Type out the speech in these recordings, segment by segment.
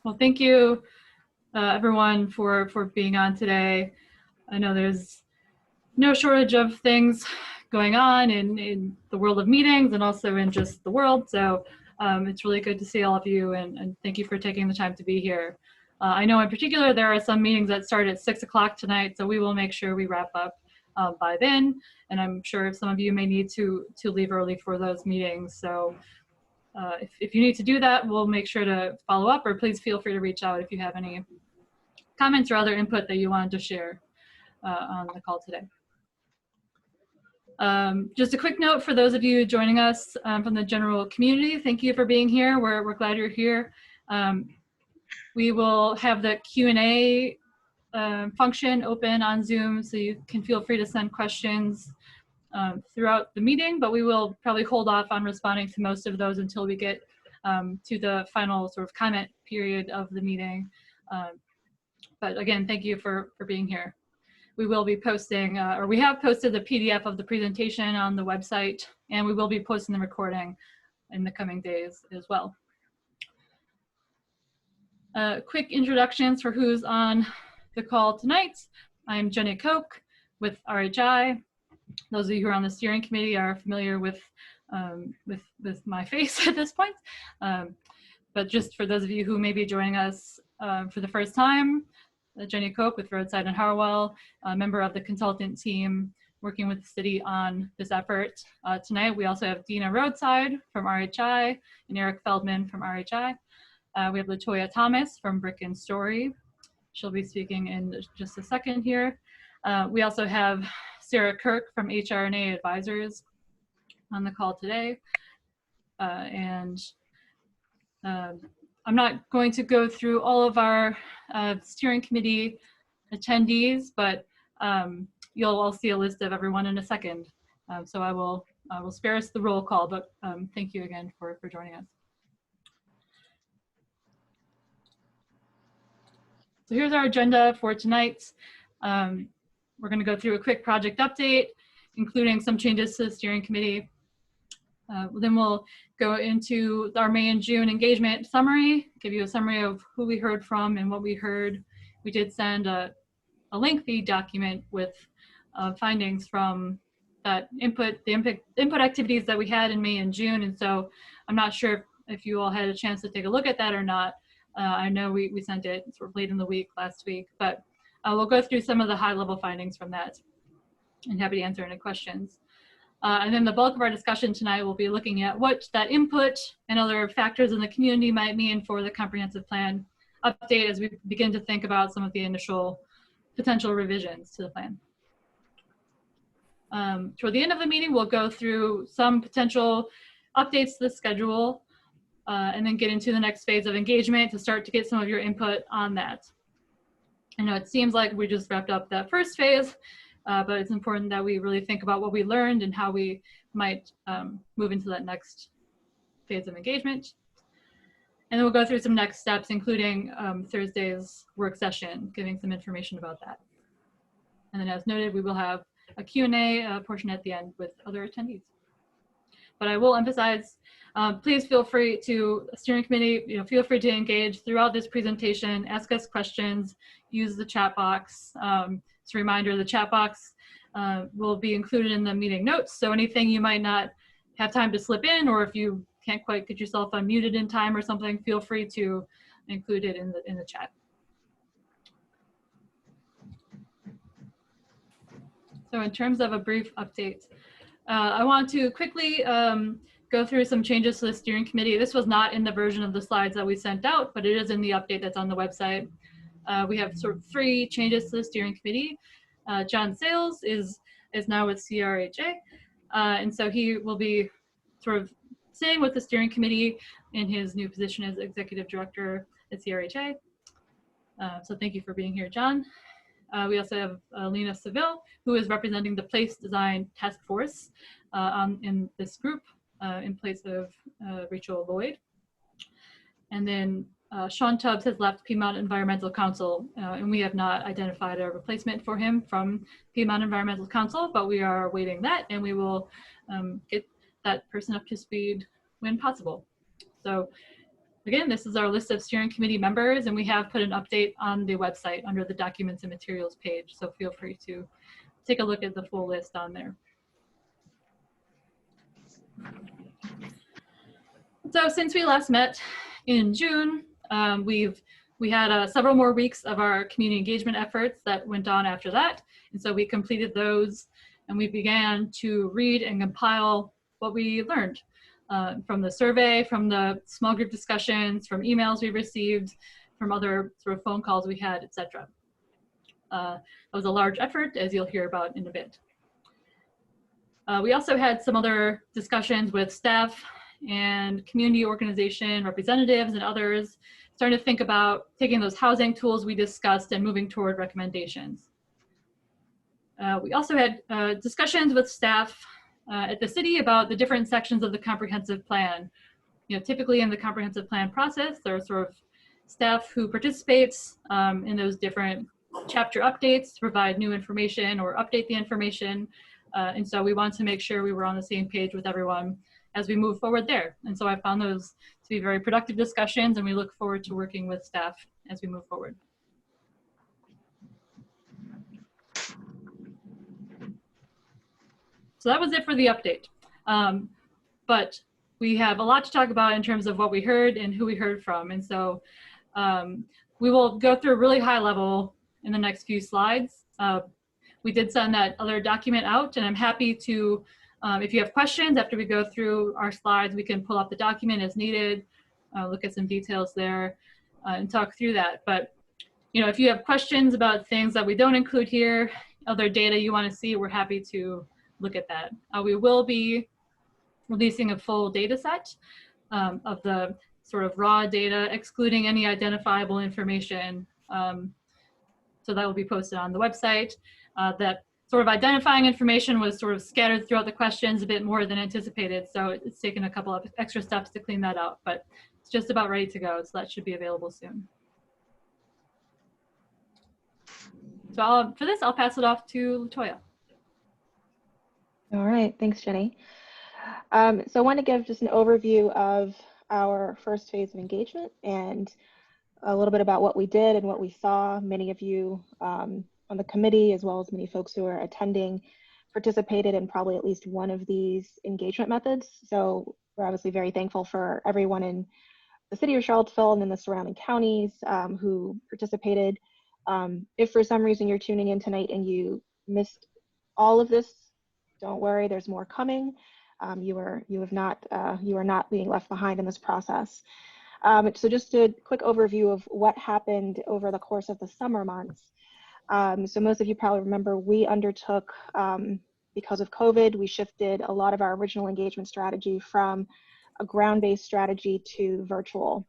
Well, thank you, everyone, for being on today. I know there's no shortage of things going on in the world of meetings and also in just the world. So it's really good to see all of you, and thank you for taking the time to be here. I know in particular there are some meetings that start at 6 o'clock tonight, so we will make sure we wrap up by then. And I'm sure some of you may need to leave early for those meetings. So if you need to do that, we'll make sure to follow up, or please feel free to reach out if you have any comments or other input that you wanted to share on the call today. Just a quick note for those of you joining us from the general community, thank you for being here. We're glad you're here. We will have the Q&A function open on Zoom, so you can feel free to send questions throughout the meeting, but we will probably hold off on responding to most of those until we get to the final sort of comment period of the meeting. But again, thank you for being here. We will be posting, or we have posted the PDF of the presentation on the website, and we will be posting the recording in the coming days as well. Quick introductions for who's on the call tonight. I'm Jenny Koch with RHI. Those of you who are on the steering committee are familiar with my face at this point. But just for those of you who may be joining us for the first time, Jenny Koch with Roadside and Harwell, a member of the consultant team working with the city on this effort. Tonight we also have Dina Roadside from RHI and Eric Feldman from RHI. We have LaToya Thomas from Brick and Story. She'll be speaking in just a second here. We also have Sarah Kirk from HRNA Advisors on the call today. I'm not going to go through all of our steering committee attendees, but you'll all see a list of everyone in a second. So I will spare us the roll call, but thank you again for joining us. So here's our agenda for tonight. We're going to go through a quick project update, including some changes to the steering committee. Then we'll go into our May and June engagement summary, give you a summary of who we heard from and what we heard. We did send a lengthy document with findings from that input activities that we had in May and June. And so I'm not sure if you all had a chance to take a look at that or not. I know we sent it sort of late in the week last week, but we'll go through some of the high level findings from that and happy to answer any questions. And then the bulk of our discussion tonight will be looking at what that input and other factors in the community might mean for the comprehensive plan update as we begin to think about some of the initial potential revisions to the plan. Toward the end of the meeting, we'll go through some potential updates to the schedule and then get into the next phase of engagement to start to get some of your input on that. I know it seems like we just wrapped up that first phase, but it's important that we really think about what we learned and how we might move into that next phase of engagement. And then we'll go through some next steps, including Thursday's work session, giving some information about that. And then as noted, we will have a Q&A portion at the end with other attendees. But I will emphasize, please feel free to, steering committee, feel free to engage throughout this presentation, ask us questions, use the chat box. Just a reminder, the chat box will be included in the meeting notes. So anything you might not have time to slip in, or if you can't quite get yourself unmuted in time or something, feel free to include it in the chat. So in terms of a brief update, I want to quickly go through some changes to the steering committee. This was not in the version of the slides that we sent out, but it is in the update that's on the website. We have sort of 3 changes to the steering committee. John Sales is now with CRHA, and so he will be sort of staying with the steering committee in his new position as executive director at CRHA. So thank you for being here, John. We also have Lena Cville, who is representing the Place Design Task Force in this group in place of Rachel Lloyd. And then Sean Tubbs has left Piedmont Environmental Council, and we have not identified a replacement for him from Piedmont Environmental Council, but we are awaiting that, and we will get that person up to speed when possible. So Again, this is our list of steering committee members, and we have put an update on the website under the documents and materials page. So feel free to take a look at the full list on there. So since we last met in June, we had several more weeks of our community engagement efforts that went on after that. And so we completed those, and we began to read and compile what we learned from the survey, from the small group discussions, from emails we received, from other sort of phone calls we had, etc. That was a large effort, as you'll hear about in a bit. We also had some other discussions with staff and community organization representatives and others, starting to think about taking those housing tools we discussed and moving toward recommendations. We also had discussions with staff at the city about the different sections of the comprehensive plan. You know, typically in the comprehensive plan process, there are sort of staff who participates in those different chapter updates to provide new information or update the information. And so we want to make sure we were on the same page with everyone as we move forward there. And so I found those to be very productive discussions, and we look forward to working with staff as we move forward. So that was it for the update. But we have a lot to talk about in terms of what we heard and who we heard from. And so we will go through a really high level in the next few slides. We did send that other document out, and I'm happy to, if you have questions after we go through our slides, we can pull up the document as needed, look at some details there, and talk through that. But you know, if you have questions about things that we don't include here, other data you want to see, we're happy to look at that. We will be releasing a full data set of the sort of raw data, excluding any identifiable information. So that will be posted on the website. That sort of identifying information was sort of scattered throughout the questions a bit more than anticipated. So it's taken a couple of extra steps to clean that out, but it's just about ready to go. So that should be available soon. So for this, I'll pass it off to Latoya. All right, thanks, Jenny. So I want to give just an overview of our first phase of engagement and a little bit about what we did and what we saw. Many of you on the committee, as well as many folks who are attending, participated in probably at least one of these engagement methods. So we're obviously very thankful for everyone in the city of Charlottesville and in the surrounding counties who participated. If for some reason you're tuning in tonight and you missed all of this, don't worry, there's more coming. You are not being left behind in this process. So just a quick overview of what happened over the course of the summer months. So most of you probably remember we undertook, because of COVID, we shifted a lot of our original engagement strategy from a ground-based strategy to virtual.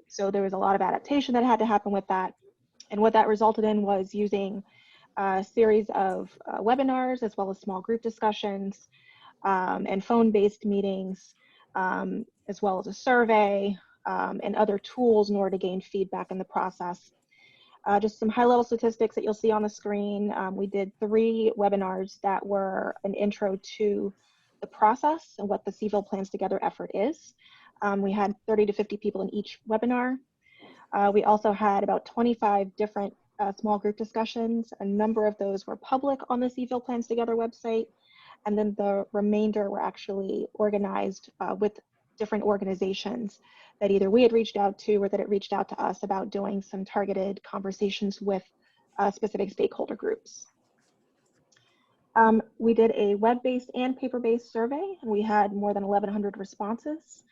So there was a lot of adaptation that had to happen with that. And what that resulted in was using a series of webinars, as well as small group discussions and phone-based meetings, as well as a survey and other tools in order to gain feedback in the process. Just some high-level statistics that you'll see on the screen. We did 3 webinars that were an intro to the process and what the Cville Plans Together effort is. We had 30 to 50 people in each webinar. We also had about 25 different small group discussions. A number of those were public on the Cville Plans Together website, and then the remainder were actually organized with different organizations that either we had reached out to or that it reached out to us about doing some targeted conversations with specific stakeholder groups. We did a web-based and paper-based survey, and we had more than 1,100 responses.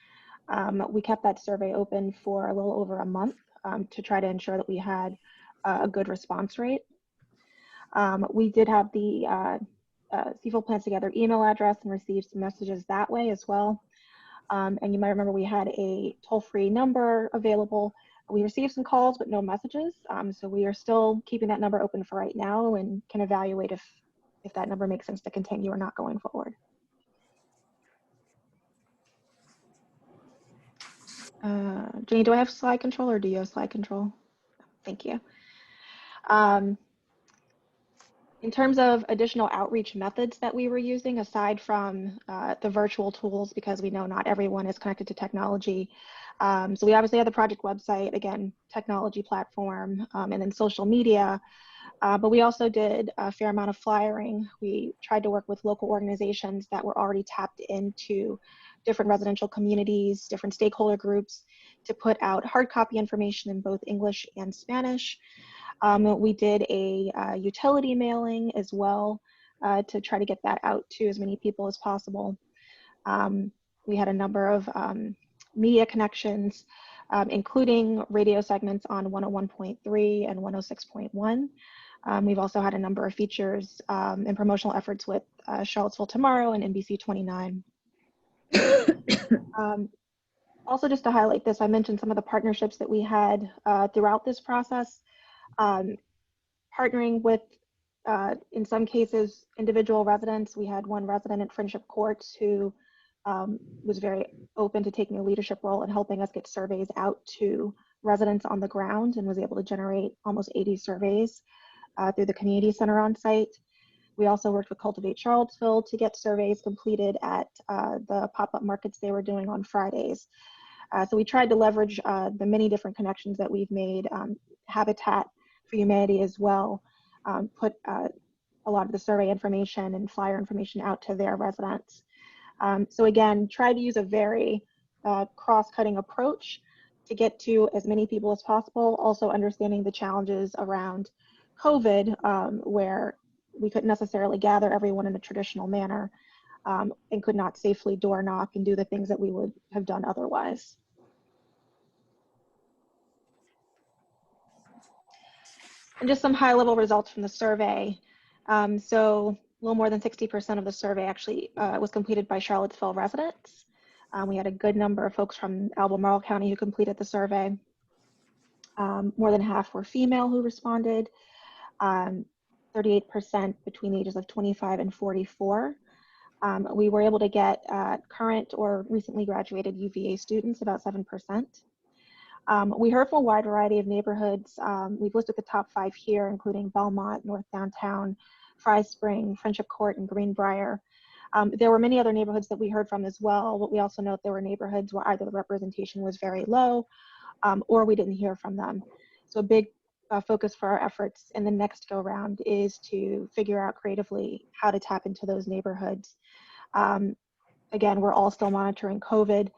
We kept that survey open for a little over a month to try to ensure that we had a good response rate. We did have the Cville Plans Together email address and received some messages that way as well. And you might remember we had a toll-free number available. We received some calls, but no messages. So we are still keeping that number open for right now and can evaluate if that number makes sense to continue or not going forward. Jenny, do I have slide control or do you have slide control? Thank you. In terms of additional outreach methods that we were using, aside from the virtual tools, because we know not everyone is connected to technology. So we obviously have the project website, again, technology platform, and then social media. But we also did a fair amount of flyering. We tried to work with local organizations that were already tapped into different residential communities, different stakeholder groups, to put out hard copy information in both English and Spanish. We did a utility mailing as well to try to get that out to as many people as possible. We had a number of media connections, including radio segments on 101.3 and 106.1. We've also had a number of features and promotional efforts with Charlottesville Tomorrow and NBC 29. Also, just to highlight this, I mentioned some of the partnerships that we had throughout this process. Partnering with, in some cases, individual residents. We had one resident at Friendship Courts who was very open to taking a leadership role and helping us get surveys out to residents on the ground, and was able to generate almost 80 surveys through the community center on site. We also worked with Cultivate Charlottesville to get surveys completed at the pop-up markets they were doing on Fridays. So we tried to leverage the many different connections that we've made. Habitat for Humanity as well put a lot of the survey information and flyer information out to their residents. So again, try to use a very cross-cutting approach to get to as many people as possible, also understanding the challenges around COVID, where we couldn't necessarily gather everyone in a traditional manner, and could not safely door knock and do the things that we would have done otherwise. And just some high-level results from the survey. So a little more than 60% of the survey actually was completed by Charlottesville residents. We had a good number of folks from Albemarle County who completed the survey. More than half were female who responded. 38% between the ages of 25 and 44. We were able to get current or recently graduated UVA students, about 7%. We heard from a wide variety of neighborhoods. We've listed the top 5 here, including Belmont, North Downtown, Fry Spring, Friendship Court, and Greenbrier. There were many other neighborhoods that we heard from as well, but we also know that there were neighborhoods where either the representation was very low or we didn't hear from them. So a big focus for our efforts in the next go round is to figure out creatively how to tap into those neighborhoods. Again, we're all still monitoring COVID.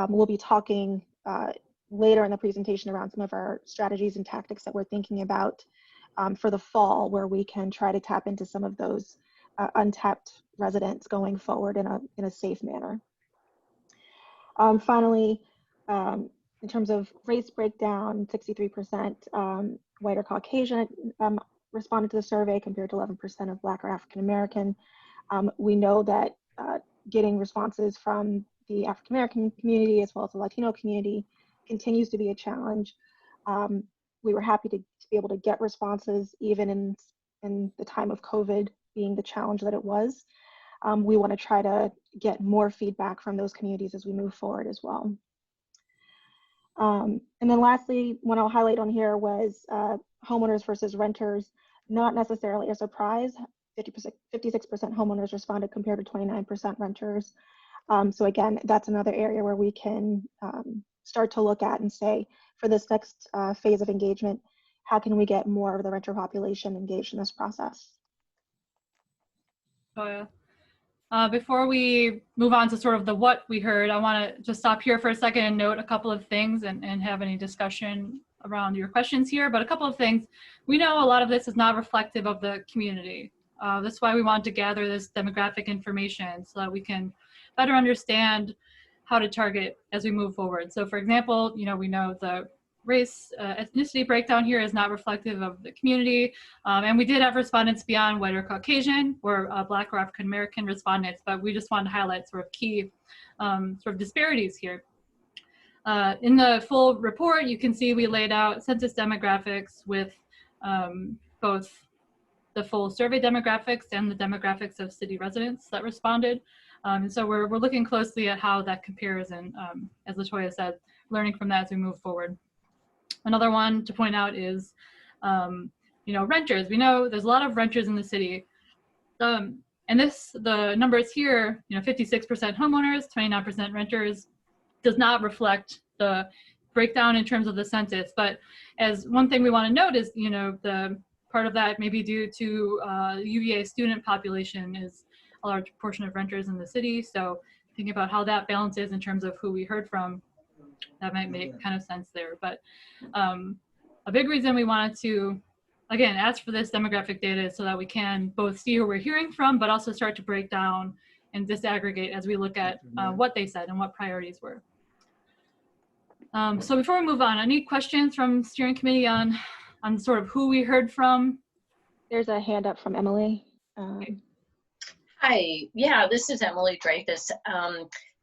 We'll be talking later in the presentation around some of our strategies and tactics that we're thinking about for the fall, where we can try to tap into some of those untapped residents going forward in a safe manner. Finally, in terms of race breakdown, 63% white or Caucasian responded to the survey compared to 11% of Black or African American. We know that getting responses from the African American community as well as the Latino community continues to be a challenge. We were happy to be able to get responses even in the time of COVID being the challenge that it was. We want to try to get more feedback from those communities as we move forward as well. And then lastly, what I'll highlight on here was homeowners versus renters. Not necessarily a surprise. 56% homeowners responded compared to 29% renters. So again, that's another area where we can start to look at and say, for this next phase of engagement, how can we get more of the renter population engaged in this process? Oh, yeah. Before we move on to sort of the what we heard, I want to just stop here for a second and note a couple of things and have any discussion around your questions here. But a couple of things, we know a lot of this is not reflective of the community. That's why we want to gather this demographic information so that we can better understand how to target as we move forward. So for example, we know the race, ethnicity breakdown here is not reflective of the community. And we did have respondents beyond white or Caucasian or Black or African American respondents, but we just wanted to highlight sort of key sort of disparities here. In the full report, you can see we laid out census demographics with both the full survey demographics and the demographics of city residents that responded. And so we're looking closely at how that compares, and as LaToya said, learning from that as we move forward. Another one to point out is renters. We know there's a lot of renters in the city. And the numbers here, 56% homeowners, 29% renters, does not reflect the breakdown in terms of the census. But as one thing we want to note is, the part of that may be due to UVA student population is a large portion of renters in the city. So thinking about how that balances in terms of who we heard from, that might make kind of sense there. But a big reason we wanted to, again, ask for this demographic data is so that we can both see who we're hearing from, but also start to break down and disaggregate as we look at what they said and what priorities were. So before we move on, any questions from steering committee on sort of who we heard from? There's a hand up from Emily. Hi, yeah, this is Emily Dreyfus.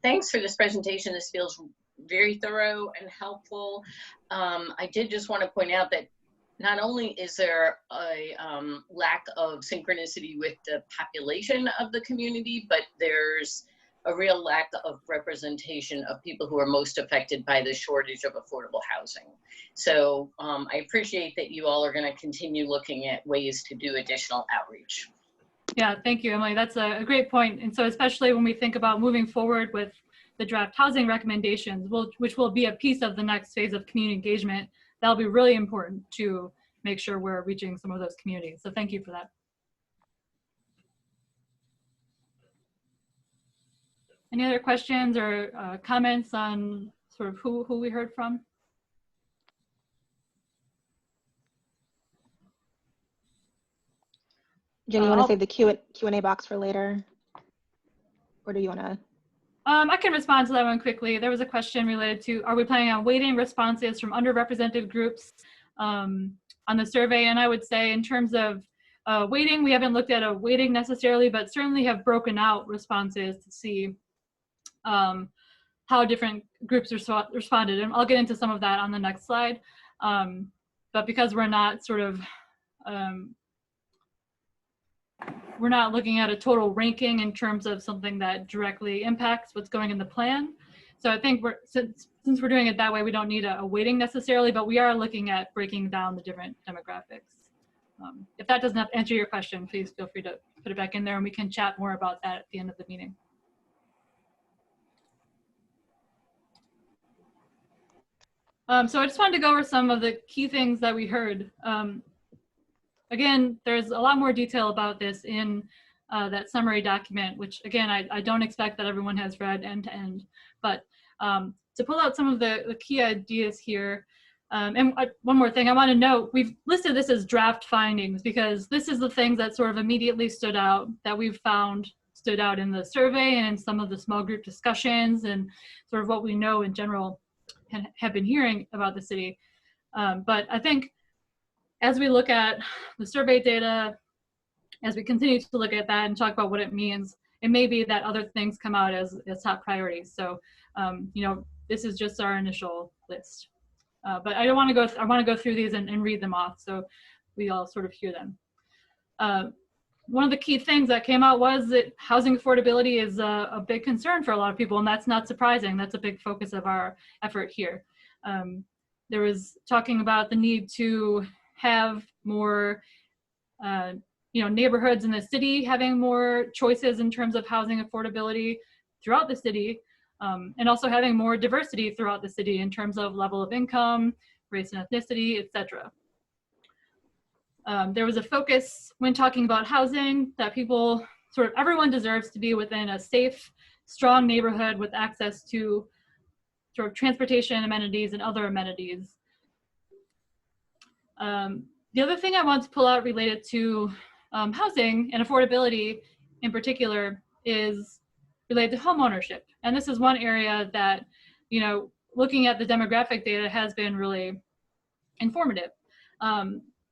Thanks for this presentation. This feels very thorough and helpful. I did just want to point out that not only is there a lack of synchronicity with the population of the community, but there's a real lack of representation of people who are most affected by the shortage of affordable housing. So I appreciate that you all are going to continue looking at ways to do additional outreach. Yeah, thank you, Emily. That's a great point. And so especially when we think about moving forward with the draft housing recommendations, which will be a piece of the next phase of community engagement, that'll be really important to make sure we're reaching some of those communities. So thank you for that. Any other questions or comments on sort of who we heard from? Jenny, you want to save the Q&A box for later? Or do you want to? I can respond to that one quickly. There was a question related to, are we planning on weighting responses from underrepresented groups on the survey? And I would say in terms of weighting, we haven't looked at a weighting necessarily, but certainly have broken out responses to see how different groups responded. And I'll get into some of that on the next slide. But because we're not sort of, we're not looking at a total ranking in terms of something that directly impacts what's going in the plan. So I think since we're doing it that way, we don't need a weighting necessarily, but we are looking at breaking down the different demographics. If that doesn't answer your question, please feel free to put it back in there and we can chat more about that at the end of the meeting. So I just wanted to go over some of the key things that we heard. Again, there's a lot more detail about this in that summary document, which again, I don't expect that everyone has read end to end, but to pull out some of the key ideas here. And one more thing I want to note, we've listed this as draft findings because this is the things that sort of immediately stood out that we've found stood out in the survey and in some of the small group discussions and sort of what we know in general and have been hearing about the city. But I think as we look at the survey data, as we continue to look at that and talk about what it means, it may be that other things come out as top priorities. So, this is just our initial list. But I want to go through these and read them off so we all sort of hear them. One of the key things that came out was that housing affordability is a big concern for a lot of people, and that's not surprising. That's a big focus of our effort here. There was talking about the need to have more, neighborhoods in the city having more choices in terms of housing affordability throughout the city, and also having more diversity throughout the city in terms of level of income, race and ethnicity, etc. There was a focus when talking about housing that everyone deserves to be within a safe, strong neighborhood with access to sort of transportation amenities and other amenities. The other thing I want to pull out related to housing and affordability in particular is related to homeownership. And this is one area that, looking at the demographic data has been really informative.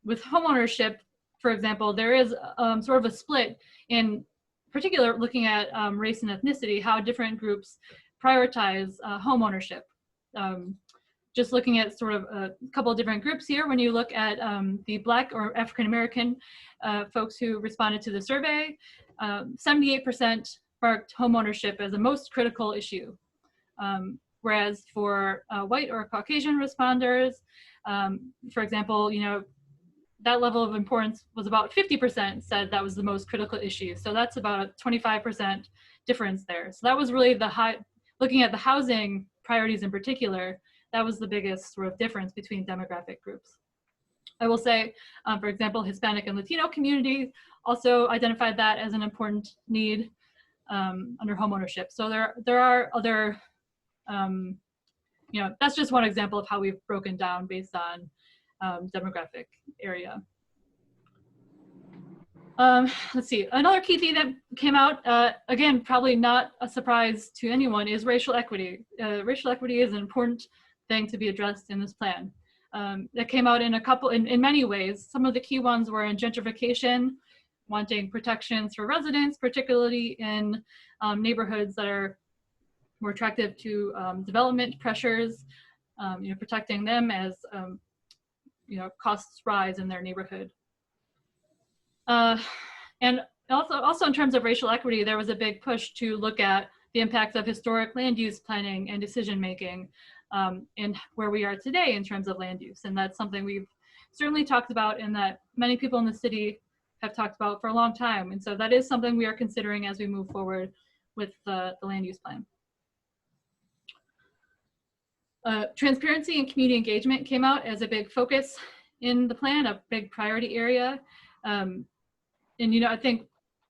With homeownership, for example, there is sort of a split in particular looking at race and ethnicity, how different groups prioritize homeownership. Just looking at sort of a couple of different groups here, when you look at the Black or African-American folks who responded to the survey, 78% marked homeownership as the most critical issue. Whereas for white or Caucasian responders, for example, that level of importance was about 50% said that was the most critical issue. So that's about a 25% difference there. So that was really looking at the housing priorities in particular, that was the biggest sort of difference between demographic groups. I will say, for example, Hispanic and Latino community also identified that as an important need under homeownership. So there are other, that's just one example of how we've broken down based on demographic area. Let's see, another key thing that came out, again, probably not a surprise to anyone, is racial equity. Racial equity is an important thing to be addressed in this plan. That came out in many ways. Some of the key ones were in gentrification, wanting protections for residents, particularly in neighborhoods that are more attractive to development pressures, protecting them as costs rise in their neighborhood. And also in terms of racial equity, there was a big push to look at the impacts of historic land use planning and decision making in where we are today in terms of land use. And that's something we've certainly talked about and that many people in the city have talked about for a long time. And so that is something we are considering as we move forward with the land use plan. Transparency and community engagement came out as a big focus in the plan, a big priority area. And I think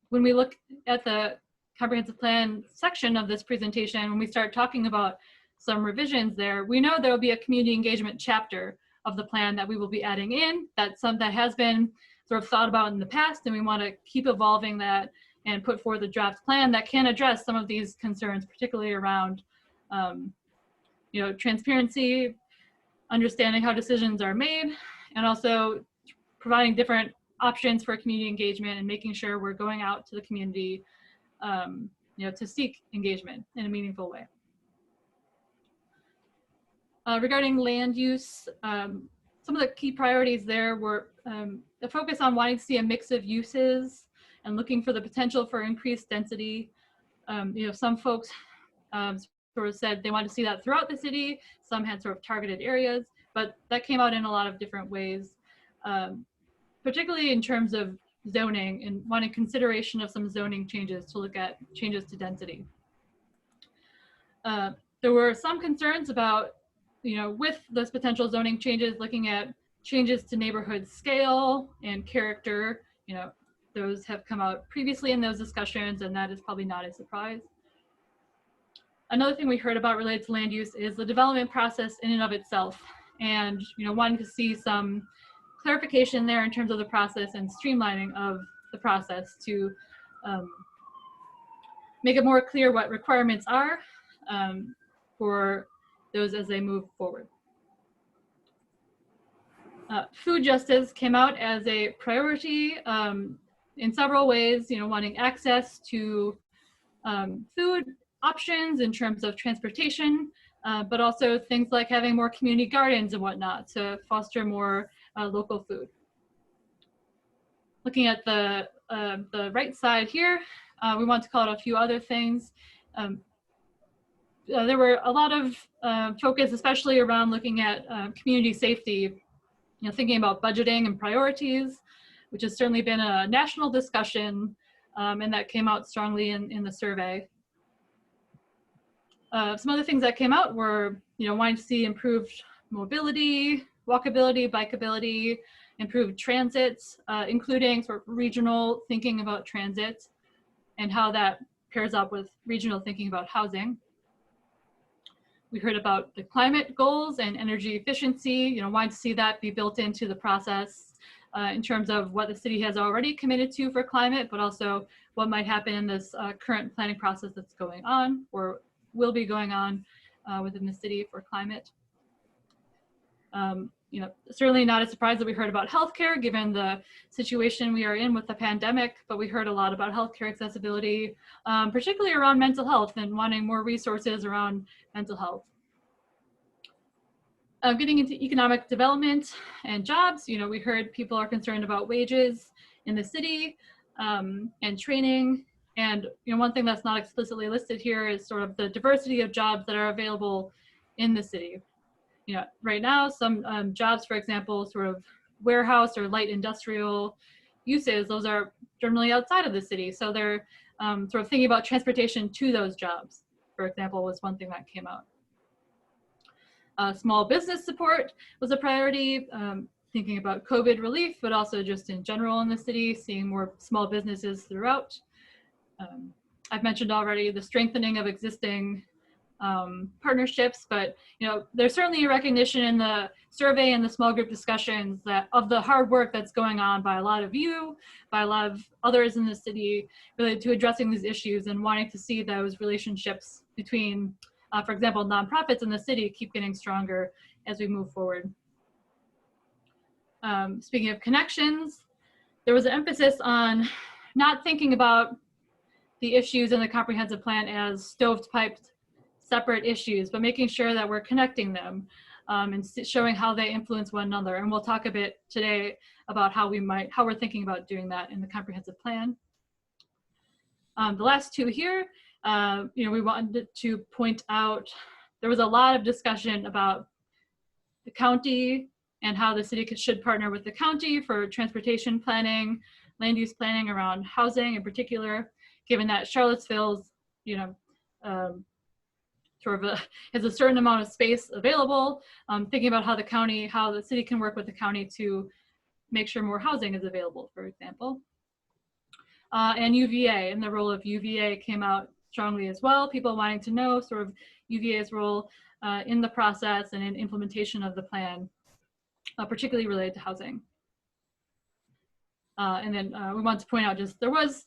when we look at the comprehensive plan section of this presentation, when we start talking about some revisions there, we know there will be a community engagement chapter of the plan that we will be adding in. That's something that has been sort of thought about in the past, and we want to keep evolving that and put forward a draft plan that can address some of these concerns, particularly around transparency, understanding how decisions are made, and also providing different options for community engagement and making sure we're going out to the community to seek engagement in a meaningful way. Regarding land use, some of the key priorities there were the focus on wanting to see a mix of uses and looking for the potential for increased density. Some folks sort of said they wanted to see that throughout the city. Some had sort of targeted areas, but that came out in a lot of different ways, particularly in terms of zoning and wanting consideration of some zoning changes to look at changes to density. There were some concerns about, with those potential zoning changes, looking at changes to neighborhood scale and character. Those have come out previously in those discussions, and that is probably not a surprise. Another thing we heard about related to land use is the development process in and of itself, and wanting to see some clarification there in terms of the process and streamlining of the process to make it more clear what requirements are for those as they move forward. Food justice came out as a priority in several ways, wanting access to food options in terms of transportation, but also things like having more community gardens and whatnot to foster more local food. Looking at the right side here, we want to call out a few other things. There were a lot of focus, especially around looking at community safety, thinking about budgeting and priorities, which has certainly been a national discussion, and that came out strongly in the survey. Some other things that came out were, wanting to see improved mobility, walkability, bikeability, improved transit, including sort of regional thinking about transit and how that pairs up with regional thinking about housing. We heard about the climate goals and energy efficiency, wanting to see that be built into the process in terms of what the city has already committed to for climate, but also what might happen in this current planning process that's going on or will be going on within the city for climate. Certainly not a surprise that we heard about healthcare given the situation we are in with the pandemic, but we heard a lot about healthcare accessibility, particularly around mental health and wanting more resources around mental health. Getting into economic development and jobs, we heard people are concerned about wages in the city and training. And one thing that's not explicitly listed here is sort of the diversity of jobs that are available in the city. Right now, some jobs, for example, sort of warehouse or light industrial uses, those are generally outside of the city. So they're sort of thinking about transportation to those jobs, for example, was one thing that came out. Small business support was a priority, thinking about COVID relief, but also just in general in the city, seeing more small businesses throughout. I've mentioned already the strengthening of existing partnerships, but there's certainly a recognition in the survey and the small group discussions that of the hard work that's going on by a lot of you, by a lot of others in the city related to addressing these issues and wanting to see those relationships between, for example, nonprofits in the city keep getting stronger as we move forward. Speaking of connections, there was an emphasis on not thinking about the issues in the comprehensive plan as stovepiped separate issues, but making sure that we're connecting them and showing how they influence one another. And we'll talk a bit today about how we're thinking about doing that in the comprehensive plan. The last two here, we wanted to point out, there was a lot of discussion about the county and how the city should partner with the county for transportation planning, land use planning around housing in particular, given that Charlottesville's, has a certain amount of space available, thinking about how the city can work with the county to make sure more housing is available, for example. And UVA, and the role of UVA came out strongly as well. People wanting to know sort of UVA's role in the process and in implementation of the plan, particularly related to housing. And then we want to point out there was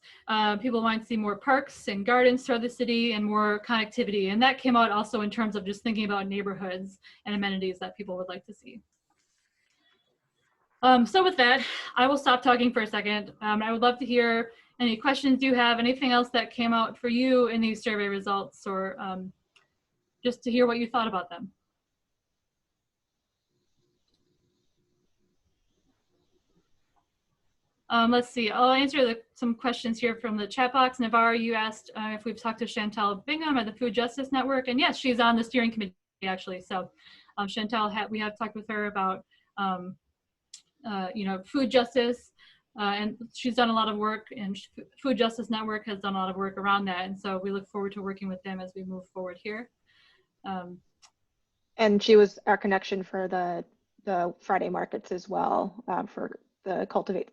people wanting to see more parks and gardens throughout the city and more connectivity. And that came out also in terms of just thinking about neighborhoods and amenities that people would like to see. So with that, I will stop talking for a second. I would love to hear any questions you have, anything else that came out for you in these survey results, or just to hear what you thought about them. Let's see, I'll answer some questions here from the chat box. Navarre, you asked if we've talked to Chantal Bingham at the Food Justice Network, and yes, she's on the steering committee actually. So Chantal, we have talked with her about food justice, and she's done a lot of work, and Food Justice Network has done a lot of work around that, and so we look forward to working with them as we move forward here. And she was our connection for the Friday markets as well, for the Cultivate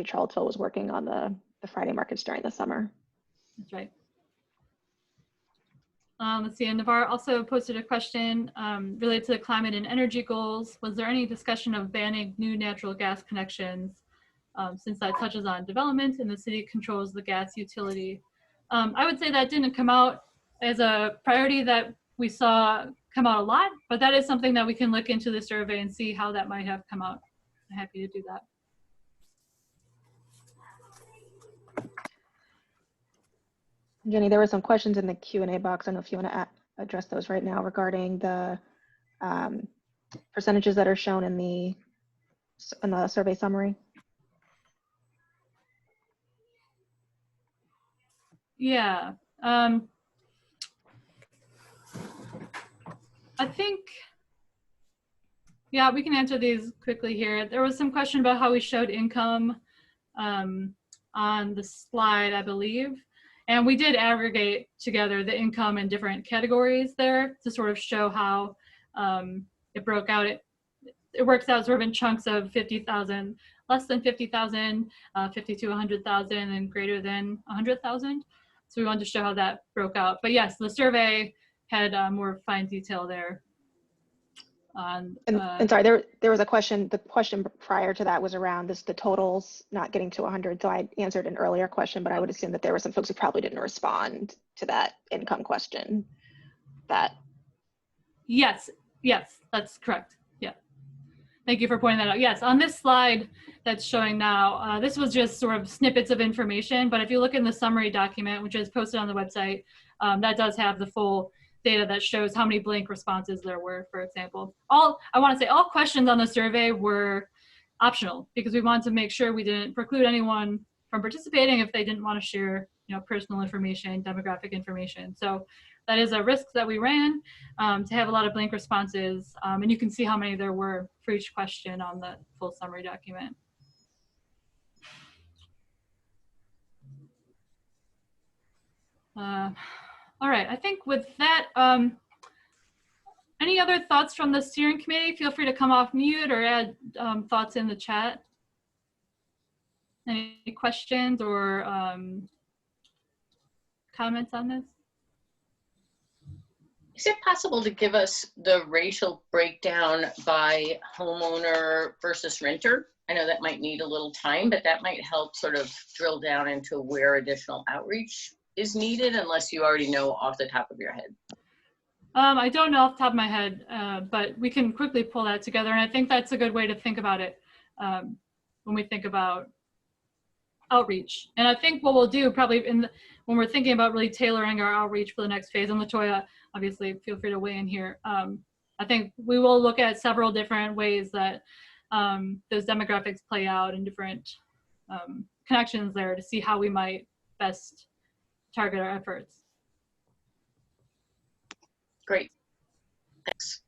Charlottesville was working on the Friday markets during the summer. That's right. Let's see, and Navarre also posted a question related to the climate and energy goals. Was there any discussion of banning new natural gas connections, since that touches on development and the city controls the gas utility? I would say that didn't come out as a priority that we saw come out a lot, but that is something that we can look into the survey and see how that might have come out. I'm happy to do that. Jenny, there were some questions in the Q&A box. I don't know if you want to address those right now regarding the percentages that are shown in the survey summary. Yeah, I think, yeah, we can answer these quickly here. There was some question about how we showed income on the slide, I believe. And we did aggregate together the income in different categories there to sort of show how it broke out. It works out sort of in chunks of 50,000, less than 50,000, 50 to 100,000, and greater than 100,000. So we wanted to show how that broke out. But yes, the survey had more fine detail there. And sorry, there was a question. The question prior to that was around the totals not getting to 100. So I answered an earlier question, but I would assume that there were some folks who probably didn't respond to that income question. Yes, that's correct. Yeah, thank you for pointing that out. Yes, on this slide that's showing now, this was just sort of snippets of information. But if you look in the summary document, which is posted on the website, that does have the full data that shows how many blank responses there were, for example. I want to say all questions on the survey were optional because we wanted to make sure we didn't preclude anyone from participating if they didn't want to share personal information, demographic information. So that is a risk that we ran, to have a lot of blank responses. And you can see how many there were for each question on the full summary document. All right, I think with that, any other thoughts from the steering committee? Feel free to come off mute or add thoughts in the chat. Any questions or comments on this? Is it possible to give us the racial breakdown by homeowner versus renter? I know that might need a little time, but that might help sort of drill down into where additional outreach is needed, unless you already know off the top of your head. I don't know off the top of my head, but we can quickly pull that together. And I think that's a good way to think about it when we think about outreach. And I think what we'll do probably when we're thinking about really tailoring our outreach for the next phase, and LaToya, obviously feel free to weigh in here. I think we will look at several different ways that those demographics play out and different connections there to see how we might best target our efforts. Great, thanks.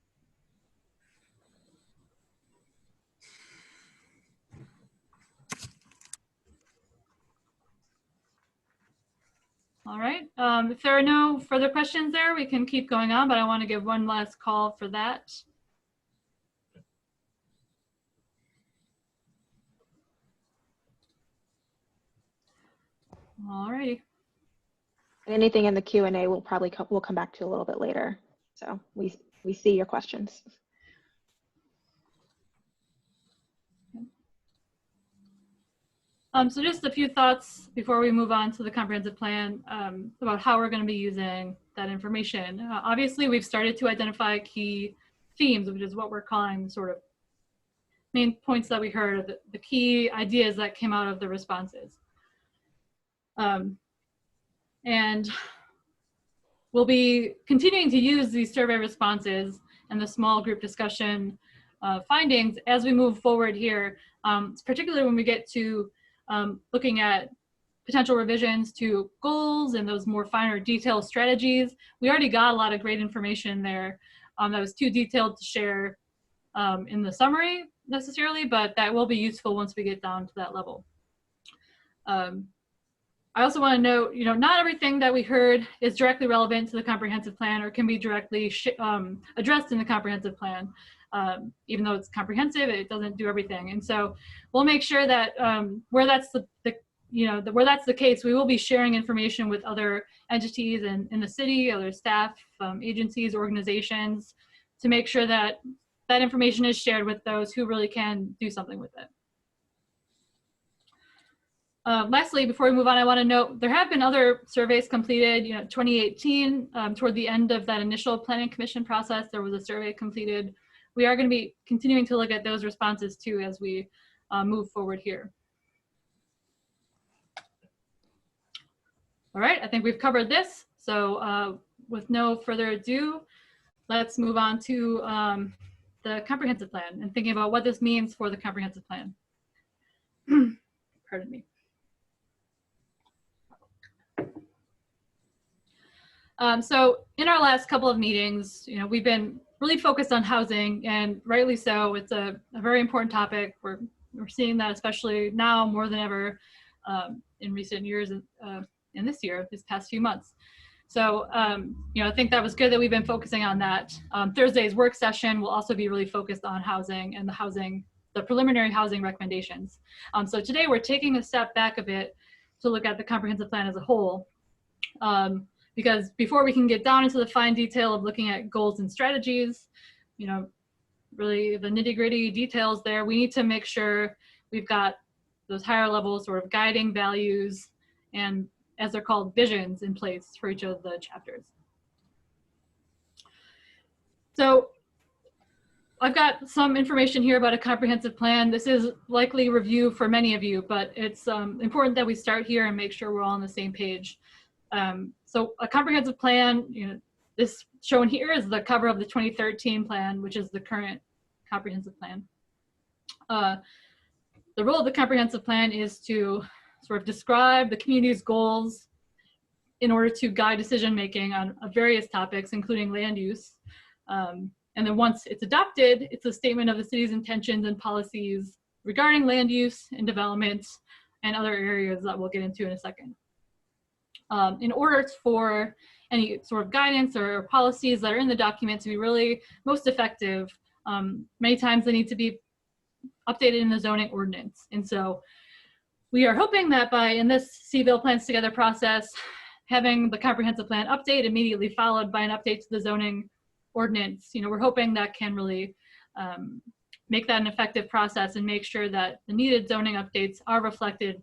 All right, if there are no further questions there, we can keep going on, but I want to give one last call for that. All righty. Anything in the Q&A we'll come back to a little bit later. So we see your questions. So just a few thoughts before we move on to the comprehensive plan about how we're going to be using that information. Obviously, we've started to identify key themes, which is what we're calling sort of main points that we heard, the key ideas that came out of the responses. And we'll be continuing to use these survey responses and the small group discussion findings as we move forward here, particularly when we get to looking at potential revisions to goals and those more finer detailed strategies. We already got a lot of great information there that was too detailed to share in the summary necessarily, but that will be useful once we get down to that level. I also want to note, not everything that we heard is directly relevant to the comprehensive plan or can be directly addressed in the comprehensive plan. Even though it's comprehensive, it doesn't do everything. And so we'll make sure that where that's where that's the case, we will be sharing information with other entities in the city, other staff, agencies, organizations, to make sure that that information is shared with those who really can do something with it. Lastly, before we move on, I want to note there have been other surveys completed. 2018, toward the end of that initial planning commission process, there was a survey completed. We are going to be continuing to look at those responses too as we move forward here. All right, I think we've covered this. So with no further ado, let's move on to the comprehensive plan and thinking about what this means for the comprehensive plan. Pardon me. So in our last couple of meetings, we've been really focused on housing, and rightly so. It's a very important topic. We're seeing that especially now more than ever in recent years and this year, these past few months. So, I think that was good that we've been focusing on that. Thursday's work session will also be really focused on housing and the preliminary housing recommendations. So today we're taking a step back a bit to look at the comprehensive plan as a whole. Because before we can get down into the fine detail of looking at goals and strategies, really the nitty-gritty details there, we need to make sure we've got those higher level sort of guiding values and, as they're called, visions in place for each of the chapters. So I've got some information here about a comprehensive plan. This is likely review for many of you, but it's important that we start here and make sure we're all on the same page. So a comprehensive plan, this shown here is the cover of the 2013 plan, which is the current comprehensive plan. The role of the comprehensive plan is to sort of describe the community's goals in order to guide decision-making on various topics, including land use. And then once it's adopted, it's a statement of the city's intentions and policies regarding land use and development and other areas that we'll get into in a second. In order for any sort of guidance or policies that are in the document to be really most effective, many times they need to be updated in the zoning ordinance. And so we are hoping that in this Cville Plans Together process, having the comprehensive plan update immediately followed by an update to the zoning ordinance, we're hoping that can really make that an effective process and make sure that the needed zoning updates are reflected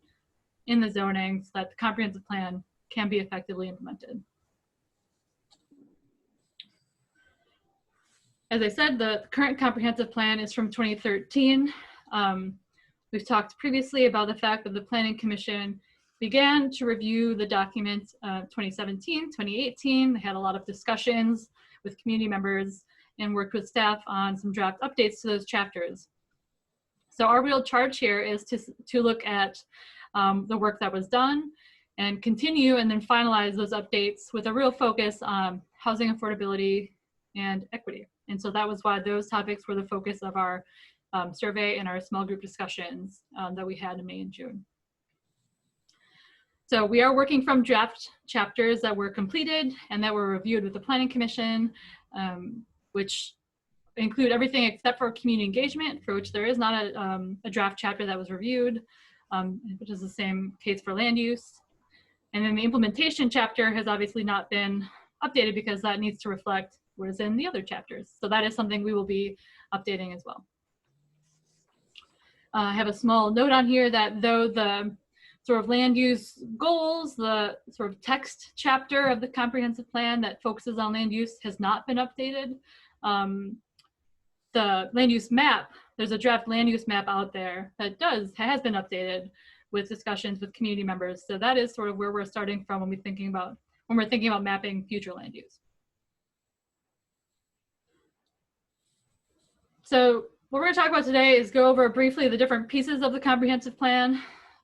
in the zoning so that the comprehensive plan can be effectively implemented. As I said, the current comprehensive plan is from 2013. We've talked previously about the fact that the Planning Commission began to review the document 2017, 2018. They had a lot of discussions with community members and worked with staff on some draft updates to those chapters. So our real charge here is to look at the work that was done and continue and then finalize those updates with a real focus on housing affordability and equity. And so that was why those topics were the focus of our survey and our small group discussions that we had in May and June. So we are working from draft chapters that were completed and that were reviewed with the Planning Commission, which include everything except for community engagement, for which there is not a draft chapter that was reviewed, which is the same case for land use. And then the implementation chapter has obviously not been updated because that needs to reflect what is in the other chapters. So that is something we will be updating as well. I have a small note on here that though the sort of land use goals, the sort of text chapter of the comprehensive plan that focuses on land use has not been updated. The land use map, there's a draft land use map out there that has been updated with discussions with community members. So that is sort of where we're starting from when we're thinking about mapping future land use. So what we're going to talk about today is go over briefly the different pieces of the comprehensive plan,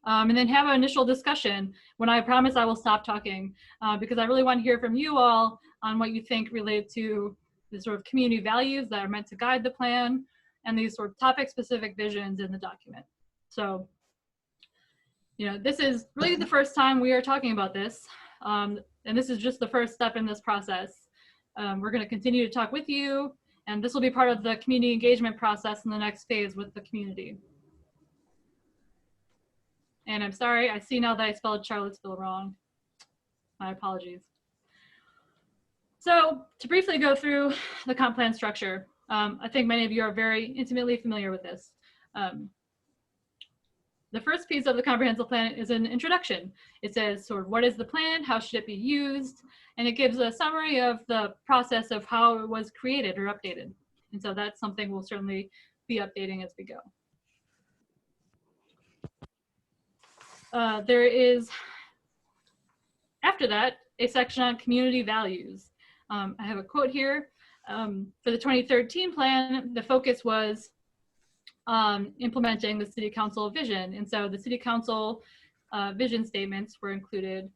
and then have an initial discussion. When I promise I will stop talking, because I really want to hear from you all on what you think related to the sort of community values that are meant to guide the plan and these sort of topic-specific visions in the document. So, this is really the first time we are talking about this, and this is just the first step in this process. We're going to continue to talk with you, and this will be part of the community engagement process in the next phase with the community. And I'm sorry, I see now that I spelled Charlottesville wrong. My apologies. So to briefly go through the comp plan structure, I think many of you are very intimately familiar with this. The first piece of the comprehensive plan is an introduction. It says sort of what is the plan, how should it be used, and it gives a summary of the process of how it was created or updated. And so that's something we'll certainly be updating as we go. There is, after that, a section on community values. I have a quote here. For the 2013 plan, the focus was implementing the City Council vision. And so the City Council vision statements were included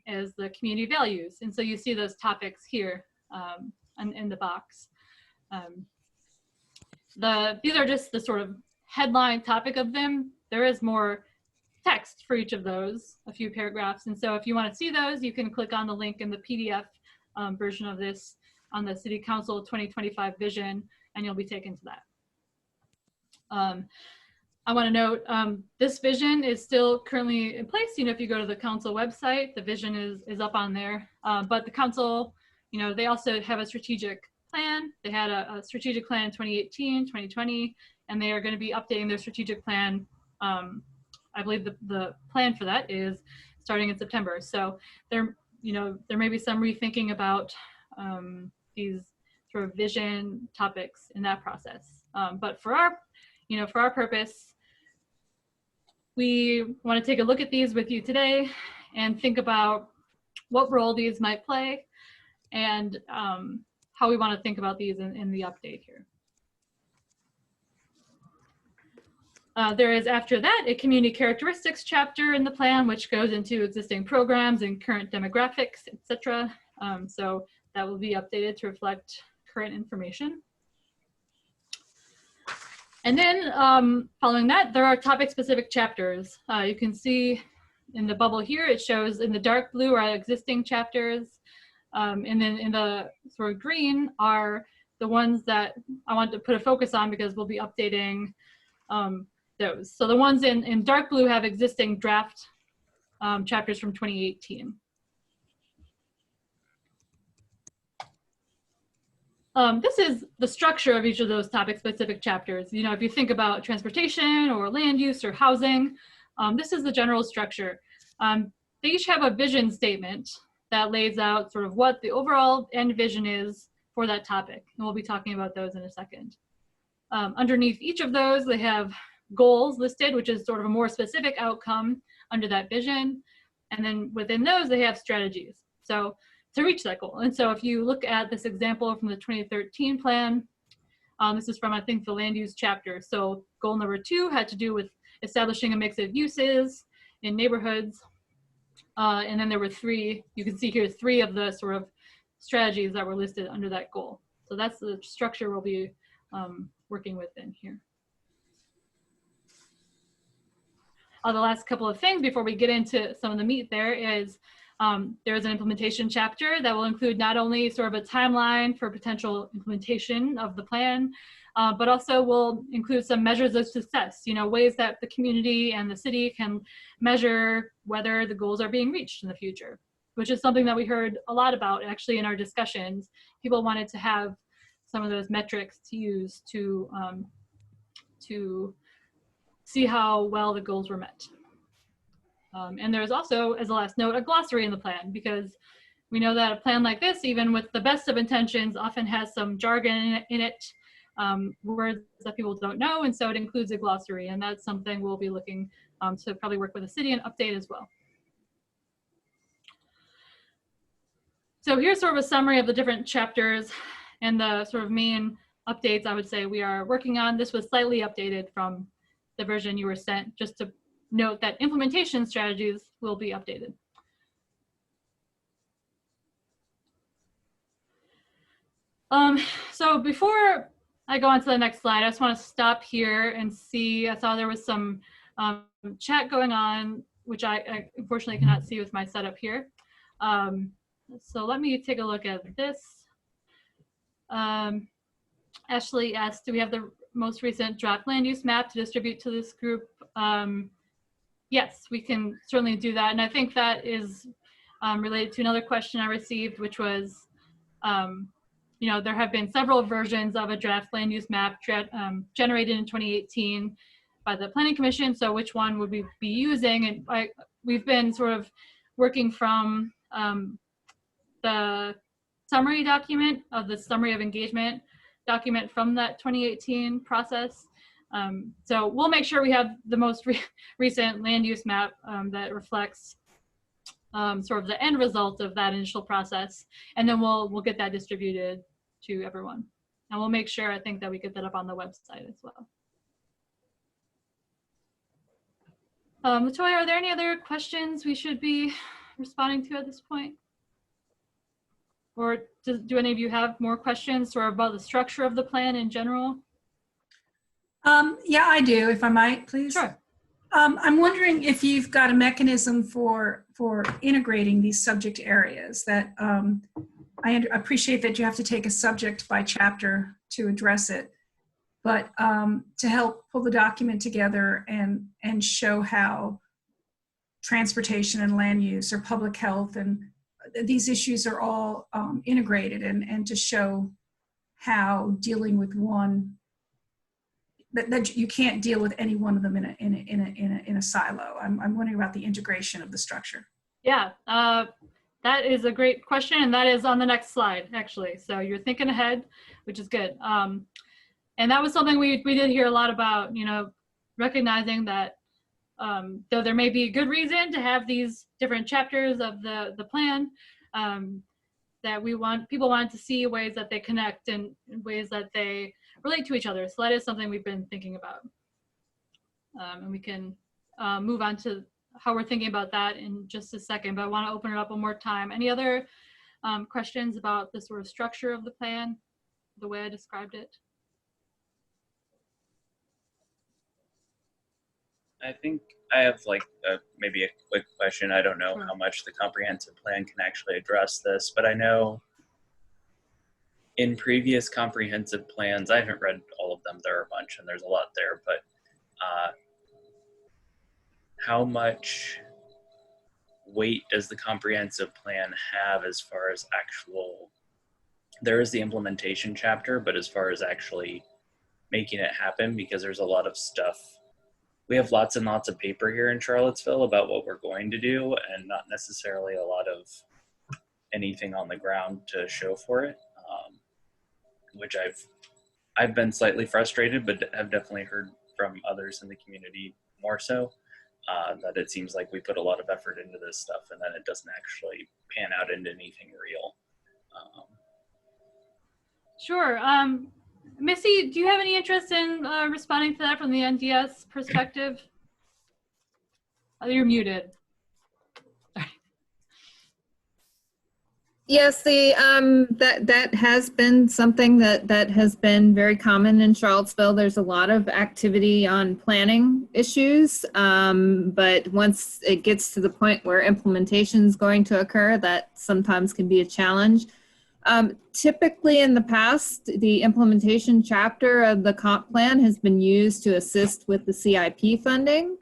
as the community values. And so you see those topics here in the box. These are just the sort of headline topic of them. There is more text for each of those, a few paragraphs. And so if you want to see those, you can click on the link in the PDF version of this on the City Council 2025 vision, and you'll be taken to that. I want to note this vision is still currently in place. If you go to the council website, the vision is up on there. But the council, they also have a strategic plan. They had a strategic plan in 2018, 2020, and they are going to be updating their strategic plan. I believe the plan for that is starting in September. So there may be some rethinking about these sort of vision topics in that process. But for our purpose, we want to take a look at these with you today and think about what role these might play and how we want to think about these in the update here. There is, after that, a community characteristics chapter in the plan, which goes into existing programs and current demographics, etc. So that will be updated to reflect current information. And then following that, there are topic-specific chapters. You can see in the bubble here, it shows in the dark blue are existing chapters. And then in the sort of green are the ones that I want to put a focus on because we'll be updating those. So the ones in dark blue have existing draft chapters from 2018. This is the structure of each of those topic-specific chapters. You know, if you think about transportation or land use or housing, this is the general structure. They each have a vision statement that lays out sort of what the overall end vision is for that topic. And we'll be talking about those in a second. Underneath each of those, they have goals listed, which is sort of a more specific outcome under that vision. And then within those, they have strategies. So to reach that goal. And so if you look at this example from the 2013 plan, this is from, I think, the land use chapter. So goal number 2 had to do with establishing a mix of uses in neighborhoods. And then there were 3, you can see here, 3 of the sort of strategies that were listed under that goal. So that's the structure we'll be working within here. The last couple of things before we get into some of the meat there is there's an implementation chapter that will include not only sort of a timeline for potential implementation of the plan, but also will include some measures of success, you know, ways that the community and the city can measure whether the goals are being reached in the future, which is something that we heard a lot about actually in our discussions. People wanted to have some of those metrics to use to see how well the goals were met. And there's also, as a last note, a glossary in the plan, because we know that a plan like this, even with the best of intentions, often has some jargon in it, words that people don't know, and so it includes a glossary, and that's something we'll be looking to probably work with the city and update as well. So here's sort of a summary of the different chapters and the sort of main updates I would say we are working on. This was slightly updated from the version you were sent, just to note that implementation strategies will be updated. So before I go on to the next slide, I just want to stop here and see, I saw there was some chat going on, which I unfortunately cannot see with my setup here. So let me take a look at this. Ashley asked, do we have the most recent draft land use map to distribute to this group? Yes, we can certainly do that. And I think that is related to another question I received, which was, you know, there have been several versions of a draft land use map generated in 2018 by the Planning Commission. So which one would we be using? And we've been sort of working from the summary document of the summary of engagement document from that 2018 process. So we'll make sure we have the most recent land use map that reflects sort of the end result of that initial process, and then we'll get that distributed to everyone. And we'll make sure, I think, that we get that up on the website as well. Latoya, are there any other questions we should be responding to at this point? Or do any of you have more questions or about the structure of the plan in general? Yeah, I do, if I might, please. Sure. I'm wondering if you've got a mechanism for integrating these subject areas. That I appreciate that you have to take a subject by chapter to address it, but to help pull the document together and show how transportation and land use or public health and these issues are all integrated, and to show how dealing with one, that you can't deal with any one of them in a silo. I'm wondering about the integration of the structure. Yeah, that is a great question, and that is on the next slide, actually. So you're thinking ahead, which is good. And that was something we did hear a lot about, you know, recognizing that though there may be a good reason to have these different chapters of the plan, that people want to see ways that they connect and ways that they relate to each other. So that is something we've been thinking about. And we can move on to how we're thinking about that in just a second, but I want to open it up one more time. Any other questions about the sort of structure of the plan, the way I described it? I think I have like maybe a quick question. I don't know Sure. how much the comprehensive plan can actually address this, but I know in previous comprehensive plans, I haven't read all of them. There are a bunch and there's a lot there, but how much weight does the comprehensive plan have as far as actual, there is the implementation chapter, but as far as actually making it happen, because there's a lot of stuff. We have lots and lots of paper here in Charlottesville about what we're going to do and not necessarily a lot of anything on the ground to show for it, which I've been slightly frustrated, but have definitely heard from others in the community more so. That it seems like we put a lot of effort into this stuff and then it doesn't actually pan out into anything real. Sure. Missy, do you have any interest in responding to that from the NDS perspective? Oh, you're muted. Yes, that has been something that has been very common in Charlottesville. There's a lot of activity on planning issues, but once it gets to the point where implementation is going to occur, that sometimes can be a challenge. Typically in the past, the implementation chapter of the comp plan has been used to assist with the CIP funding.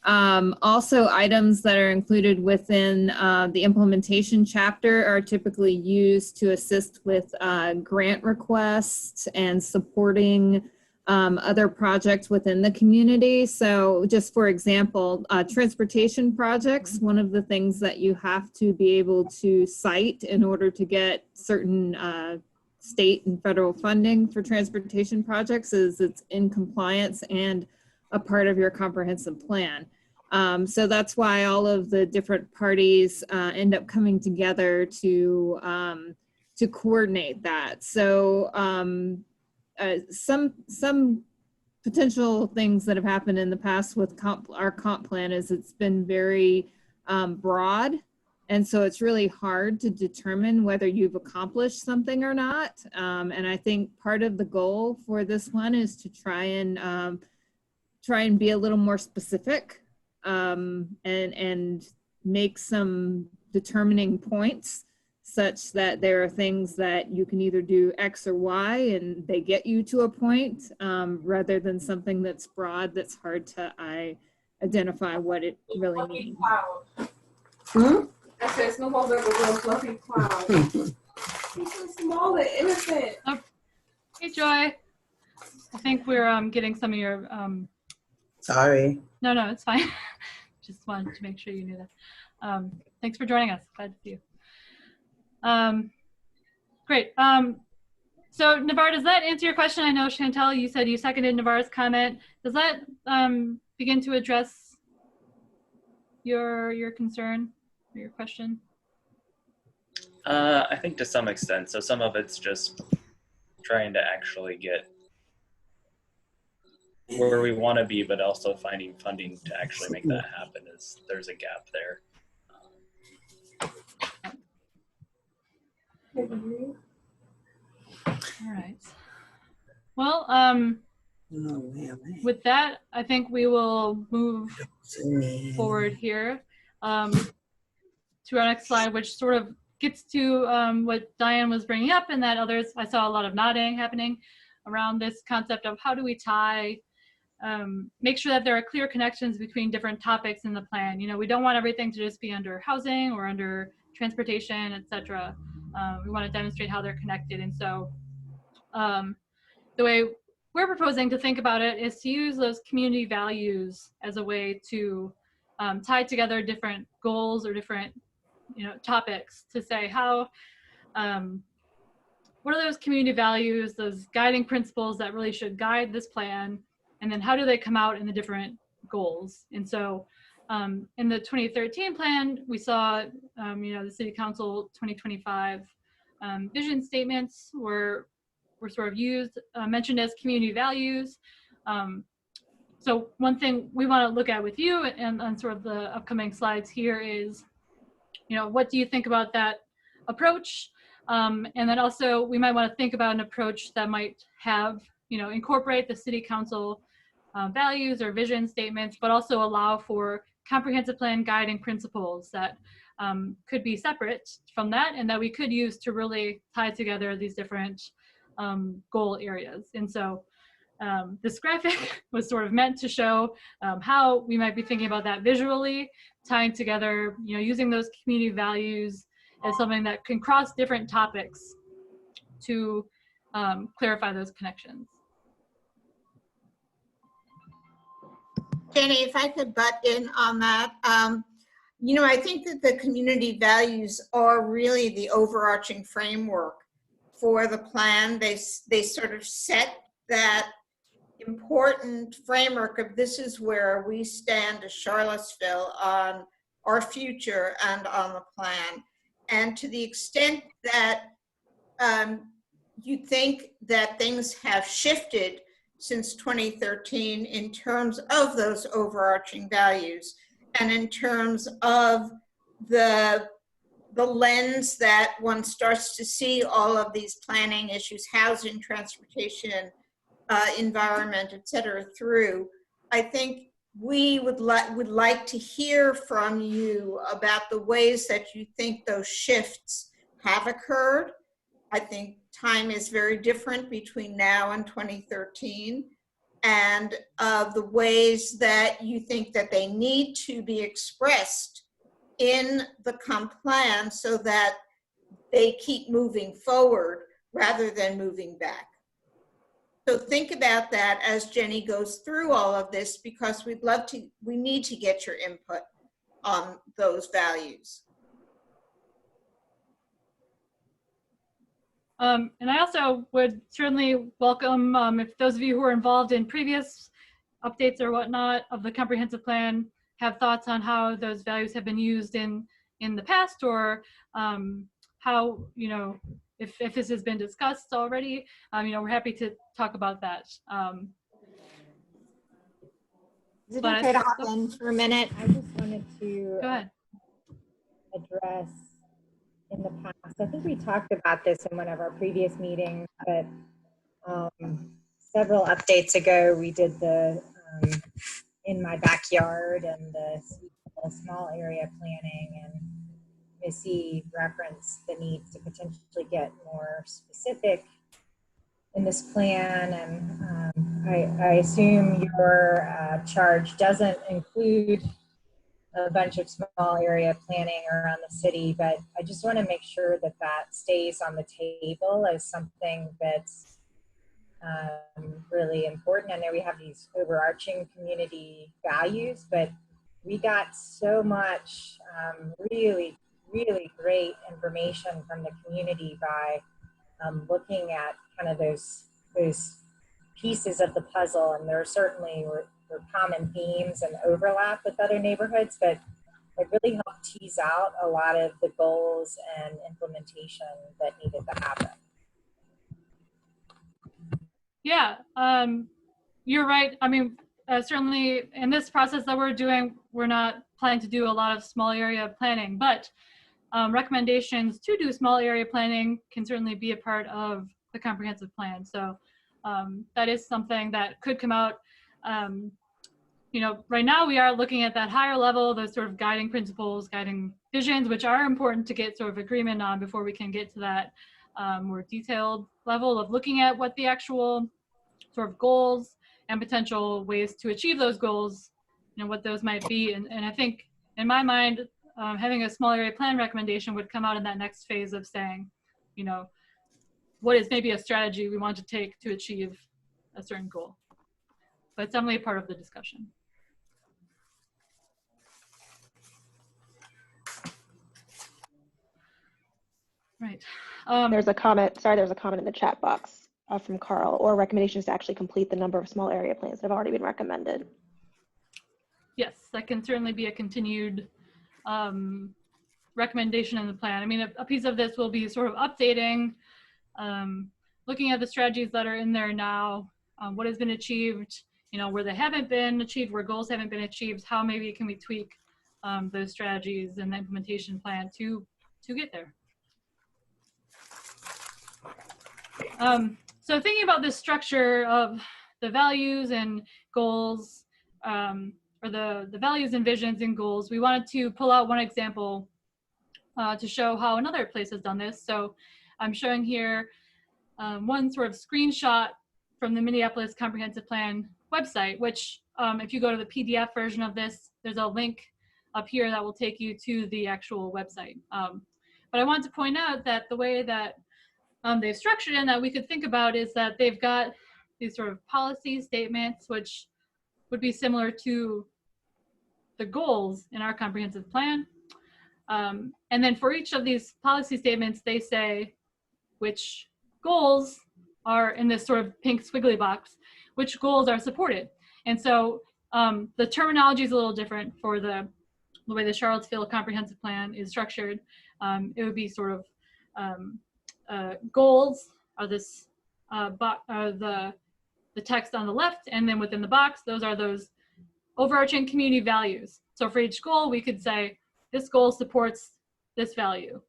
Also, items that are included within the implementation chapter are typically used to assist with grant requests and supporting other projects within the community. So just for example, transportation projects, one of the things that you have to be able to cite in order to get certain state and federal funding for transportation projects is it's in compliance and a part of your comprehensive plan. So that's why all of the different parties end up coming together to coordinate that. So some potential things that have happened in the past with our comp plan is it's been very broad. And so it's really hard to determine whether you've accomplished something or not. And I think part of the goal for this one is to try and be a little more specific and make some determining points such that there are things that you can either do X or Y and they get you to a point rather than something that's broad that's hard to identify what it really means. I said Snowball's like a little fluffy cloud. He's so small and innocent. Oh. Hey, Joy. I think we're getting some of your... Sorry. No, it's fine. Just wanted to make sure you knew that. Thanks for joining us. Glad to see you. Great. So Navarre, does that answer your question? I know Chantel, you said you seconded Navarre's comment. Does that begin to address your concern or your question? I think to some extent. So some of it's just trying to actually get where we want to be, but also finding funding to actually make that happen. There's a gap there. All right. Well, with that, I think we will move forward here to our next slide, which sort of gets to what Diane was bringing up and that others, I saw a lot of nodding happening around this concept of how do we tie, make sure that there are clear connections between different topics in the plan. You know, we don't want everything to just be under housing or under transportation, etc. We want to demonstrate how they're connected. And so the way we're proposing to think about it is to use those community values as a way to tie together different goals or different, you know, topics to say how, what are those community values, those guiding principles that really should guide this plan, and then how do they come out in the different goals? And so in the 2013 plan, we saw, you know, the City Council 2025 vision statements were sort of used, mentioned as community values. So one thing we want to look at with you and on sort of the upcoming slides here is, what do you think about that approach? And then also we might want to think about an approach that might have, incorporate the city council values or vision statements, but also allow for comprehensive plan guiding principles that could be separate from that and that we could use to really tie together these different goal areas. And so this graphic was sort of meant to show how we might be thinking about that visually, tying together, using those community values as something that can cross different topics to clarify those connections. Jenny, if I could butt in on that, I think that the community values are really the overarching framework for the plan. They sort of set that important framework of this is where we stand as Charlottesville on our future and on the plan. And to the extent that you think that things have shifted since 2013 in terms of those overarching values and in terms of the lens that one starts to see all of these planning issues, housing, transportation, environment, et cetera, through, I think we would like to hear from you about the ways that you think those shifts have occurred. I think time is very different between now and 2013, and the ways that you think that they need to be expressed in the comp plan so that they keep moving forward rather than moving back. So think about that as Jenny goes through all of this, because we need to get your input on those values. And I also would certainly welcome if those of you who are involved in previous updates or whatnot of the comprehensive plan have thoughts on how those values have been used in the past, or how, if this has been discussed already, we're happy to talk about that. Is it okay to hop in for a minute? I just wanted to go ahead. Address in the past, I think we talked about this in one of our previous meetings, but several updates ago, we did the in my backyard and the small area planning, and Missy referenced the need to potentially get more specific in this plan, and I assume your charge doesn't include a bunch of small area planning around the city, but I just want to make sure that that stays on the table as something that's really important. I know we have these overarching community values, but we got so much really great information from the community by looking at kind of those pieces of the puzzle, and there certainly were common themes and overlap with other neighborhoods, but it really helped tease out a lot of the goals and implementation that needed to happen. Yeah, you're right. I mean, certainly in this process that we're doing, we're not planning to do a lot of small area planning, but recommendations to do small area planning can certainly be a part of the comprehensive plan. So that is something that could come out. Right now we are looking at that higher level, those sort of guiding principles, guiding visions, which are important to get sort of agreement on before we can get to that more detailed level of looking at what the actual sort of goals and potential ways to achieve those goals, what those might be. And I think in my mind, having a small area plan recommendation would come out in that next phase of saying, what is maybe a strategy we want to take to achieve a certain goal. But it's definitely a part of the discussion. Right. There's a comment, there's a comment in the chat box from Carl, or recommendations to actually complete the number of small area plans that have already been recommended. Yes, that can certainly be a continued recommendation in the plan. I mean, a piece of this will be sort of updating, looking at the strategies that are in there now, what has been achieved you know, where they haven't been achieved, where goals haven't been achieved, how maybe can we tweak those strategies and the implementation plan to get there. So thinking about this structure of the values and goals, or the values and visions and goals, we wanted to pull out one example to show how another place has done this. So I'm showing here one sort of screenshot from the Minneapolis Comprehensive Plan website, which if you go to the PDF version of this, there's a link up here that will take you to the actual website. But I wanted to point out that the way that they've structured it and that we could think about is that they've got these sort of policy statements, which would be similar to the goals in our comprehensive plan. And then for each of these policy statements, they say which goals are in this sort of pink squiggly box, which goals are supported. And so the terminology is a little different for the way the Charlottesville Comprehensive Plan is structured. It would be sort of goals are this the text on the left, and then within the box, those are those overarching community values. So for each goal, we could say this goal supports this value,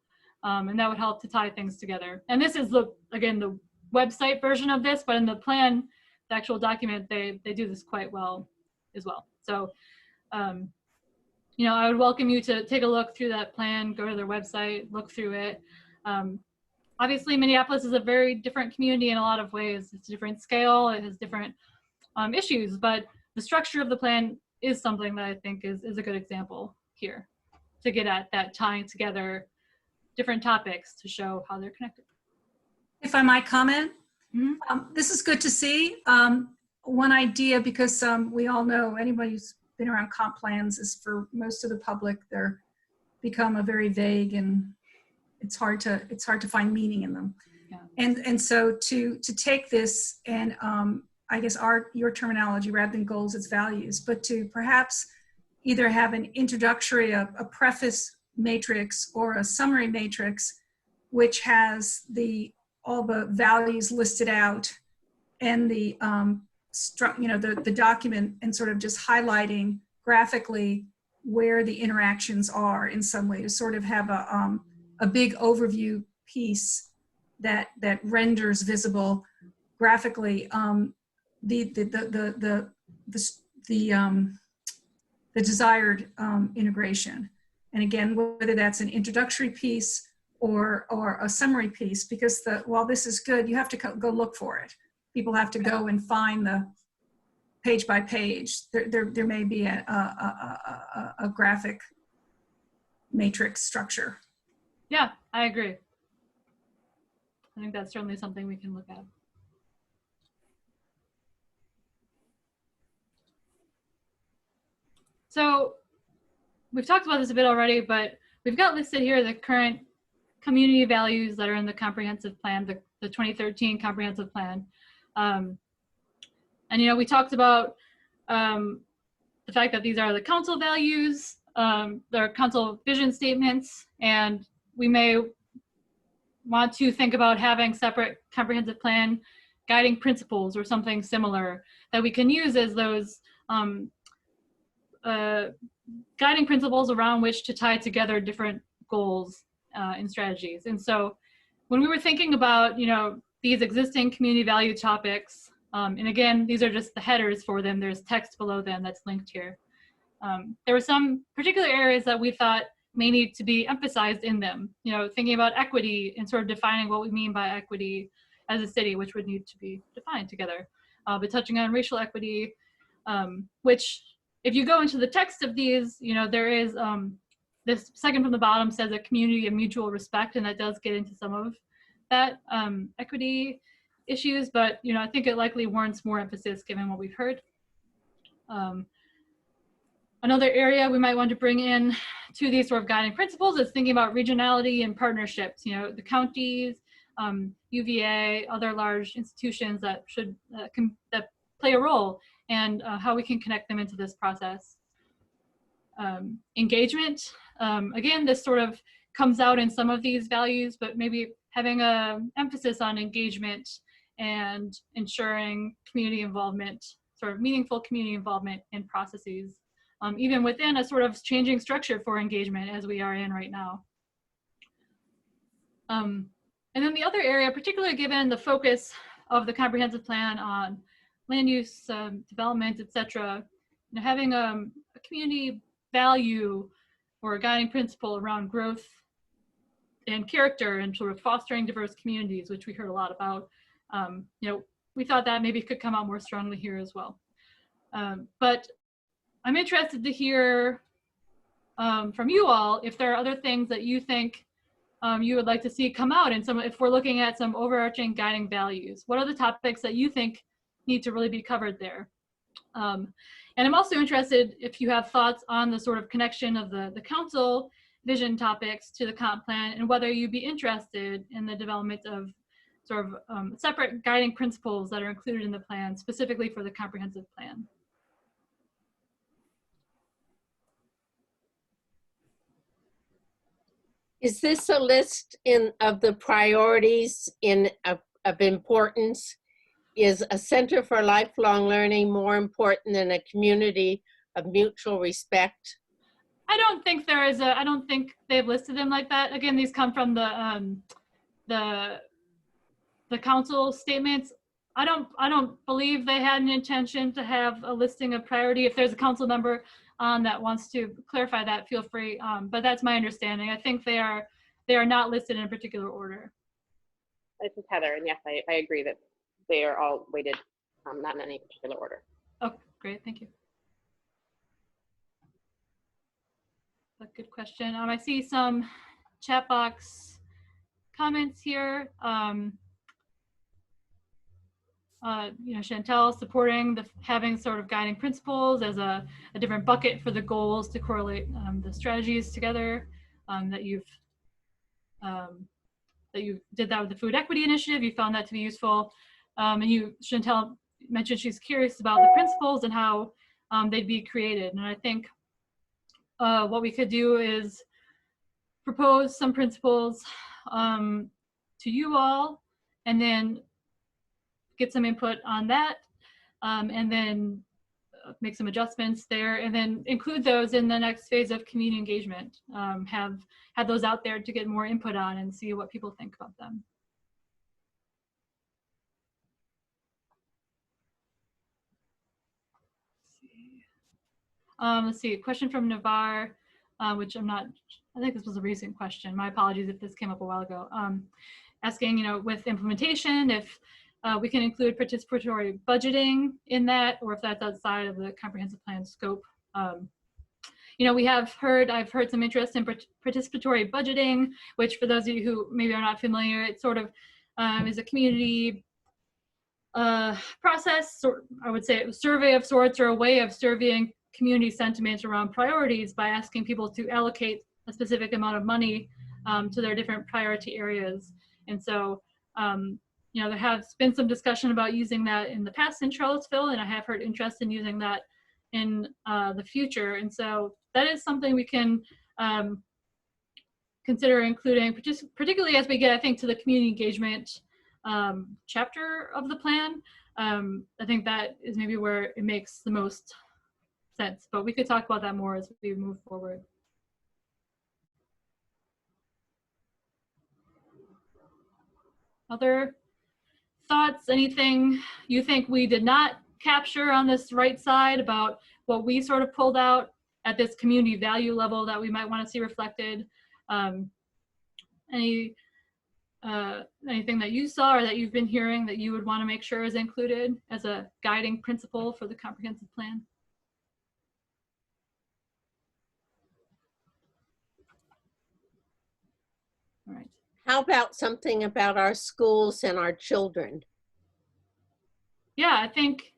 and that would help to tie things together. And this is again the website version of this, but in the plan, the actual document, they do this quite well as well. So you know, I would welcome you to take a look through that plan, go to their website, look through it. Obviously, Minneapolis is a very different community in a lot of ways. It's a different scale, it has different issues, but the structure of the plan is something that I think is a good example here to get at that tying together different topics to show how they're connected. If I might comment, Mm-hmm. this is good to see. One idea, because we all know anybody who's been around comp plans is for most of the public, they're become a very vague and it's hard to find meaning in them. Yeah. And so to take this and I guess your terminology rather than goals, it's values, but to perhaps either have an introductory, a preface matrix or a summary matrix, which has all the values listed out and the the document, and sort of just highlighting graphically where the interactions are in some way, to sort of have a big overview piece that renders visible graphically the desired integration. And again, whether that's an introductory piece or a summary piece, because while this is good, you have to go look for it. People have to go and find the page by page. There may be a graphic matrix structure. Yeah, I agree. I think that's certainly something we can look at. So we've talked about this a bit already, but we've got listed here the current community values that are in the comprehensive plan, the 2013 comprehensive plan. And, you know, we talked about the fact that these are the council values, they're council vision statements, and we may want to think about having separate comprehensive plan guiding principles or something similar that we can use as those guiding principles around which to tie together different goals and strategies. And so when we were thinking about, you know, these existing community value topics, and again, these are just the headers for them, there's text below them that's linked here. There were some particular areas that we thought may need to be emphasized in them, you know, thinking about equity and sort of defining what we mean by equity as a city, which would need to be defined together, but touching on racial equity, which if you go into the text of these, you know, there is this second from the bottom says a community of mutual respect, and that does get into some of that equity issues, but, you know, I think it likely warrants more emphasis given what we've heard. Another area we might want to bring in to these sort of guiding principles is thinking about regionality and partnerships, you know, the counties, UVA, other large institutions that that play a role, and how we can connect them into this process. Engagement, again, this sort of comes out in some of these values, but maybe having an emphasis on engagement and ensuring community involvement sort of meaningful community involvement in processes, even within a sort of changing structure for engagement as we are in right now. And then the other area, particularly given the focus of the comprehensive plan on land use, development, et cetera, you know, having a community value or a guiding principle around growth and character and sort of fostering diverse communities, which we heard a lot about, you know, we thought that maybe could come out more strongly here as well. But I'm interested to hear from you all if there are other things that you think you would like to see come out in some, if we're looking at some overarching guiding values. What are the topics that you think need to really be covered there? And I'm also interested if you have thoughts on the sort of connection of the council vision topics to the comp plan, and whether you'd be interested in the development of sort of separate guiding principles that are included in the plan specifically for the comprehensive plan. Is this a list of the priorities of importance? Is a center for lifelong learning more important than a community of mutual respect? I don't think there is I don't think they've listed them like that. Again, these come from the council statements. I don't believe they had an intention to have a listing of priority. If there's a council member that wants to clarify that, feel free. But that's my understanding. I think they are not listed in a particular order. This is Heather, and yes, I agree that they are all weighted, not in any particular order. Oh, great, thank you. A good question. I see some chat box comments here. You know, Chantel supporting having sort of guiding principles as a different bucket for the goals to correlate the strategies together. That you did that with the food equity initiative. You found that to be useful. And Chantel mentioned she's curious about the principles and how they'd be created. And I think what we could do is propose some principles to you all, and then get some input on that, and then make some adjustments there, and then include those in the next phase of community engagement. Have those out there to get more input on and see what people think about them. Let's see, a question from Navar, which I think this was a recent question. My apologies if this came up a while ago. Asking, you know, with implementation, if we can include participatory budgeting in that, or if that's outside of the comprehensive plan scope. You know, I've heard some interest in participatory budgeting, which for those of you who maybe are not familiar, it sort of is a community process, or I would say a survey of sorts, or a way of surveying community sentiment around priorities by asking people to allocate a specific amount of money to their different priority areas. And so, you know, there has been some discussion about using that in the past in Charlottesville, and I have heard interest in using that in the future. And so that is something we can consider including, particularly as we get, I think, to the community engagement chapter of the plan. I think that is maybe where it makes the most sense, but we could talk about that more as we move forward. Other thoughts, anything you think we did not capture on this right side about what we sort of pulled out at this community value level that we might want to see reflected? Anything that you saw or that you've been hearing that you would want to make sure is included as a guiding principle for the comprehensive plan? All right. How about something about our schools and our children? Yeah, I think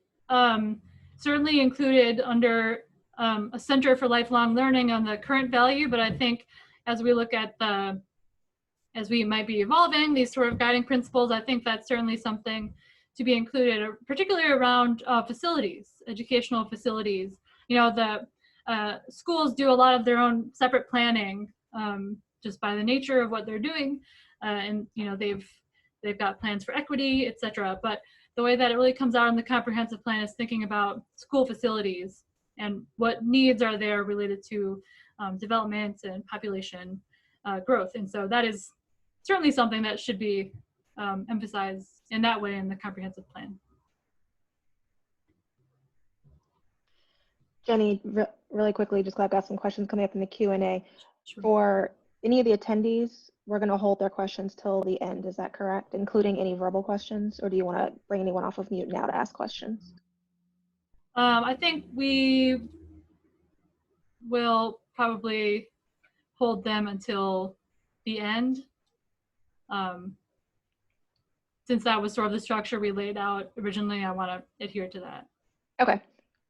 certainly included under a Center for Lifelong Learning on the current value, but I think as we look at as we might be evolving these sort of guiding principles, I think that's certainly something to be included, particularly around facilities, educational facilities. You know, the schools do a lot of their own separate planning just by the nature of what they're doing, and you know they've got plans for equity, etc. But the way that it really comes out in the comprehensive plan is thinking about school facilities and what needs are there related to development and population growth. And so that is certainly something that should be emphasized in that way in the comprehensive plan. Jenny, really quickly, just 'cause I've got some questions coming up in the Q&A. Sure. For any of the attendees, we're going to hold their questions till the end. Is that correct? Including any verbal questions, or do you want to bring anyone off of mute now to ask questions? I think we will probably hold them until the end, since that was sort of the structure we laid out originally. I want to adhere to that. Okay.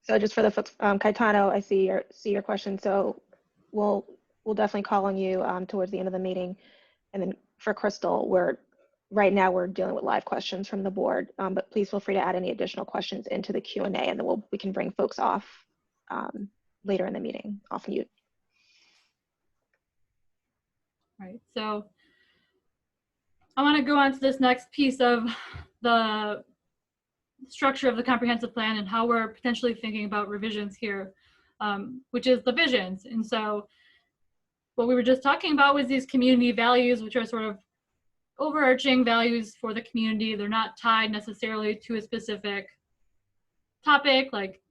So just for the folks, Caetano, I see your question. So we'll definitely call on you towards the end of the meeting. And then for Crystal, right now we're dealing with live questions from the board, but please feel free to add any additional questions into the Q&A, and then we can bring folks off later in the meeting, off mute. Right, so I want to go on to this next piece of the structure of the comprehensive plan and how we're potentially thinking about revisions here, which is the visions. And so what we were just talking about was these community values, which are sort of overarching values for the community. They're not tied necessarily to a specific topic like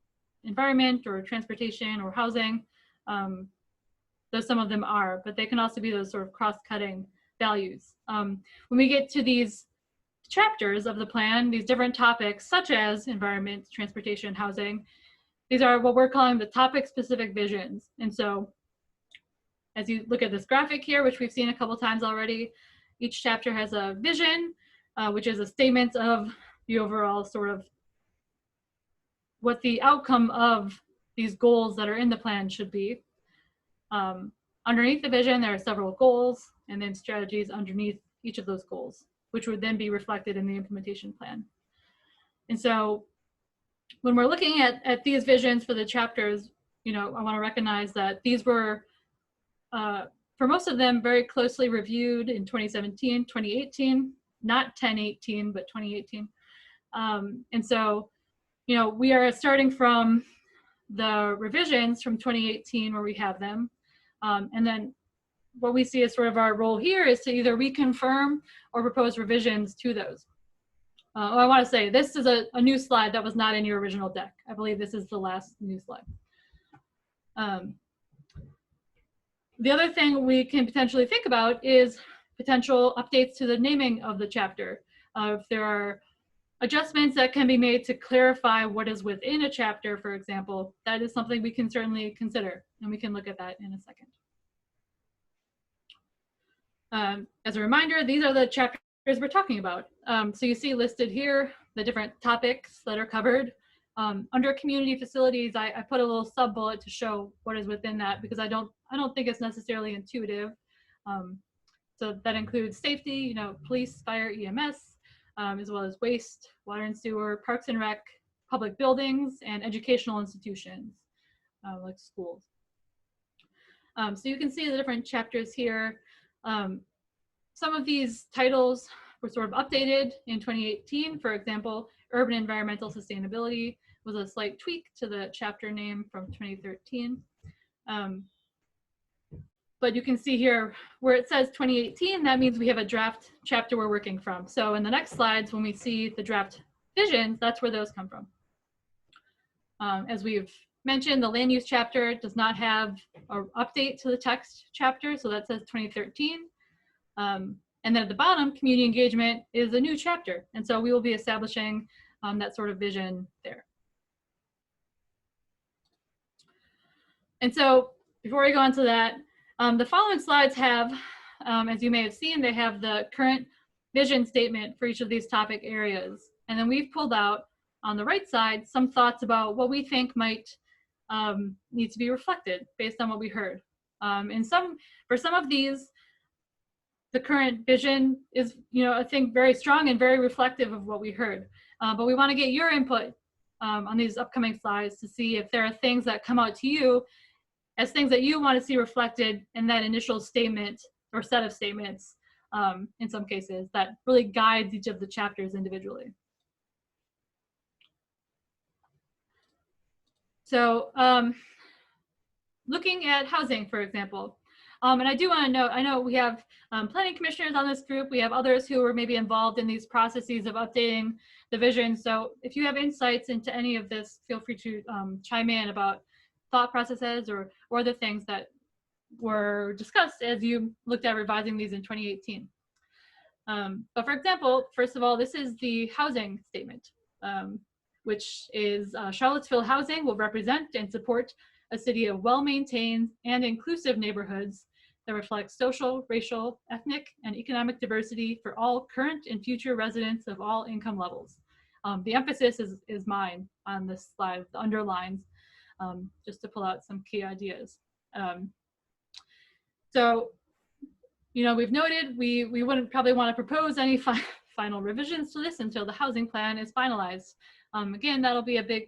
environment or transportation or housing, though some of them are, but they can also be those sort of cross-cutting values. When we get to these chapters of the plan, these different topics such as environment, transportation, housing, these are what we're calling the topic-specific visions. And so as you look at this graphic here, which we've seen a couple times already, each chapter has a vision, which is a statement of the overall sort of what the outcome of these goals that are in the plan should be. Underneath the vision, there are several goals and then strategies underneath each of those goals, which would then be reflected in the implementation plan. And so when we're looking at these visions for the chapters, I want to recognize that these were, for most of them, very closely reviewed in 2017, 2018, not 1018, but 2018. And so, we are starting from the revisions from 2018 where we have them. And then what we see as sort of our role here is to either reconfirm or propose revisions to those. I want to say this is a new slide that was not in your original deck. I believe this is the last new slide. The other thing we can potentially think about is potential updates to the naming of the chapter. If there are adjustments that can be made to clarify what is within a chapter, for example, that is something we can certainly consider, and we can look at that in a second. As a reminder, these are the chapters we're talking about. So you see listed here the different topics that are covered. Under community facilities, I put a little sub bullet to show what is within that, because I don't think it's necessarily intuitive. So that includes safety, police, fire, EMS, as well as waste, water and sewer, parks and rec, public buildings, and educational institutions like schools. So you can see the different chapters here. Some of these titles were sort of updated in 2018. For example, urban environmental sustainability was a slight tweak to the chapter name from 2013. But you can see here where it says 2018, that means we have a draft chapter we're working from. So in the next slides, when we see the draft visions, that's where those come from. As we've mentioned, the land use chapter does not have an update to the text chapter, so that says 2013. And then at the bottom, community engagement is a new chapter. And so we will be establishing that sort of vision there. And so before we go on to that, the following slides have, as you may have seen, they have the current vision statement for each of these topic areas. And then we've pulled out on the right side some thoughts about what we think might need to be reflected based on what we heard. For some of these, the current vision is, I think very strong and very reflective of what we heard. But we want to get your input on these upcoming slides to see if there are things that come out to you as things that you want to see reflected in that initial statement or set of statements, in some cases, that really guides each of the chapters individually. So looking at housing, for example, and I do want to note, I know we have planning commissioners on this group. We have others who are maybe involved in these processes of updating the vision. So if you have insights into any of this, feel free to chime in about thought processes or the things that were discussed as you looked at revising these in 2018. But for example, first of all, this is the housing statement, which is Charlottesville housing will represent and support a city of well-maintained and inclusive neighborhoods that reflect social, racial, ethnic, and economic diversity for all current and future residents of all income levels. The emphasis is mine on this slide, the underlines, just to pull out some key ideas. So, you know, we've noted we wouldn't probably want to propose any final revisions to this until the housing plan is finalized. Again, that'll be a big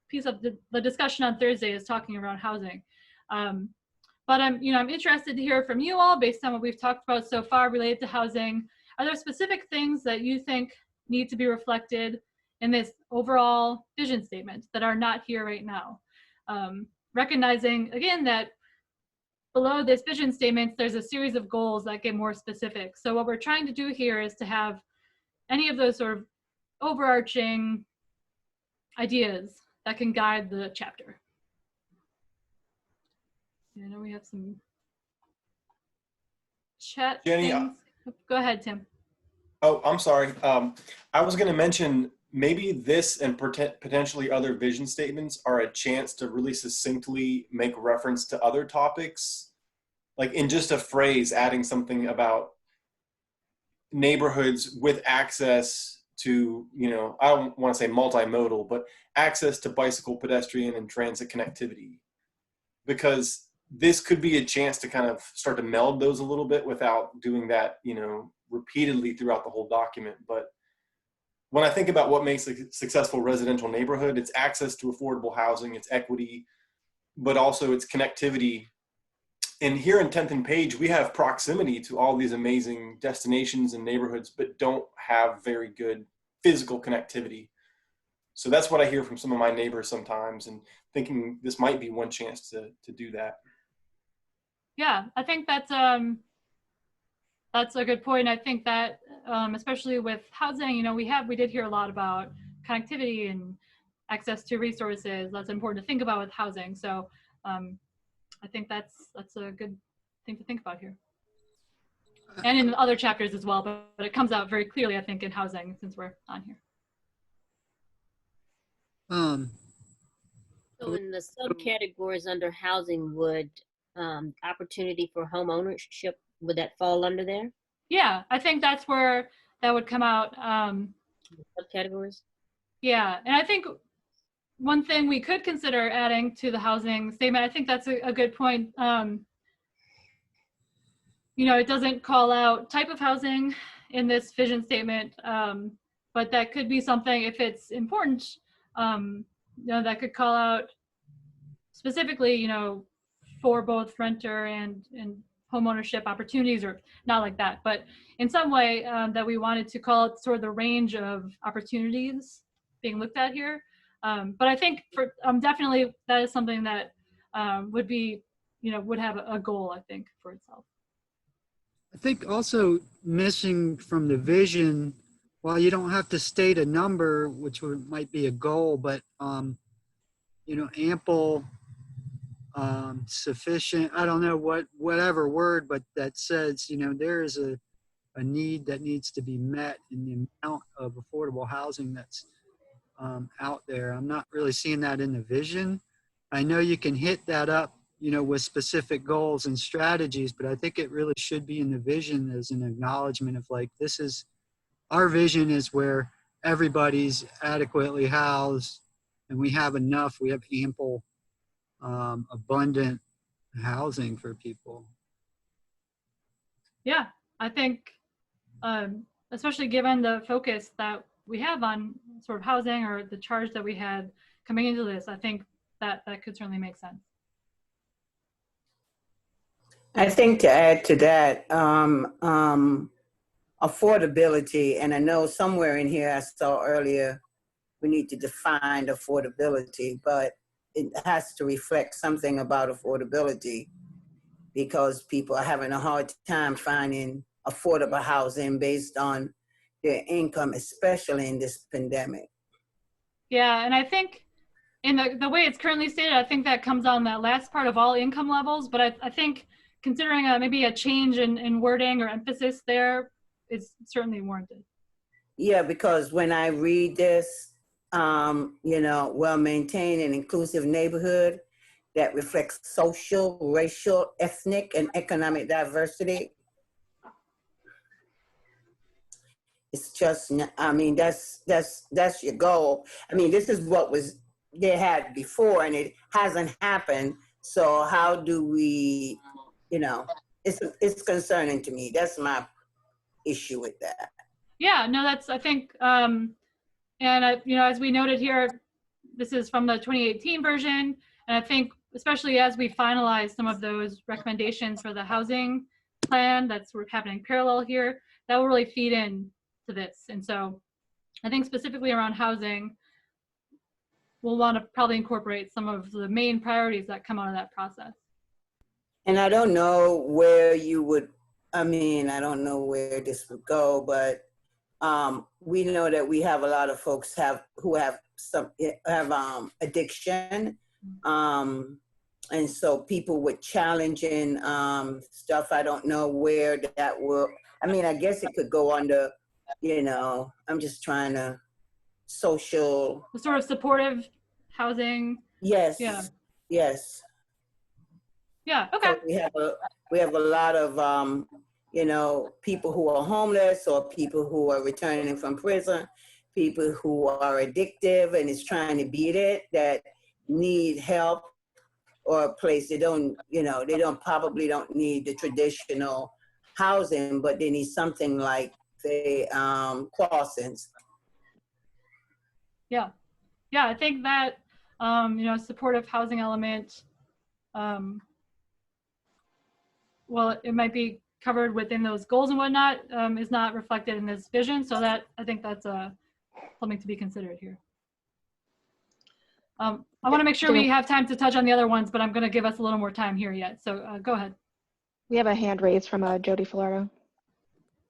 piece of the discussion on Thursday, is talking around housing. But I'm interested to hear from you all based on what we've talked about so far related to housing. Are there specific things that you think need to be reflected in this overall vision statement that are not here right now? Recognizing again that below this vision statement, there's a series of goals that get more specific. So what we're trying to do here is to have any of those sort of overarching ideas that can guide the chapter. I know we have some chat Jenny, things. Go ahead, Tim. Oh, I'm sorry. I was going to mention maybe this and potentially other vision statements are a chance to really succinctly make reference to other topics, like in just a phrase, adding something about neighborhoods with access to, you know, I don't want to say multimodal, but access to bicycle, pedestrian, and transit connectivity. Because this could be a chance to kind of start to meld those a little bit without doing that, you know, repeatedly throughout the whole document. But when I think about what makes a successful residential neighborhood, it's access to affordable housing, it's equity, but also it's connectivity. And here in 10th and Page, we have proximity to all these amazing destinations and neighborhoods, but don't have very good physical connectivity. So that's what I hear from some of my neighbors sometimes, and thinking this might be one chance to do that. Yeah, I think that's a good point. I think that especially with housing, you know, we did hear a lot about connectivity and access to resources. That's important to think about with housing. So I think that's a good thing to think about here. And in other chapters as well, but it comes out very clearly, I think, in housing since we're on here. So in the subcategories under housing, would opportunity for home ownership, would that fall under there? Yeah, I think that's where that would come out. Subcategories? Yeah, and I think one thing we could consider adding to the housing statement, I think that's a good point. You know, it doesn't call out type of housing in this vision statement, but that could be something, if it's important, you know, that could call out specifically, you know, for both renter and home ownership opportunities, or not like that, but in some way that we wanted to call it sort of the range of opportunities being looked at here. But I think for definitely that is something that would be, you know, would have a goal, I think, for itself. I think also missing from the vision, while you don't have to state a number, which might be a goal, but you know, ample, sufficient, I don't know whatever word, but that says, you know, there is a need that needs to be met in the amount of affordable housing that's out there. I'm not really seeing that in the vision. I know you can hit that up, you know, with specific goals and strategies, but I think it really should be in the vision as an acknowledgement of like, this is, our vision is where everybody's adequately housed and we have enough, we have ample, abundant housing for people. Yeah, I think, especially given the focus that we have on sort of housing, or the charge that we had coming into this, I think that could certainly make sense. I think to add to that, affordability, and I know somewhere in here I saw earlier, we need to define affordability, but it has to reflect something about affordability, because people are having a hard time finding affordable housing based on their income, especially in this pandemic. Yeah, and I think in the way it's currently stated, I think that comes on that last part of all income levels, but I think considering maybe a change in wording or emphasis there is certainly warranted. Yeah, because when I read this, well-maintained and inclusive neighborhood that reflects social, racial, ethnic, and economic diversity. It's just, I mean, that's your goal. I mean, this is what they had before, and it hasn't happened. So how do we, it's concerning to me. That's my issue with that. Yeah, no, that's, I think, and as we noted here, this is from the 2018 version, and I think especially as we finalize some of those recommendations for the housing plan that's happening parallel here, that will really feed in to this. And so I think specifically around housing, we'll want to probably incorporate some of the main priorities that come out of that process. And I don't know where you would, I don't know where this would go, but we know that we have a lot of folks who have addiction. And so people with challenging stuff, I don't know where that will, I guess it could go under, I'm just trying to social. The sort of supportive housing. Yes. Yeah. Yes. Yeah, okay. So we have a lot of, people who are homeless or people who are returning from prison, people who are addictive and is trying to beat it, that need help or a place. They probably don't need the traditional housing, but they need something like the crossings. Yeah, I think that supportive housing element, well, it might be covered within those goals and whatnot, is not reflected in this vision. So that, I think that's something to be considered here. I want to make sure we have time to touch on the other ones, but I'm going to give us a little more time here yet. So go ahead. We have a hand raised from Jody Florida.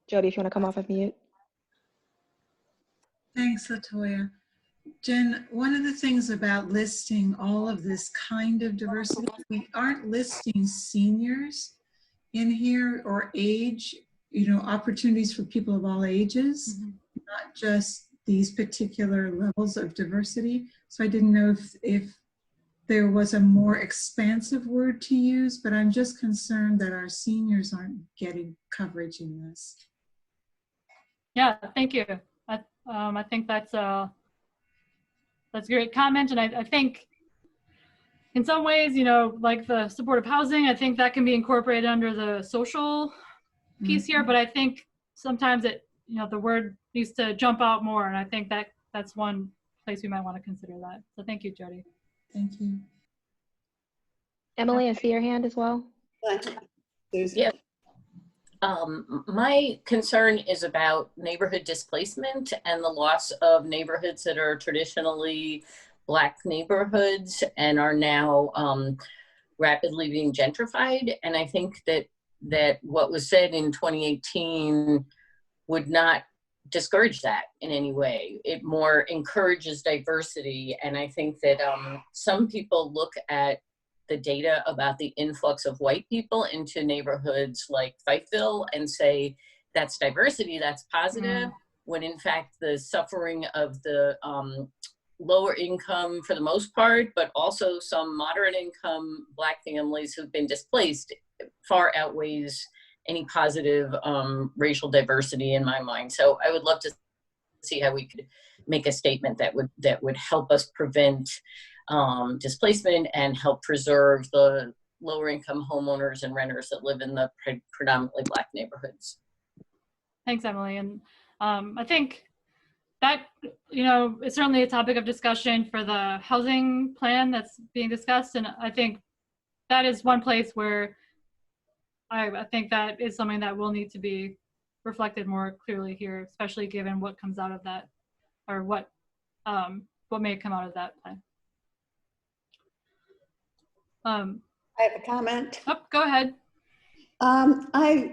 Jody, if you want to come off of mute. Thanks, Latoya. Jen, one of the things about listing all of this kind of diversity, we aren't listing seniors in here or age, opportunities for people of all ages, not just these particular levels of diversity. So I didn't know if there was a more expansive word to use, but I'm just concerned that our seniors aren't getting coverage in this. Yeah, thank you. I think that's a great comment. And I think in some ways, like the supportive housing, I think that can be incorporated under the social piece here, but I think sometimes the word needs to jump out more. And I think that's one place we might want to consider that. So thank you, Jody. Thank you. Emily, I see your hand as well. Yeah. My concern is about neighborhood displacement and the loss of neighborhoods that are traditionally Black neighborhoods and are now rapidly being gentrified. And I think that what was said in 2018 would not discourage that in any way. It more encourages diversity. And I think that some people look at the data about the influx of white people into neighborhoods like Cville and say, that's diversity, that's positive, when in fact the suffering of the lower income for the most part, but also some moderate income Black families who've been displaced far outweighs any positive racial diversity in my mind. So I would love to see how we could make a statement that would help us prevent displacement and help preserve the lower income homeowners and renters that live in the predominantly Black neighborhoods. Thanks, Emily. And I think that, is certainly a topic of discussion for the housing plan that's being discussed. And I think that is one place where I think that is something that will need to be reflected more clearly here, especially given what comes out of that, or what may come out of that plan. Um, I have a comment. Oh, go ahead.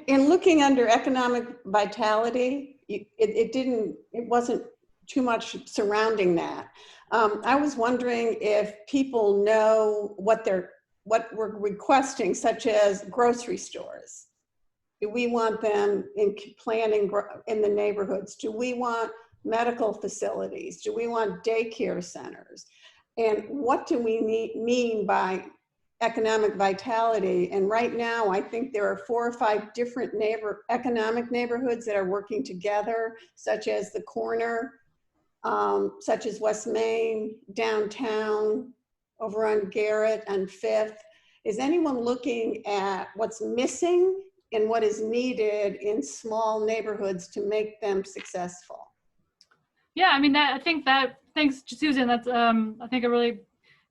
In looking under economic vitality, it wasn't too much surrounding that. I was wondering if people know what we're requesting, such as grocery stores. Do we want them in planning in the neighborhoods? Do we want medical facilities? Do we want daycare centers? And what do we mean by economic vitality? And right now, I think there are 4 or 5 different economic neighborhoods that are working together, such as the corner, such as West Main, downtown, over on Garrett and 5th. Is anyone looking at what's missing and what is needed in small neighborhoods to make them successful? Yeah, I mean, thanks, Susan. That's, I think, a really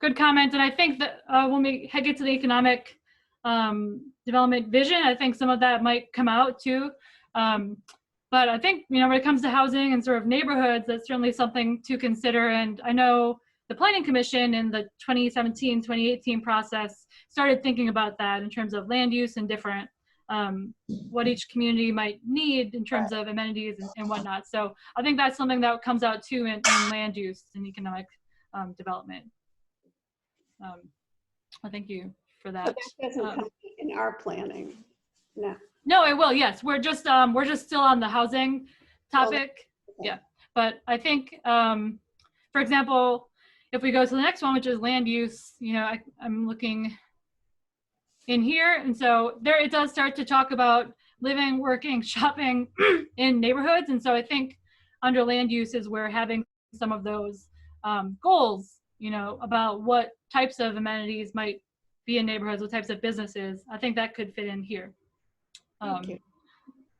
good comment. And I think that when we get to the economic development vision, I think some of that might come out too. But I think, when it comes to housing and sort of neighborhoods, that's certainly something to consider. And I know the Planning Commission in the 2017-2018 process started thinking about that in terms of land use and different what each community might need in terms of amenities and whatnot. So I think that's something that comes out too in land use and economic development. I thank you for that. But that doesn't come in our planning, no. No, it will. Yes, we're just still on the housing topic. Yeah, but I think, for example, if we go to the next one, which is land use, I'm looking in here, and so there it does start to talk about living, working, shopping in neighborhoods, and so I think under land use is where having some of those goals, about what types of amenities might be in neighborhoods, what types of businesses. I think that could fit in here. Thank you.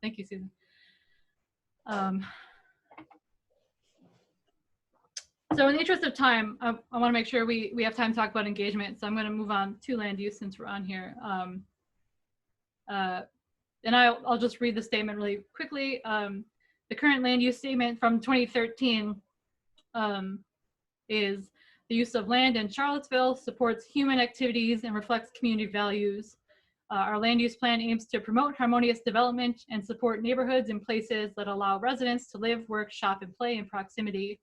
Thank you, Susan. So in the interest of time, I want to make sure we have time to talk about engagement. So I'm going to move on to land use since we're on here. And I'll just read the statement really quickly. The current land use statement from 2013 is the use of land in Charlottesville supports human activities and reflects community values. Our land use plan aims to promote harmonious development and support neighborhoods and places that allow residents to live, work, shop, and play in proximity.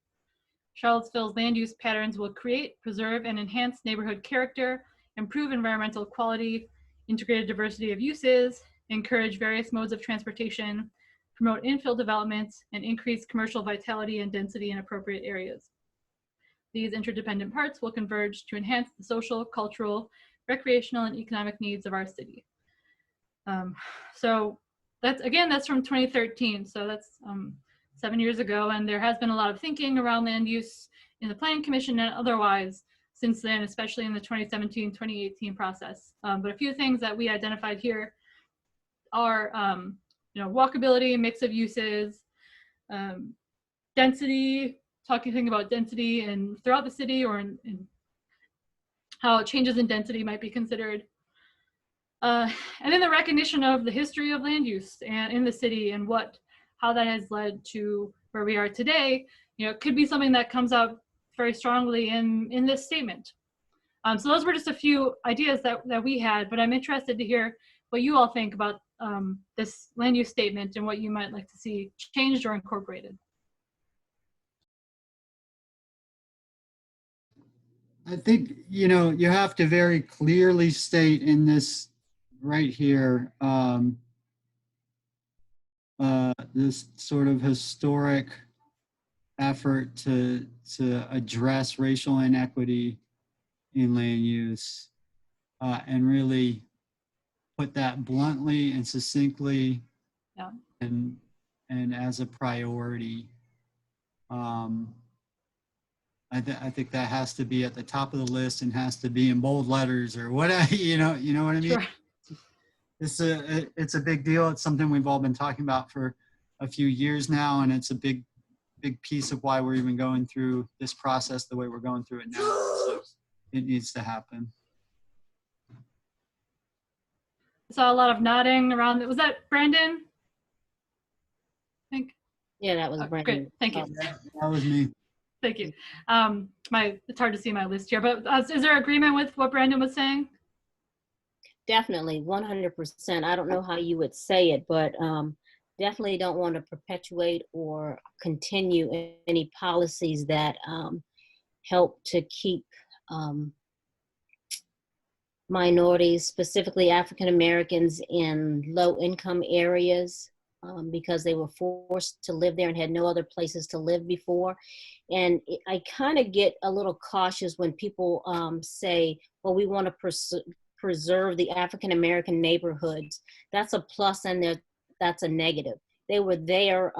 Charlottesville's land use patterns will create, preserve, and enhance neighborhood character, improve environmental quality, integrate a diversity of uses, encourage various modes of transportation, promote infill development, and increase commercial vitality and density in appropriate areas. These interdependent parts will converge to enhance the social, cultural, recreational, and economic needs of our city. So that's from 2013. So that's 7 years ago, and there has been a lot of thinking around land use in the Planning Commission and otherwise since then, especially in the 2017-2018 process. But a few things that we identified here are, walkability, mix of uses, density, talking about density and throughout the city or in how changes in density might be considered. And then the recognition of the history of land use and in the city and how that has led to where we are today, could be something that comes out very strongly in this statement. So those were just a few ideas that we had, but I'm interested to hear what you all think about this land use statement and what you might like to see changed or incorporated. I think, you have to very clearly state in this right here, this sort of historic effort to address racial inequity in land use and really put that bluntly and succinctly and as a priority. I think that has to be at the top of the list and has to be in bold letters or whatever, you know what I mean? Sure. It's a big deal. It's something we've all been talking about for a few years now, and it's a big piece of why we're even going through this process the way we're going through it now. So it needs to happen. I saw a lot of nodding around. Was that Brandon? I think. Yeah, that was Brandon. Great, thank you. That was me. Thank you. It's hard to see my list here, but is there agreement with what Brandon was saying? definitely 100%. I don't know how you would say it, but definitely don't want to perpetuate or continue any policies that help to keep minorities, specifically African Americans, in low-income areas because they were forced to live there and had no other places to live before. And I kind of get a little cautious when people say, well, we want to preserve the African American neighborhoods. That's a plus and that's a negative. They were there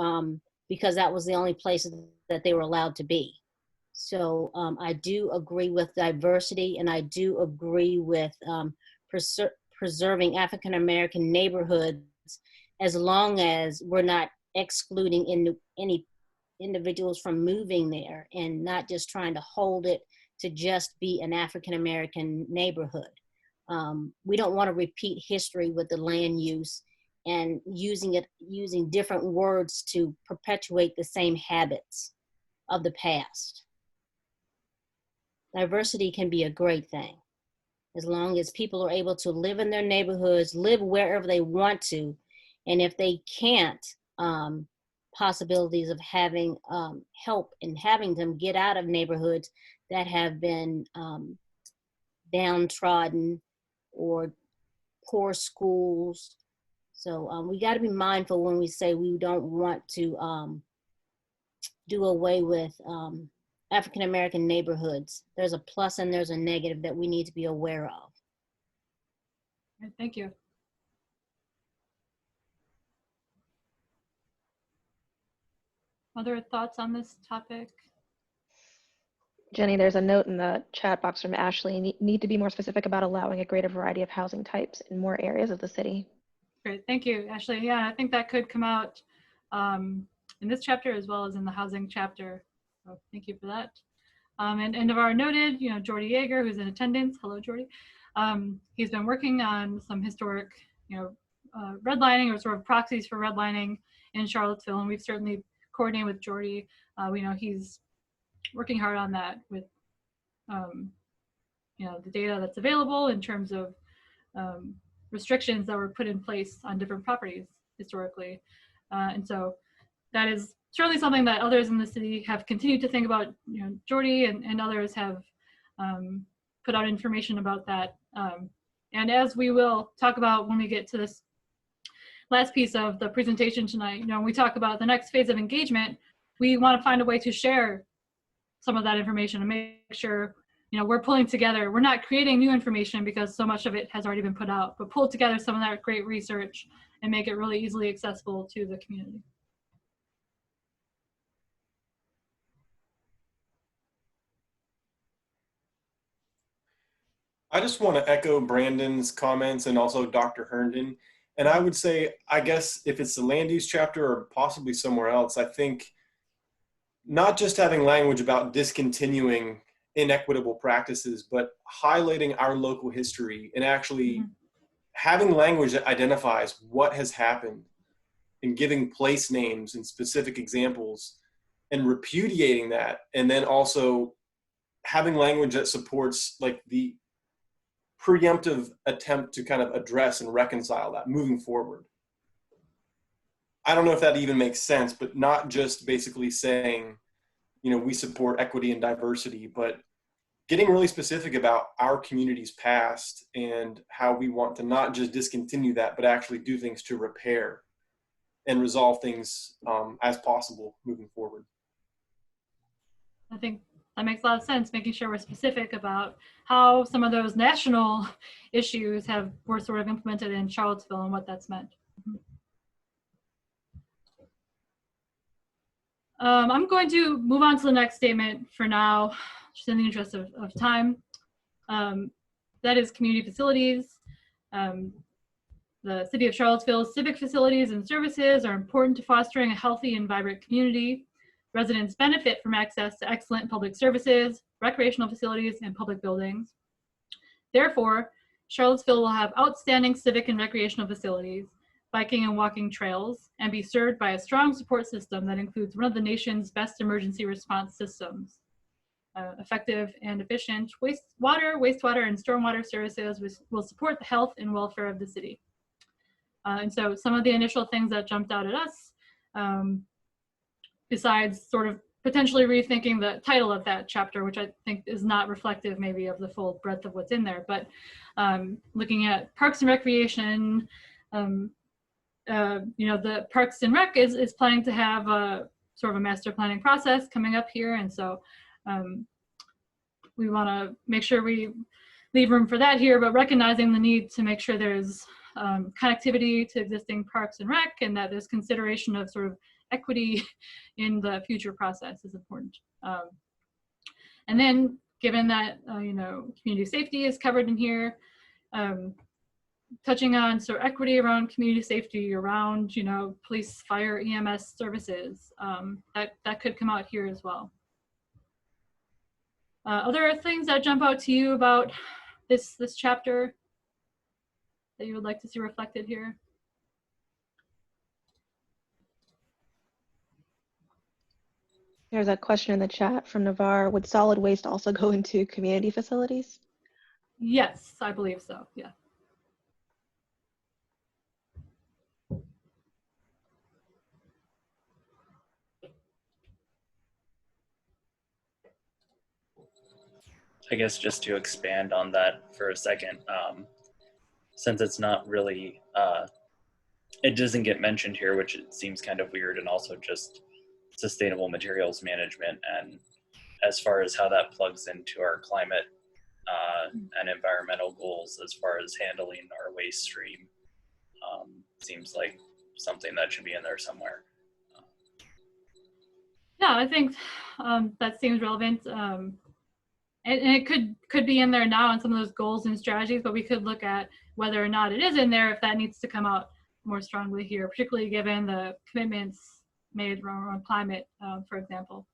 because that was the only place that they were allowed to be. So I do agree with diversity, and I do agree with preserving African American neighborhoods as long as we're not excluding any individuals from moving there and not just trying to hold it to just be an African American neighborhood. We don't want to repeat history with the land use and using different words to perpetuate the same habits of the past. Diversity can be a great thing as long as people are able to live in their neighborhoods, live wherever they want to, and if they can't, possibilities of having help in having them get out of neighborhoods that have been downtrodden or poor schools. So we got to be mindful when we say we don't want to do away with African American neighborhoods. There's a plus and there's a negative that we need to be aware of. Thank you. Other thoughts on this topic? Jenny, there's a note in the chat box from Ashley. Need to be more specific about allowing a greater variety of housing types in more areas of the city. Great, thank you, Ashley. Yeah, I think that could come out in this chapter as well as in the housing chapter. So thank you for that. And of our noted, Jordy Yeager, who's in attendance. Hello, Jordy. He's been working on some historic, redlining or sort of proxies for redlining in Charlottesville, and we've certainly coordinated with Jordy. We know he's working hard on that with, the data that's available in terms of restrictions that were put in place on different properties historically. And so that is certainly something that others in the city have continued to think about. Jordy and others have put out information about that. And as we will talk about when we get to this last piece of the presentation tonight, when we talk about the next phase of engagement, we want to find a way to share some of that information and make sure we're pulling together. We're not creating new information because so much of it has already been put out, but pull together some of that great research and make it really easily accessible to the community. I just want to echo Brandon's comments and also Dr. Herndon. And I would say, I guess if it's the land use chapter or possibly somewhere else, I think not just having language about discontinuing inequitable practices, but highlighting our local history and actually having language that identifies what has happened and giving place names and specific examples and repudiating that. And then also having language that supports like the preemptive attempt to kind of address and reconcile that moving forward. I don't know if that even makes sense, but not just basically saying, we support equity and diversity, but getting really specific about our community's past and how we want to not just discontinue that, but actually do things to repair and resolve things as possible moving forward. I think that makes a lot of sense, making sure we're specific about how some of those national issues were sort of implemented in Charlottesville and what that's meant. I'm going to move on to the next statement for now, just in the interest of time. That is community facilities. The City of Charlottesville's civic facilities and services are important to fostering a healthy and vibrant community. Residents benefit from access to excellent public services, recreational facilities, and public buildings. Therefore, Charlottesville will have outstanding civic and recreational facilities, biking and walking trails, and be served by a strong support system that includes one of the nation's best emergency response systems. effective and efficient wastewater, and stormwater services will support the health and welfare of the city. And so some of the initial things that jumped out at us, besides sort of potentially rethinking the title of that chapter, which I think is not reflective maybe of the full breadth of what's in there, but looking at parks and recreation, the Parks and Rec is planning to have a sort of a master planning process coming up here. And so we want to make sure we leave room for that here, but recognizing the need to make sure there's connectivity to existing parks and rec, and that there's consideration of sort of equity in the future process is important. And then given that, community safety is covered in here, touching on sort of equity around community safety, around, police, fire, EMS services, that could come out here as well. Other things that jump out to you about this chapter that you would like to see reflected here? There's a question in the chat from Navarre. Would solid waste also go into community facilities? Yes, I believe so, yeah. I guess just to expand on that for a second, since it's not really, it doesn't get mentioned here, which it seems kind of weird, and also just sustainable materials management, and as far as how that plugs into our climate and environmental goals as far as handling our waste stream, seems like something that should be in there somewhere. Yeah, I think that seems relevant. And it could be in there now in some of those goals and strategies, but we could look at whether or not it is in there, if that needs to come out more strongly here, particularly given the commitments made around climate, for example.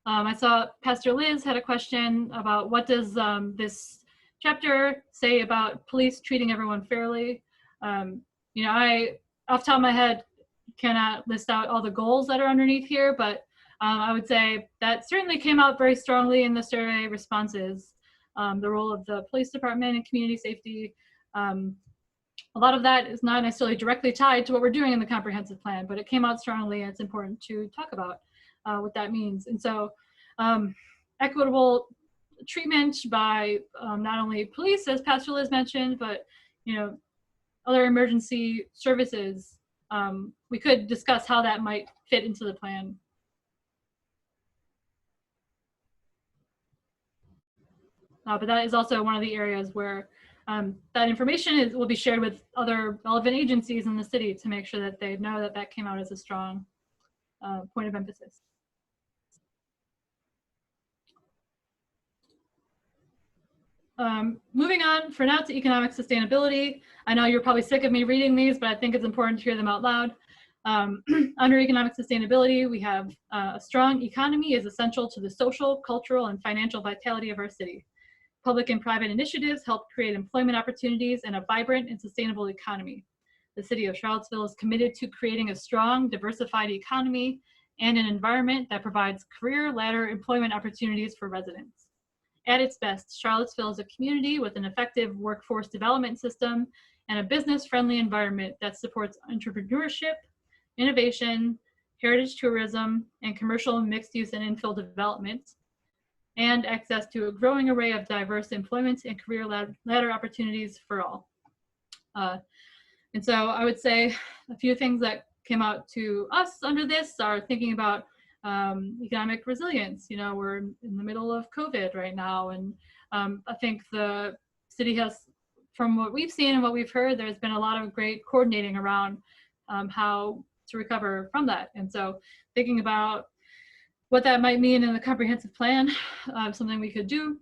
I saw Pastor Liz had a question about what does this chapter say about police treating everyone fairly. I, off the top of my head, cannot list out all the goals that are underneath here, but I would say that certainly came out very strongly in the survey responses. The role of the police department and community safety. A lot of that is not necessarily directly tied to what we're doing in the comprehensive plan, but it came out strongly, and it's important to talk about what that means. And so equitable treatment by not only police, as Pastor Liz mentioned, but other emergency services. We could discuss how that might fit into the plan. But that is also one of the areas where that information will be shared with other relevant agencies in the city to make sure that they know that that came out as a strong point of emphasis. Moving on for now to economic sustainability. I know you're probably sick of me reading these, but I think it's important to hear them out loud. Under economic sustainability, we have a strong economy is essential to the social, cultural, and financial vitality of our city. Public and private initiatives help create employment opportunities and a vibrant and sustainable economy. The city of Charlottesville is committed to creating a strong, diversified economy and an environment that provides career ladder employment opportunities for residents. At its best, Charlottesville is a community with an effective workforce development system and a business-friendly environment that supports entrepreneurship, innovation, heritage tourism, and commercial mixed-use and infill development, and access to a growing array of diverse employment and career ladder opportunities for all. And so I would say a few things that came out to us under this are thinking about economic resilience. We're in the middle of COVID right now, and I think the city has, from what we've seen and what we've heard, there's been a lot of great coordinating around how to recover from that. And so thinking about what that might mean in the comprehensive plan, something we could do.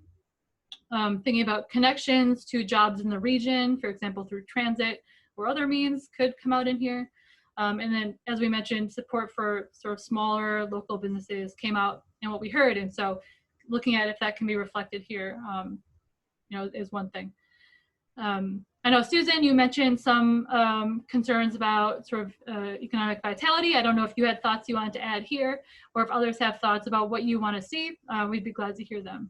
Thinking about connections to jobs in the region, for example, through transit or other means could come out in here. And then, as we mentioned, support for sort of smaller local businesses came out in what we heard. And so looking at if that can be reflected here, is one thing. I I know, Susan, you mentioned some concerns about sort of economic vitality. I don't know if you had thoughts you wanted to add here, or if others have thoughts about what you want to see. We'd be glad to hear them.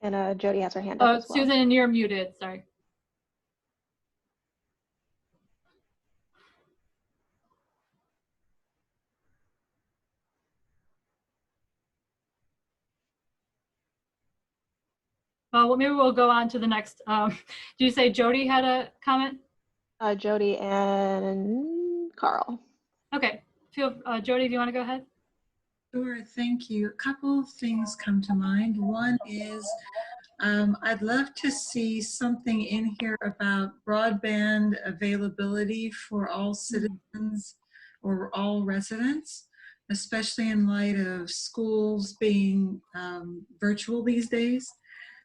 And Jody has her hand up as well. Susan, you're muted, sorry. Well, maybe we'll go on to the next. Did you say Jody had a comment? Jody and Carl. Okay. Jody, do you want to go ahead? Sure, thank you. A couple of things come to mind. One is I'd love to see something in here about broadband availability for all citizens or all residents, especially in light of schools being virtual these days.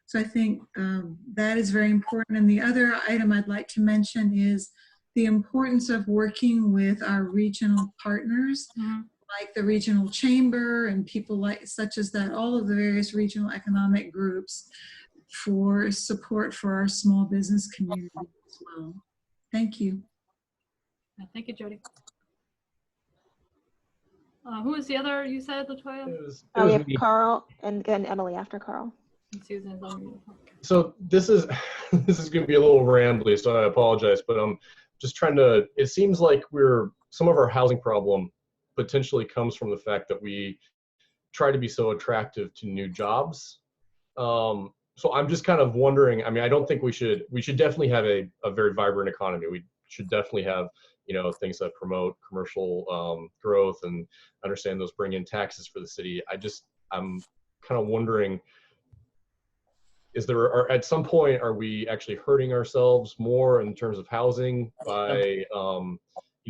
So I think that is very important. And the other item I'd like to mention is the importance of working with our regional partners, like the regional chamber and people such as that, all of the various regional economic groups for support for our small business community as well. Thank you. Thank you, Jody. Who was the other you said, Latoya? We have Carl and then Emily after Carl. Susan. So this is going to be a little rambly, so I apologize, but I'm just trying to, it seems like some of our housing problem potentially comes from the fact that we try to be so attractive to new jobs. So I'm just kind of wondering, I mean, I don't think we should definitely have a very vibrant economy. We should definitely have, things that promote commercial growth and understand those bring in taxes for the city. I'm kind of wondering, at some point, are we actually hurting ourselves more in terms of housing by,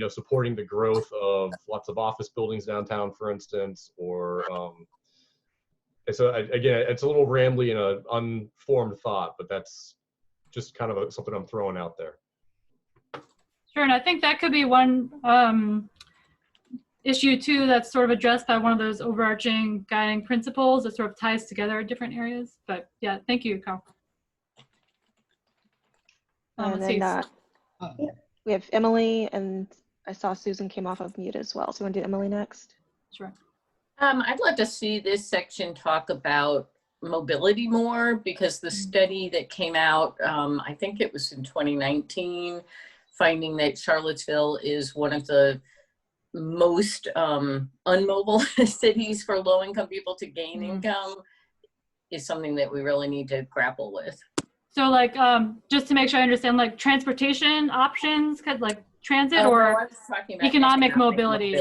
supporting the growth of lots of office buildings downtown, for instance, or, so again, it's a little rambly and an unformed thought, but that's just kind of something I'm throwing out there. Sure, and I think that could be one issue too that's sort of addressed by one of those overarching guiding principles that sort of ties together different areas. But yeah, thank you, Carl. And then we have Emily, and I saw Susan came off of mute as well. So you want to do Emily next? Sure. I'd love to see this section talk about mobility more, because the study that came out, I think it was in 2019, finding that Charlottesville is one of the most unmobile cities for low-income people to gain income is something that we really need to grapple with. So like, just to make sure I understand, like transportation options, like transit or no, I was talking about economic mobility.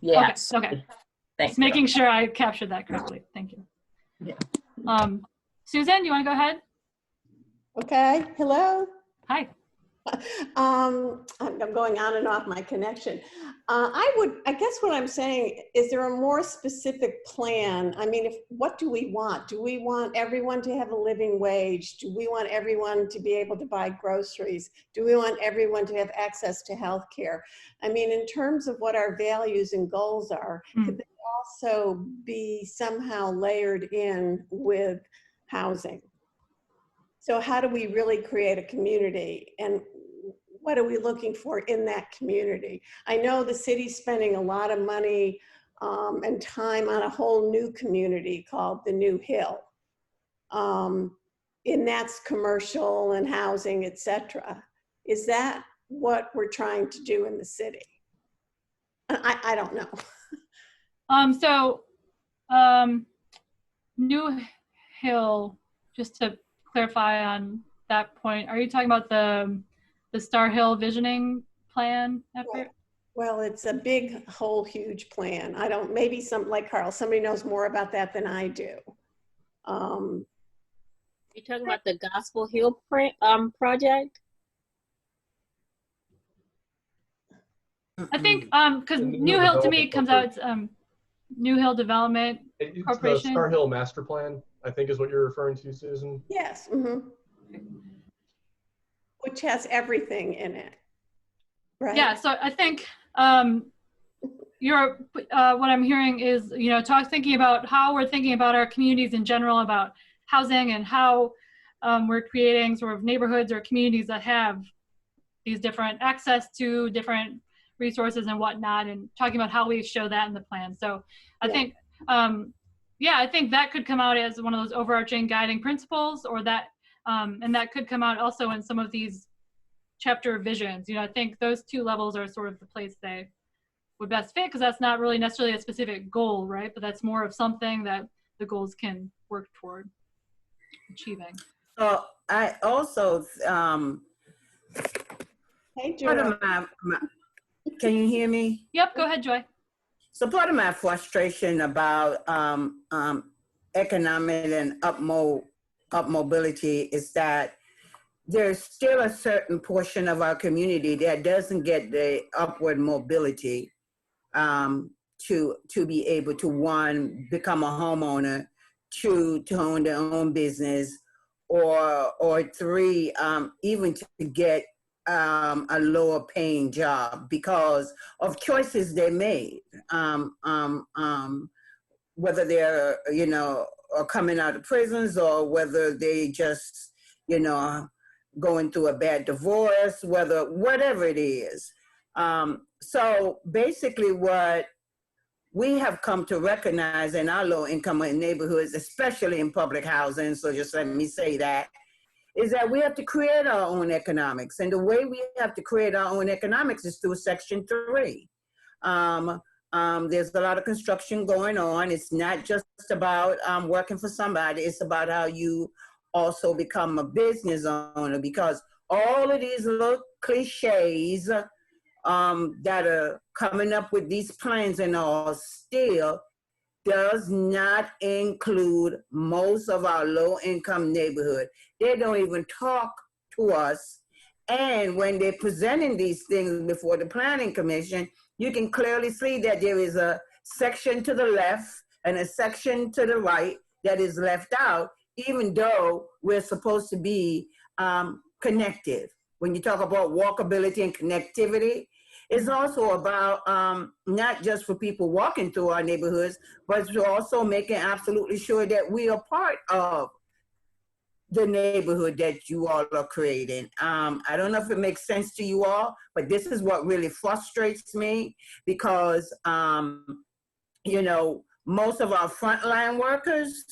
Yes. Okay. Thanks. Just making sure I captured that correctly. Thank you. Yeah. Susan, you want to go ahead? Okay. Hello. Hi. I'm going on and off my connection. I guess what I'm saying is there a more specific plan? I mean, what do we want? Do we want everyone to have a living wage? Do we want everyone to be able to buy groceries? Do we want everyone to have access to health care? I mean, in terms of what our values and goals are, could they also be somehow layered in with housing? So how do we really create a community, and what are we looking for in that community? I know the city's spending a lot of money and time on a whole new community called the New Hill. And that's commercial and housing, et cetera. Is that what we're trying to do in the city? I don't know. New Hill, just to clarify on that point, are you talking about the Star Hill visioning plan effort? Well, it's a big, whole, huge plan. Maybe like Carl, somebody knows more about that than I do. You're talking about the Gospel Hill project? I think, because New Hill to me comes out, New Hill Development Corporation. It's the Star Hill Master Plan, I think is what you're referring to, Susan. Yes. Which has everything in it, right? Yeah, so I think what I'm hearing is, thinking about how we're thinking about our communities in general, about housing and how we're creating sort of neighborhoods or communities that have these different access to different resources and whatnot, and talking about how we show that in the plan. So I think, yeah, I think that could come out as one of those overarching guiding principles, or that, and that could come out also in some of these chapter visions. You know, I think those two levels are sort of the place they would best fit, because that's not really necessarily a specific goal, right? But that's more of something that the goals can work toward achieving. So I also, Hey, part Joy. of can you hear me? Yep, go ahead, Joy. So part of my frustration about economic and up mobility is that there's still a certain portion of our community that doesn't get the upward mobility to be able to, one, become a homeowner, two, to own their own business, or three, even to get a lower paying job because of choices they made, whether they're, you know, or coming out of prisons, or whether they just, you know, going through a bad divorce, whatever it is. So basically what we have come to recognize in our low income neighborhoods, especially in public housing, so just let me say that, is that we have to create our own economics. And the way we have to create our own economics is through Section 3. There's a lot of construction going on. It's not just about working for somebody. It's about how you also become a business owner, because all of these little cliches that are coming up with these plans and all still does not include most of our low-income neighborhood. They don't even talk to us. And when they're presenting these things before the Planning Commission, you can clearly see that there is a section to the left and a section to the right that is left out, even though we're supposed to be connected. When you talk about walkability and connectivity, it's also about not just for people walking through our neighborhoods, but it's also making absolutely sure that we are part of the neighborhood that you all are creating. I don't know if it makes sense to you all, but this is what really frustrates me, because, you know, most of our frontline workers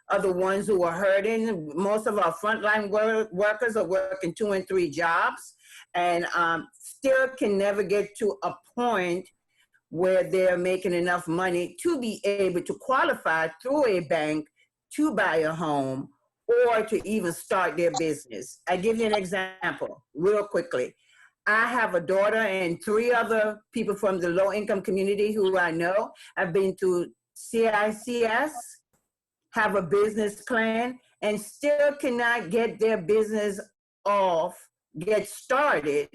are the ones who are hurting. Most of our frontline workers are working 2 and 3 jobs, and still can never get to a point where they're making enough money to be able to qualify through a bank to buy a home or to even start their business. I give you an example real quickly. I have a daughter and 3 other people from the low income community who I know have been to CICS, have a business plan, and still cannot get their business get started.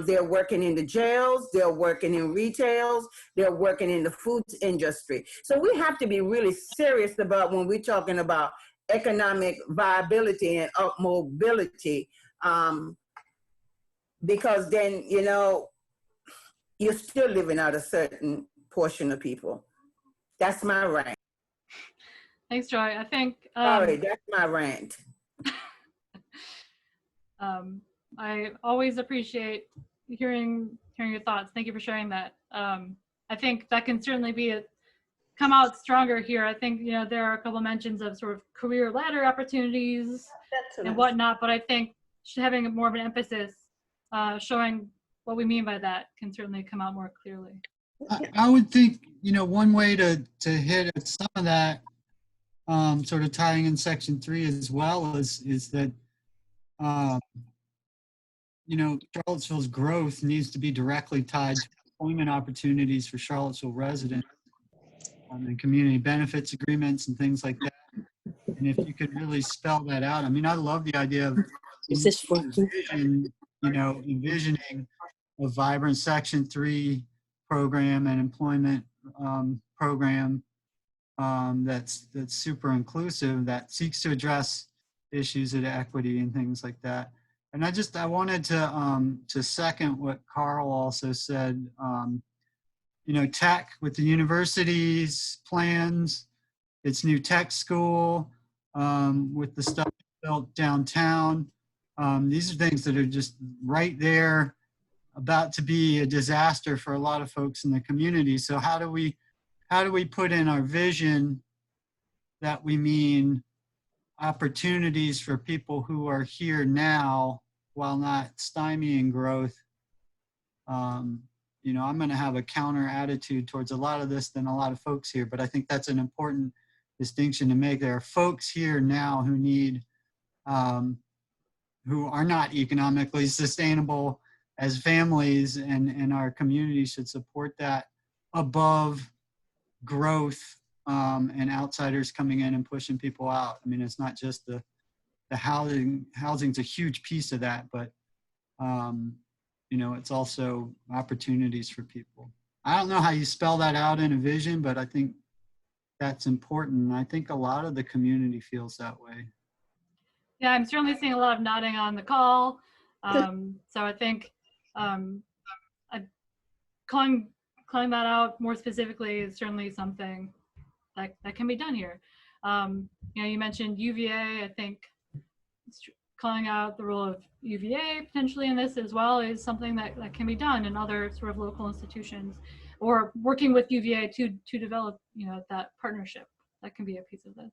They're working in the jails, they're working in retails, they're working in the food industry. So we have to be really serious about when we're talking about economic viability and up mobility, because then, you know, you're still living out a certain portion of people. That's my rant. Thanks, Joy. I think sorry, that's my rant. I always appreciate hearing your thoughts. Thank you for sharing that. I think that can certainly come out stronger here. I think, you know, there are a couple mentions of sort of career ladder opportunities and whatnot, but I think having more of an emphasis, showing what we mean by that, can certainly come out more clearly. I would think, you know, one way to hit at some of that, sort of tying in Section 3 as well, is that, you know, Charlottesville's growth needs to be directly tied to employment opportunities for Charlottesville residents, and community benefits agreements and things like that. And if you could really spell that out, I mean, I love the idea of envisioning a vibrant Section 3 program and employment program that's super inclusive, that seeks to address issues of equity and things like that. And I wanted to second what Carl also said. You know, tech with the university's plans, its new tech school, with the stuff built downtown. These are things that are just right there, about to be a disaster for a lot of folks in the community. So how do we put in our vision that we mean opportunities for people who are here now while not stymieing growth? You know, I'm going to have a counter attitude towards a lot of this than a lot of folks here, but I think that's an important distinction to make. There are folks here now who need, who are not economically sustainable as families, and our community should support that above growth and outsiders coming in and pushing people out. I mean, it's not just the housing. Housing's a huge piece of that, but you know, it's also opportunities for people. I don't know how you spell that out in a vision, but I think that's important. I think a lot of the community feels that way. Yeah, I'm certainly seeing a lot of nodding on the call. So I think calling that out more specifically is certainly something that can be done here. You know, you mentioned UVA. I think calling out the role of UVA potentially in this as well is something that can be done in other sort of local institutions, or working with UVA to develop, you know, that partnership. That can be a piece of this.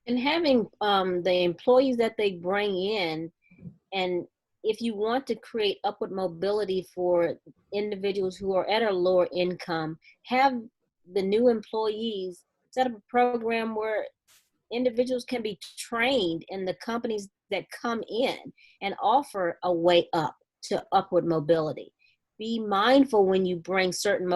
And having the employees that they bring in, and if you want to create upward mobility for individuals who are at a lower income, have the new employees set up a program where individuals can be trained in the companies that come in and offer a way up to upward mobility. Be mindful when you bring certain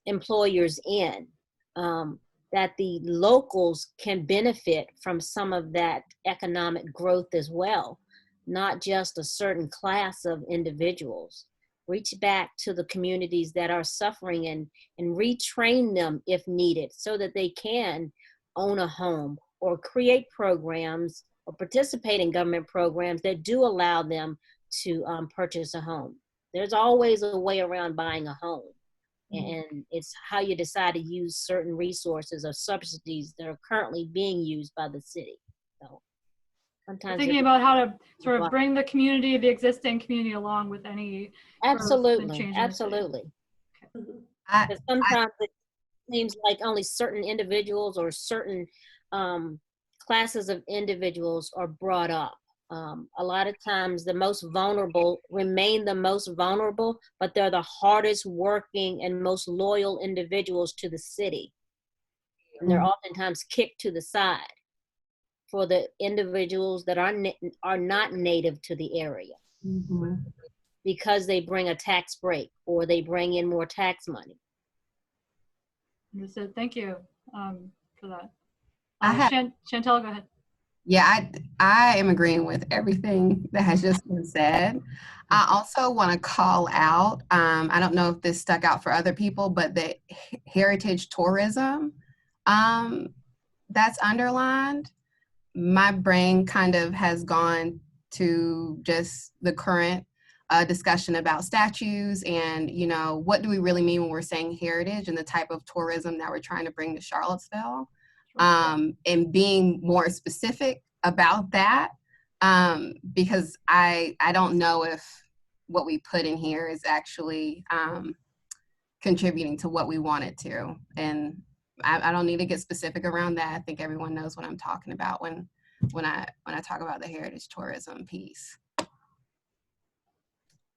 employers in, that the locals can benefit from some of that economic growth as well, not just a certain class of individuals. Reach back to the communities that are suffering and retrain them if needed, so that they can own a home or create programs or participate in government programs that do allow them to purchase a home. There's always a way around buying a home. And it's how you decide to use certain resources or subsidies that are currently being used by the city. So sometimes thinking about how to sort of bring the community, the existing community, along with any absolutely. Okay. Sometimes it seems like only certain individuals or certain classes of individuals are brought up. A lot of times the most vulnerable remain the most vulnerable, but they're the hardest working and most loyal individuals to the city. And they're oftentimes kicked to the side for the individuals that are not native to the area, because they bring a tax break or they bring in more tax money. Understood. Thank you for that. Chantel, go ahead. Yeah, I am agreeing with everything that has just been said. I also want to call out, I don't know if this stuck out for other people, but the heritage tourism that's underlined. My brain kind of has gone to just the current discussion about statues and, you know, what do we really mean when we're saying heritage and the type of tourism that we're trying to bring to Charlottesville. And being more specific about that, because I don't know if what we put in here is actually contributing to what we want it to. And I don't need to get specific around that. I think everyone knows what I'm talking about when I talk about the heritage tourism piece.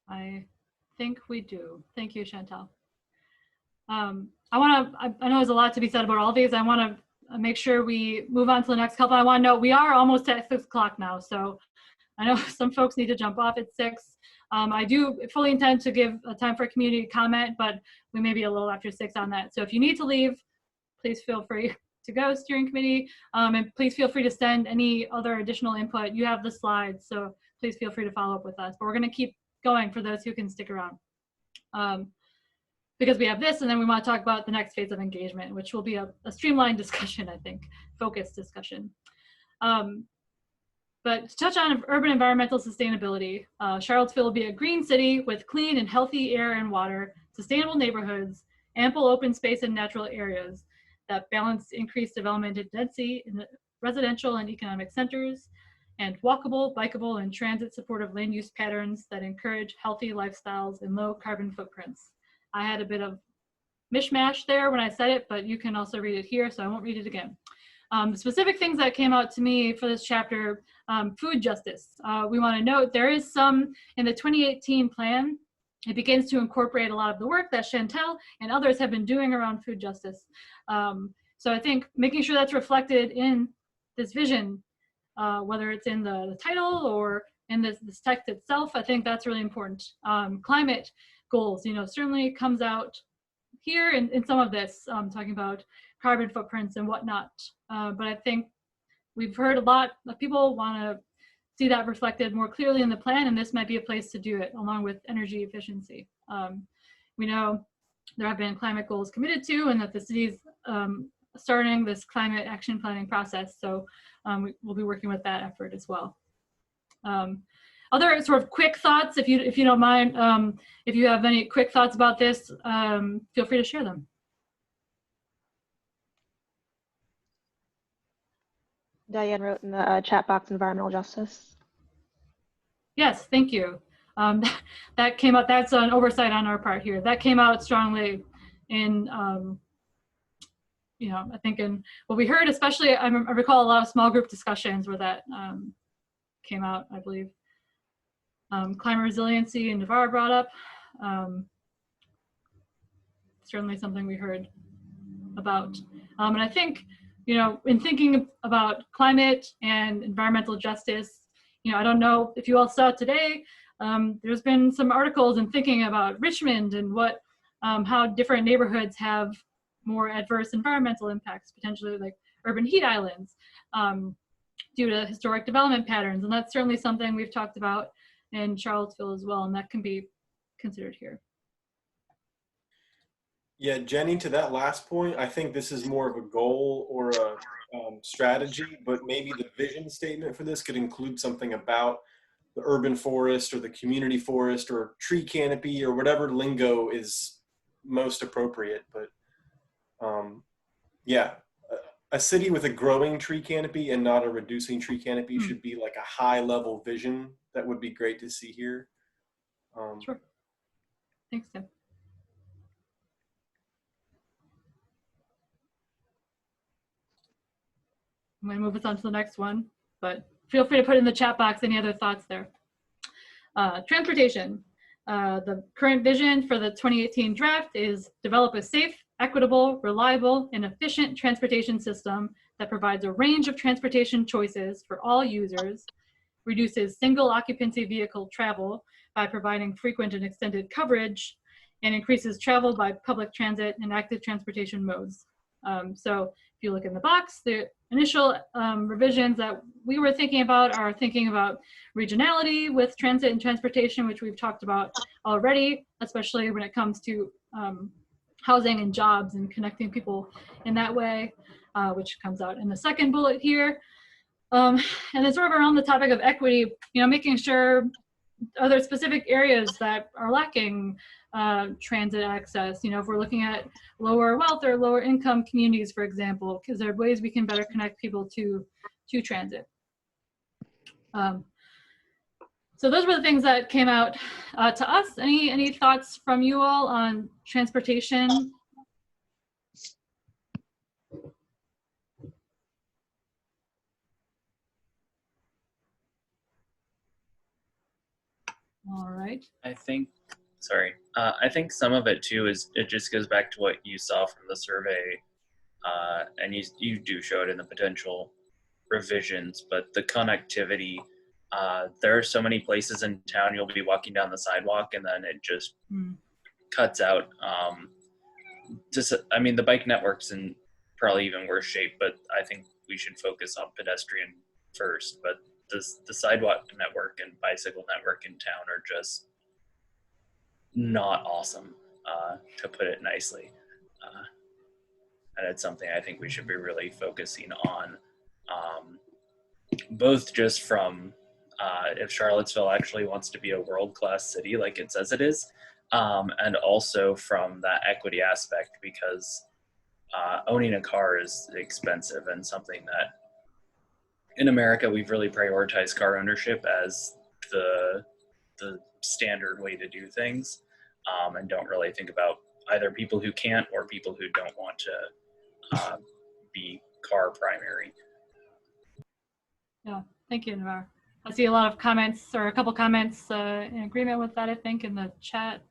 I think we do. Thank you, Chantel. I know there's a lot to be said about all these. I want to make sure we move on to the next couple. I want to note we are almost at 6 o'clock now, so I know some folks need to jump off at 6. I do fully intend to give a time for community comment, but we may be a little after 6 on that. So if you need to leave, please feel free to go, steering committee, and please feel free to send any other additional input. You have the slides, so please feel free to follow up with us. But we're going to keep going for those who can stick around. Because we have this, and then we want to talk about the next phase of engagement, which will be a streamlined discussion, I think, focused discussion. But to touch on urban environmental sustainability, Charlottesville will be a green city with clean and healthy air and water, sustainable neighborhoods, ample open space and natural areas that balance increased development and density in the residential and economic centers, and walkable, bikeable, and transit supportive land use patterns that encourage healthy lifestyles and low carbon footprints. I had a bit of mishmash there when I said it, but you can also read it here, so I won't read it again. The specific things that came out to me for this chapter, food justice. We want to note there is some in the 2018 plan. It begins to incorporate a lot of the work that Chantel and others have been doing around food justice. So I think making sure that's reflected in this vision, whether it's in the title or in this text itself, I think that's really important. Climate goals, certainly comes out here in some of this, talking about carbon footprints and whatnot. But I think we've heard a lot of people want to see that reflected more clearly in the plan, and this might be a place to do it, along with energy efficiency. We know there have been climate goals committed to, and that the city's starting this climate action planning process, so we'll be working with that effort as well. Other sort of quick thoughts, if you don't mind, if you have any quick thoughts about this, feel free to share them. Diane wrote in the chat box, environmental justice. Yes, thank you. That came out, that's an oversight on our part here. That came out strongly in, I think in what we heard, especially, I recall a lot of small group discussions where that came out, I believe. Climate resiliency and Navarre brought up. Certainly something we heard about. And I think, in thinking about climate and environmental justice, I don't know if you all saw today, there's been some articles in thinking about Richmond and what, how different neighborhoods have more adverse environmental impacts, potentially like urban heat islands, due to historic development patterns. And that's certainly something we've talked about in Charlottesville as well, and that can be considered here. Yeah, Jenny, to that last point, I think this is more of a goal or a strategy, but maybe the vision statement for this could include something about the urban forest or the community forest or tree canopy or whatever lingo is most appropriate. But yeah, a city with a growing tree canopy and not a reducing tree canopy should be like a high level vision. That would be great to see here. Sure. Thanks, Tim. I'm going to move us on to the next one, but feel free to put in the chat box any other thoughts there. Transportation. The current vision for the 2018 draft is develop a safe, equitable, reliable, and efficient transportation system that provides a range of transportation choices for all users, reduces single occupancy vehicle travel by providing frequent and extended coverage, and increases travel by public transit and active transportation modes. So if you look in the box, the initial revisions that we were thinking about are thinking about regionality with transit and transportation, which we've talked about already, especially when it comes to housing and jobs and connecting people in that way, which comes out in the second bullet here. And then sort of around the topic of equity, making sure are there specific areas that are lacking transit access? If we're looking at lower wealth or lower income communities, for example, because there are ways we can better connect people to transit. So those were the things that came out to us. Any thoughts from you all on transportation? All right. I think some of it too is, it just goes back to what you saw from the survey, and you do show it in the potential revisions, but the connectivity, there are so many places in town you'll be walking down the sidewalk and then it just cuts out. The bike network's in probably even worse shape, but I think we should focus on pedestrian first. But the sidewalk network and bicycle network in town are just not awesome, to put it nicely. And it's something I think we should be really focusing on, both just from if Charlottesville actually wants to be a world-class city like it says it is, and also from that equity aspect, because owning a car is expensive and something that in America, we've really prioritized car ownership as the standard way to do things, and don't really think about either people who can't or people who don't want to be car primary. Yeah, thank you, Navar. I see a lot of comments, or a couple comments in agreement with that, I think, in the chat.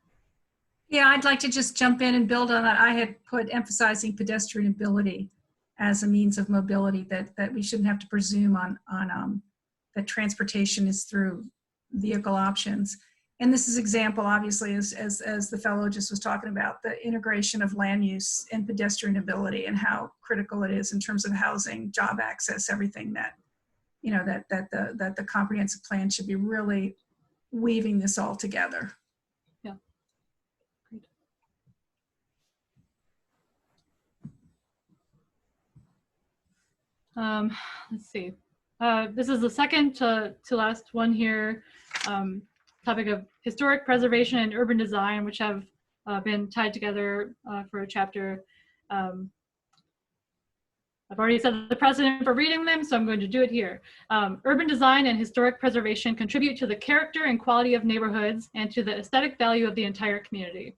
Yeah, I'd like to just jump in and build on that. I had put emphasizing pedestrian ability as a means of mobility, that we shouldn't have to presume on that transportation is through vehicle options. And this is example, obviously, as the fellow just was talking about, the integration of land use and pedestrian ability and how critical it is in terms of housing, job access, everything that, you know, that the comprehensive plan should be really weaving this all together. Yeah. Great. Let's see. This is the second to last one here. Topic of historic preservation and urban design, which have been tied together for a chapter. I've already said the precedent for reading them, so I'm going to do it here. Urban design and historic preservation contribute to the character and quality of neighborhoods and to the aesthetic value of the entire community.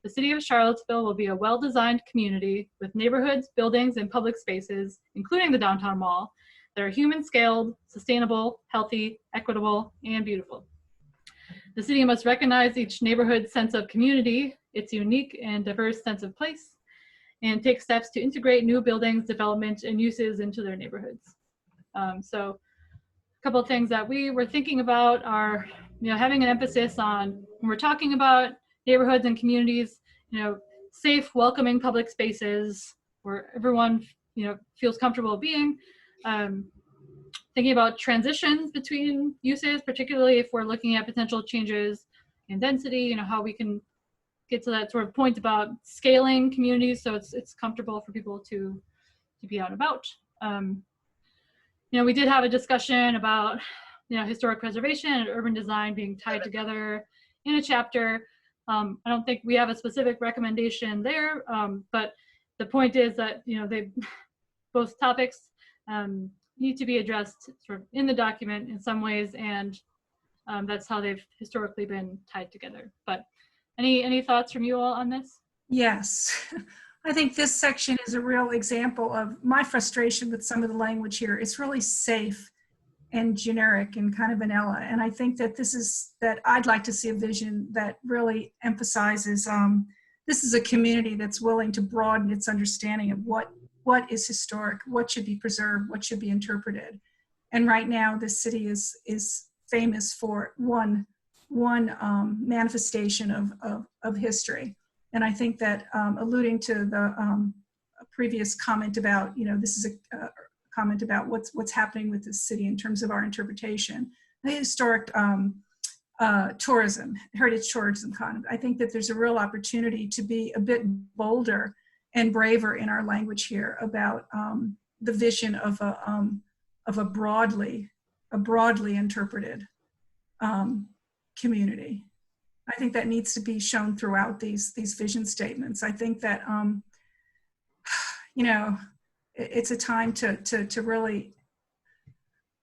The city of Charlottesville will be a well-designed community with neighborhoods, buildings, and public spaces, including the downtown mall, that are human-scaled, sustainable, healthy, equitable, and beautiful. The city must recognize each neighborhood's sense of community, its unique and diverse sense of place, and take steps to integrate new buildings, development, and uses into their neighborhoods. So a couple of things that we were thinking about are, you know, having an emphasis on, when we're talking about neighborhoods and communities, you know, safe, welcoming public spaces where everyone, you know, feels comfortable being. Thinking about transitions between uses, particularly if we're looking at potential changes in density, you know, how we can get to that sort of point about scaling communities so it's comfortable for people to be out and about. You know, we did have a discussion about, you know, historic preservation and urban design being tied together in a chapter. I don't think we have a specific recommendation there, but the point is that, you know, both topics need to be addressed sort of in the document in some ways, and that's how they've historically been tied together. But any thoughts from you all on this? Yes, I think this section is a real example of my frustration with some of the language here. It's really safe and generic and kind of vanilla. And I think that that I'd like to see a vision that really emphasizes this is a community that's willing to broaden its understanding of what is historic, what should be preserved, what should be interpreted. And right now, this city is famous for one manifestation of history. And I think that alluding to the previous comment about, you know, this is a comment about what's happening with this city in terms of our interpretation. The historic tourism, heritage tourism kind of, I think that there's a real opportunity to be a bit bolder and braver in our language here about the vision of a broadly interpreted community. I think that needs to be shown throughout these vision statements. I think that you know, it's a time to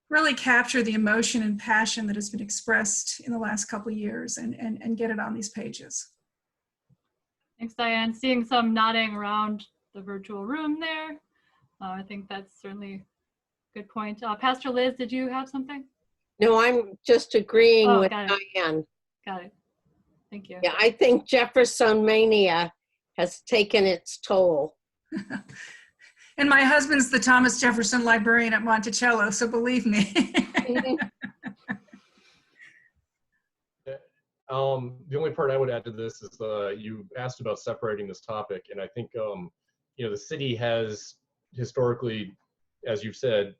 really capture the emotion and passion that has been expressed in the last couple of years and get it on these pages. Thanks, Diane. Seeing some nodding around the virtual room there. I think that's certainly a good point. Pastor Liz, did you have something? No, I'm just agreeing with got Diane. Got it. Thank you. Yeah, I think Jefferson mania has taken its toll. And my husband's the Thomas Jefferson librarian at Monticello, so believe me. The only part I would add to this is you asked about separating this topic, and I think you know, the city has historically, as you've said,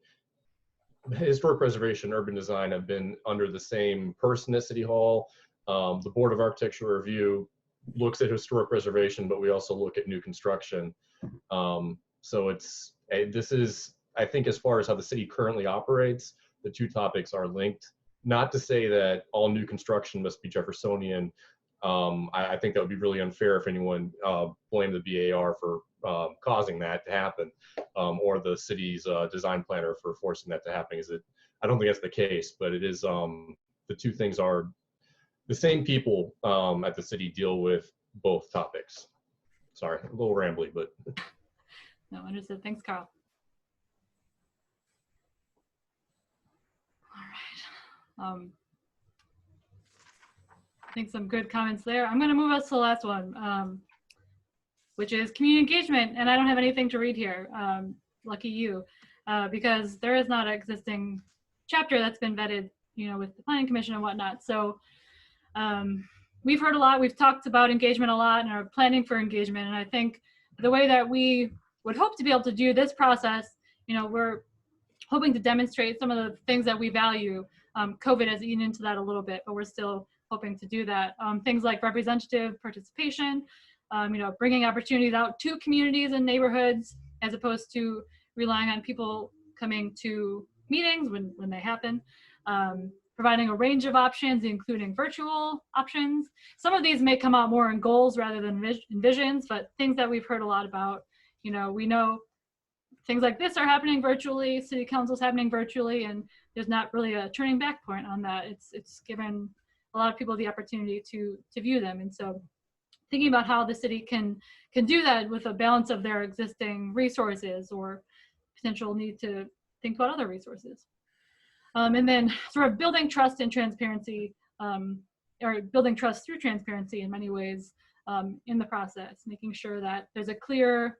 historic preservation, urban design have been under the same person at City Hall. The Board of Architecture Review looks at historic preservation, but we also look at new construction. So this is, I think, as far as how the city currently operates, the two topics are linked. Not to say that all new construction must be Jeffersonian. I think that would be really unfair if anyone blamed the BAR for causing that to happen. or the city's design planner for forcing that to happen. I don't think that's the case, but it is, the two things are the same people at the city deal with both topics. Sorry, a little rambly, but. No, understood. Thanks, Carl. All right. I think some good comments there. I'm going to move us to the last one, which is community engagement. And I don't have anything to read here. Lucky you, because there is not an existing chapter that's been vetted, with the Planning Commission and whatnot. So we've heard a lot. We've talked about engagement a lot and are planning for engagement. And I think the way that we would hope to be able to do this process, we're hoping to demonstrate some of the things that we value. COVID has eaten into that a little bit, but we're still hoping to do that. Things like representative participation, bringing opportunities out to communities and neighborhoods, as opposed to relying on people coming to meetings when they happen. Providing a range of options, including virtual options. Some of these may come out more in goals rather than in visions, but things that we've heard a lot about. We know things like this are happening virtually, city council's happening virtually, and there's not really a turning back point on that. It's given a lot of people the opportunity to view them. And so thinking about how the city can do that with a balance of their existing resources or potential need to think about other resources. And then sort of building trust and transparency, or building trust through transparency in many ways in the process, making sure that there's a clear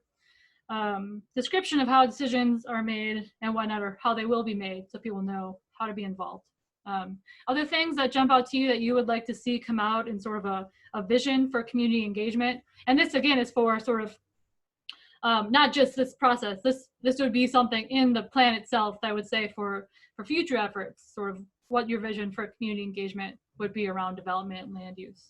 description of how decisions are made and whatnot, or how they will be made, so people know how to be involved. Other things that jump out to you that you would like to see come out in sort of a vision for community engagement, and this again is for sort of not just this process. This would be something in the plan itself that I would say for future efforts, sort of what your vision for community engagement would be around development and land use.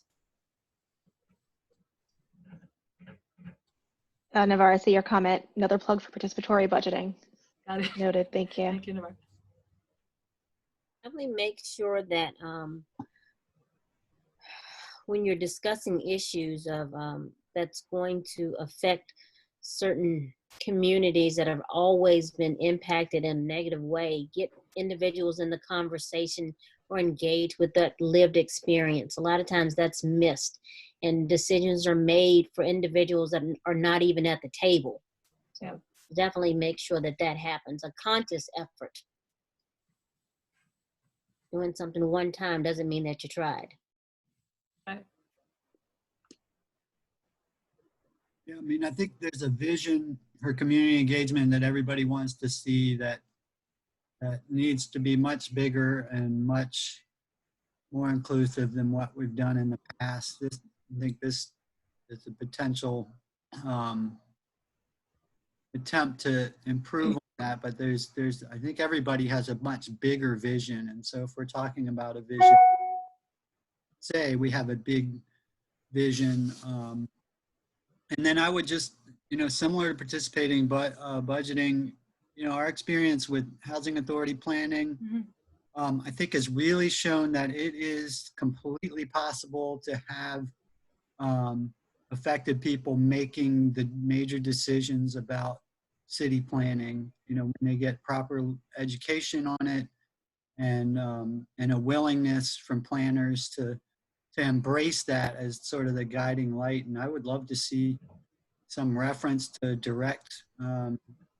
Navarre, I see your comment. Another plug for participatory budgeting. Got it. Noted. Thank you. Thank you, Navarre. Definitely make sure that when you're discussing issues of that's going to affect certain communities that have always been impacted in a negative way, get individuals in the conversation or engage with that lived experience. A lot of times that's missed, and decisions are made for individuals that are not even at the table. So definitely make sure that that happens. A conscious effort. Doing something one time doesn't mean that you tried. Right. Yeah, I mean, I think there's a vision for community engagement that everybody wants to see that needs to be much bigger and much more inclusive than what we've done in the past. I think this is a potential attempt to improve on that, but I think everybody has a much bigger vision. And so if we're talking about a vision, say we have a big vision, and then I would just, similar to participating, but budgeting, our experience with housing authority planning, I think has really shown that it is completely possible to have affected people making the major decisions about city planning, when they get proper education on it and a willingness from planners to embrace that as sort of the guiding light. And I would love to see some reference to direct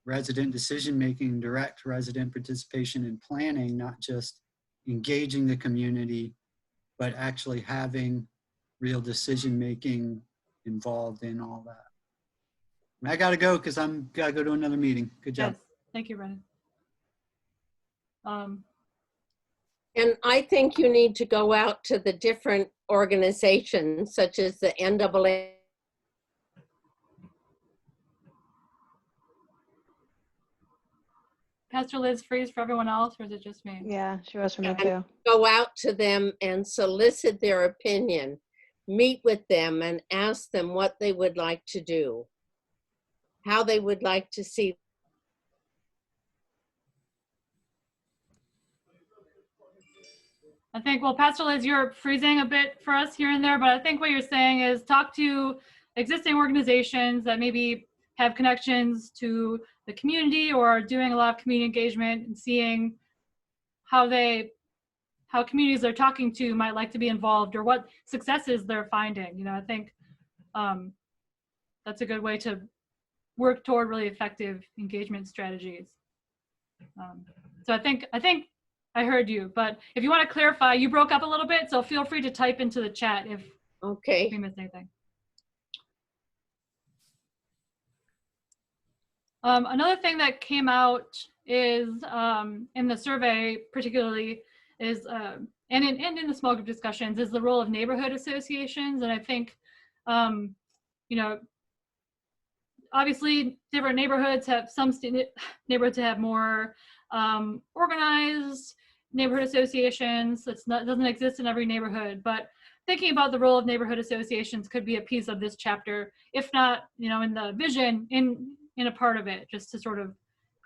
resident decision-making, direct resident participation in planning, not just engaging the community, but actually having real decision-making involved in all that. And I gotta go because I'm gotta go to another meeting. Good job. Yes, thank you, Brennan. And I think you need to go out to the different organizations, such as the NAA. Pastor Liz freeze for everyone else, or is it just me? Yeah, she was from me too. Go out to them and solicit their opinion. Meet with them and ask them what they would like to do, how they would like to see. I think, well, Pastor Liz, you're freezing a bit for us here and there, but I think what you're saying is talk to existing organizations that maybe have connections to the community or are doing a lot of community engagement and seeing how communities they're talking to might like to be involved or what successes they're finding. You know, I think that's a good way to work toward really effective engagement strategies. So I think I heard you, but if you want to clarify, you broke up a little bit, so feel free to type into the chat if we missed anything. Another thing that came out is in the survey particularly is, and in the small group discussions, is the role of neighborhood associations. And I think, you know, obviously different neighborhoods have, some neighborhoods have more organized neighborhood associations. Doesn't exist in every neighborhood, but thinking about the role of neighborhood associations could be a piece of this chapter, if not, you know, in the vision, in a part of it, just to sort of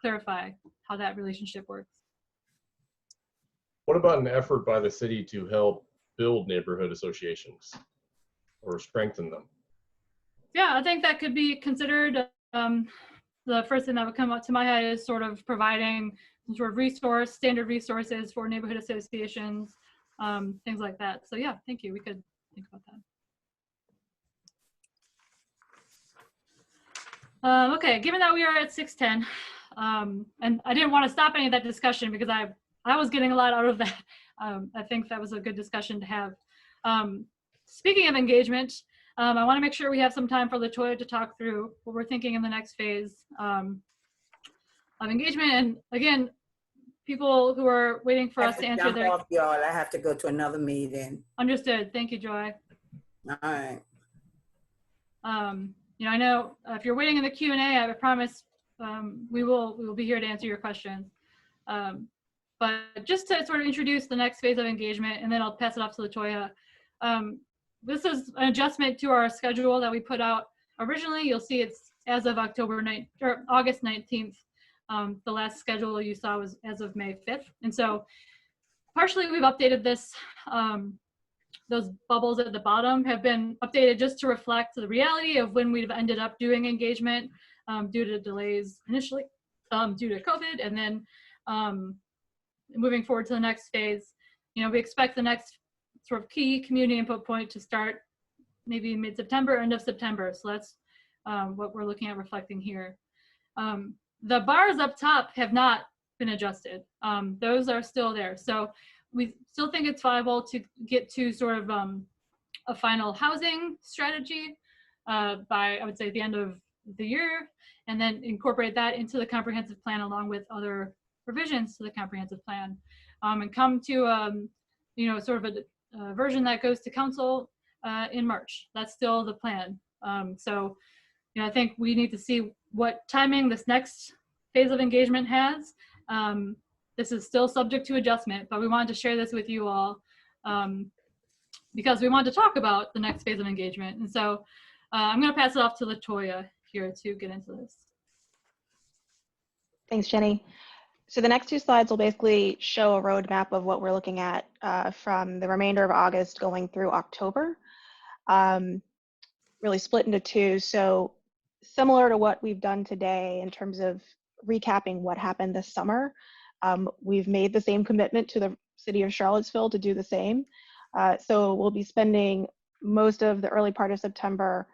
clarify how that relationship works. What about an effort by the city to help build neighborhood associations or strengthen them? Yeah, I think that could be considered. The first thing that would come up to my head is sort of providing some sort of standard resources for neighborhood associations, things like that. So yeah, thank you. We could think about that. Okay, given that we are at 6:10, and I didn't want to stop any of that discussion because I was getting a lot out of that. I think that was a good discussion to have. Speaking of engagement, I want to make sure we have some time for LaToya to talk through what we're thinking in the next phase of engagement. And again, people who are waiting for us to answer their— y'all, I have to go to another meeting. Understood. Thank you, Joy. All right. You know, I know if you're waiting in the Q&A, I promise we will be here to answer your questions. But just to sort of introduce the next phase of engagement, and then I'll pass it off to LaToya. This is an adjustment to our schedule that we put out originally. You'll see it's as of August 19th. The last schedule you saw was as of May 5th. And so partially we've updated this. Those bubbles at the bottom have been updated just to reflect the reality of when we've ended up doing engagement due to delays initially due to COVID. And then moving forward to the next phase, you know, we expect the next sort of key community input point to start maybe mid-September, end of September. So that's what we're looking at reflecting here. The bars up top have not been adjusted. Those are still there. So we still think it's viable to get to sort of a final housing strategy by, I would say, the end of the year, and then incorporate that into the comprehensive plan along with other revisions to the comprehensive plan, and come to you know, sort of a version that goes to council in March. That's still the plan. So, you know, I think we need to see what timing this next phase of engagement has. This is still subject to adjustment, but we wanted to share this with you all because we wanted to talk about the next phase of engagement. And so I'm going to pass it off to LaToya here to get into this. Thanks, Jenny. So the next two slides will basically show a roadmap of what we're looking at from the remainder of August going through October, really split into two. So similar to what we've done today in terms of recapping what happened this summer, we've made the same commitment to the city of Charlottesville to do the same. So we'll be spending most of the early part of September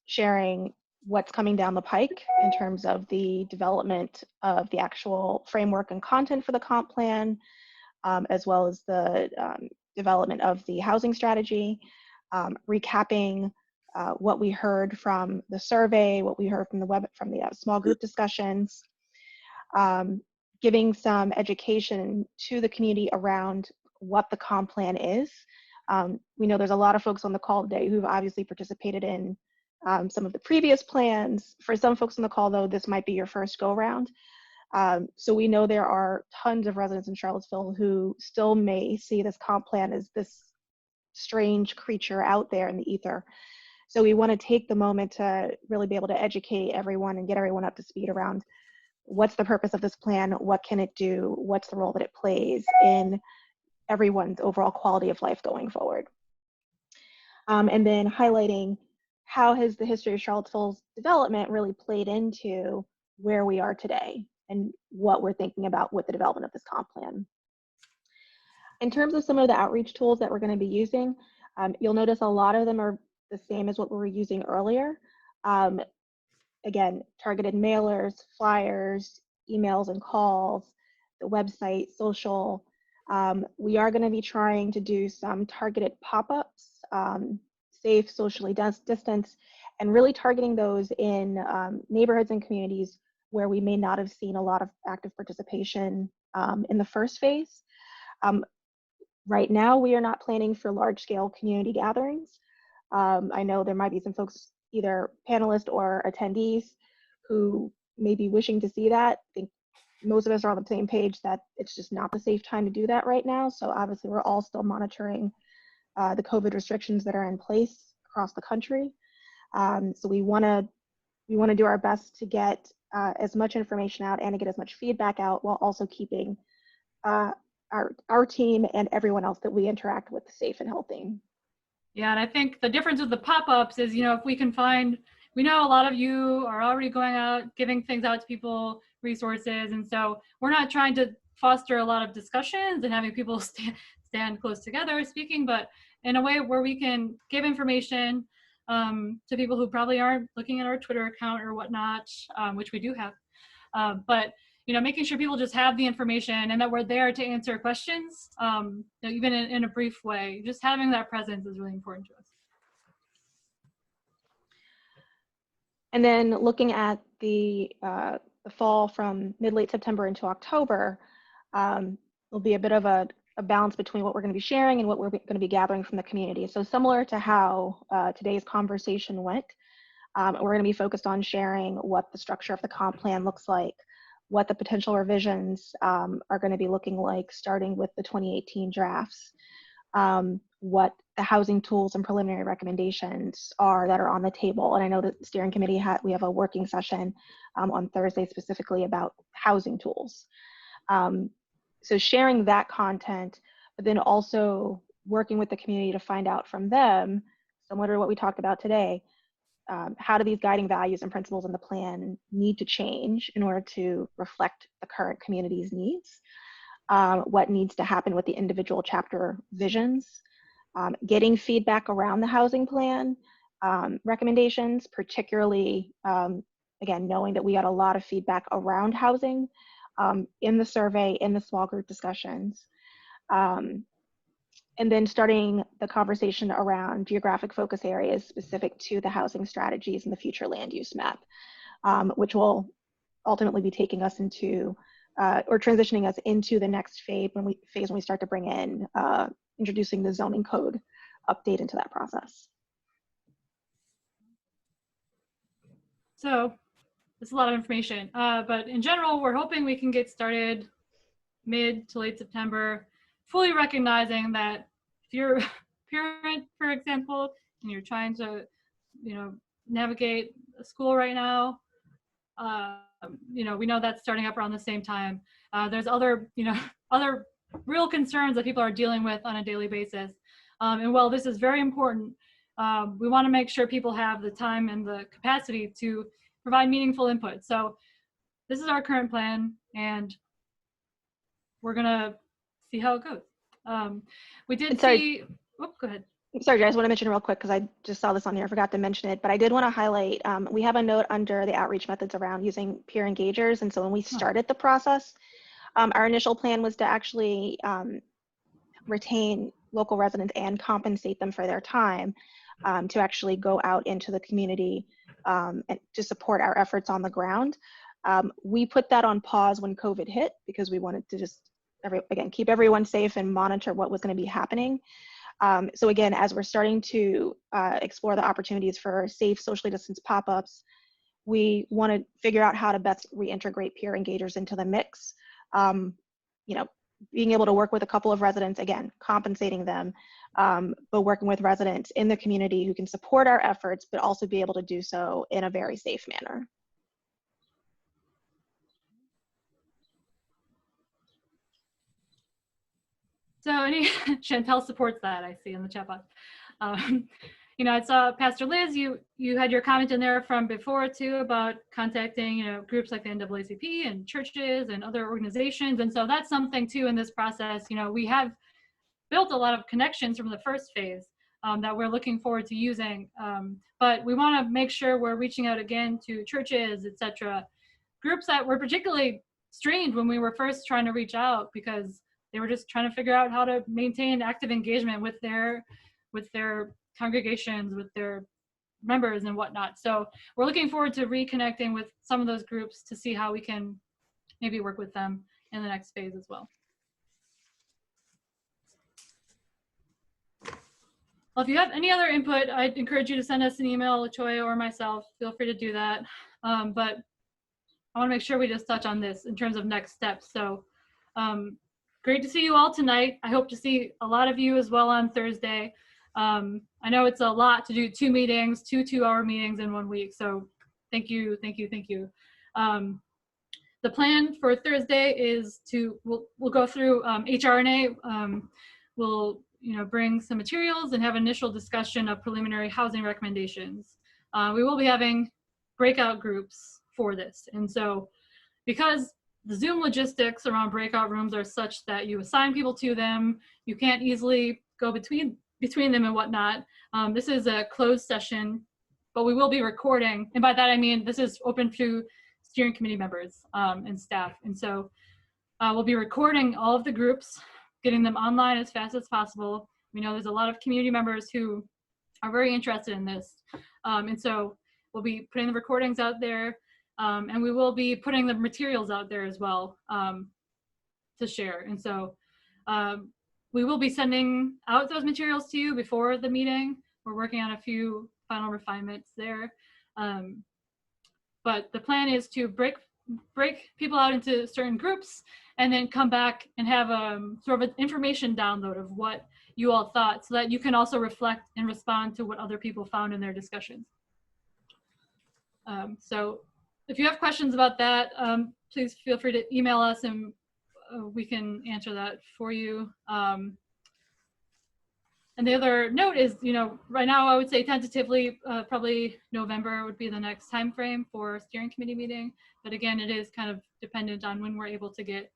sharing what's coming down the pike in terms of the development of the actual framework and content for the comp plan, as well as the development of the housing strategy, recapping what we heard from the survey, what we heard from the small group discussions, giving some education to the community around what the comp plan is. We know there's a lot of folks on the call today who've obviously participated in some of the previous plans. For some folks on the call, though, this might be your first go around. So we know there are tons of residents in Charlottesville who still may see this comp plan as this strange creature out there in the ether. So we want to take the moment to really be able to educate everyone and get everyone up to speed around what's the purpose of this plan, what can it do, what's the role that it plays in everyone's overall quality of life going forward. And then highlighting how has the history of Charlottesville's development really played into where we are today and what we're thinking about with the development of this comp plan. In terms of some of the outreach tools that we're going to be using, you'll notice a lot of them are the same as what we were using earlier. Again, targeted mailers, flyers, emails and calls, the website, social. We are going to be trying to do some targeted pop-ups, safe, socially distanced, and really targeting those in neighborhoods and communities where we may not have seen a lot of active participation in the first phase. Right now, we are not planning for large-scale community gatherings. I know there might be some folks, either panelists or attendees, who may be wishing to see that. I think most of us are on the same page that it's just not the safe time to do that right now. So obviously, we're all still monitoring the COVID restrictions that are in place across the country. So we want to do our best to get as much information out and to get as much feedback out, while also keeping our team and everyone else that we interact with safe and healthy. Yeah, and I think the difference with the pop-ups is, you know, if we can find, we know a lot of you are already going out, giving things out to people, resources, and so we're not trying to foster a lot of discussions and having people stand close together speaking, but in a way where we can give information to people who probably aren't looking at our Twitter account or whatnot, which we do have, but you know, making sure people just have the information and that we're there to answer questions, you know, even in a brief way. Just having that presence is really important to us. And then looking at the fall from mid-late September into October, there'll be a bit of a balance between what we're going to be sharing and what we're going to be gathering from the community. So similar to how today's conversation went, we're going to be focused on sharing what the structure of the comp plan looks like, what the potential revisions are going to be looking like, starting with the 2018 drafts, what the housing tools and preliminary recommendations are that are on the table. And I know that the steering committee we have a working session on Thursday specifically about housing tools. So sharing that content, but then also working with the community to find out from them, similar to what we talked about today, how do these guiding values and principles in the plan need to change in order to reflect the current community's needs? What needs to happen with the individual chapter visions? Getting feedback around the housing plan recommendations, particularly, again, knowing that we got a lot of feedback around housing in the survey, in the small group discussions. And then starting the conversation around geographic focus areas specific to the housing strategies and the future land use map, which will ultimately be taking us into or transitioning us into the next phase when we start to bring in introducing the zoning code update into that process. So it's a lot of information, but in general, we're hoping we can get started mid to late September, fully recognizing that if you're a parent, for example, and you're trying to, you know, navigate a school right now, you know, we know that's starting up around the same time. There's other, you know, other real concerns that people are dealing with on a daily basis. And while this is very important, we want to make sure people have the time and the capacity to provide meaningful input. So this is our current plan, and we're gonna see how it goes. We did see, oh, go ahead. Sorry, I just want to mention real quick, because I just saw this on here, I forgot to mention it, but I did want to highlight, we have a note under the outreach methods around using peer engagers. And so when we started the process, our initial plan was to actually retain local residents and compensate them for their time to actually go out into the community and to support our efforts on the ground. We put that on pause when COVID hit because we wanted to just, again, keep everyone safe and monitor what was going to be happening. So again, as we're starting to explore the opportunities for safe, socially distanced pop-ups, we want to figure out how to best reintegrate peer engagers into the mix. You know, being able to work with a couple of residents, again, compensating them, but working with residents in the community who can support our efforts, but also be able to do so in a very safe manner. So Chantel supports that, I see in the chat box. you know, I saw Pastor Liz, you had your comment in there from before too about contacting, you know, groups like the NAACP and churches and other organizations. And so that's something too in this process. You know, we have built a lot of connections from the first phase that we're looking forward to using. But we want to make sure we're reaching out again to churches, etc. Groups that were particularly strained when we were first trying to reach out because they were just trying to figure out how to maintain active engagement with their congregations, with their members and whatnot. So we're looking forward to reconnecting with some of those groups to see how we can maybe work with them in the next phase as well. Well, if you have any other input, I'd encourage you to send us an email, LaToya or myself. Feel free to do that. But I want to make sure we just touch on this in terms of next steps. So great to see you all tonight. I hope to see a lot of you as well on Thursday. I know it's a lot to do 2 meetings, 2 2-hour meetings in 1 week. So thank you, thank you, thank you. The plan for Thursday is we'll go through HRNA. We'll bring some materials and have initial discussion of preliminary housing recommendations. We will be having breakout groups for this. And so because the Zoom logistics around breakout rooms are such that you assign people to them, you can't easily go between them and whatnot. This is a closed session, but we will be recording. And by that, I mean, this is open to steering committee members and staff. And so we'll be recording all of the groups, getting them online as fast as possible. We know there's a lot of community members who are very interested in this. And so we'll be putting the recordings out there, and we will be putting the materials out there as well to share. And so we will be sending out those materials to you before the meeting. We're working on a few final refinements there. But the plan is to break people out into certain groups and then come back and have sort of an information download of what you all thought so that you can also reflect and respond to what other people found in their discussions. So if you have questions about that, please feel free to email us and we can answer that for you. And the other note is, right now I would say tentatively, probably November would be the next time frame for steering committee meeting. But again, it is kind of dependent on when we're able to get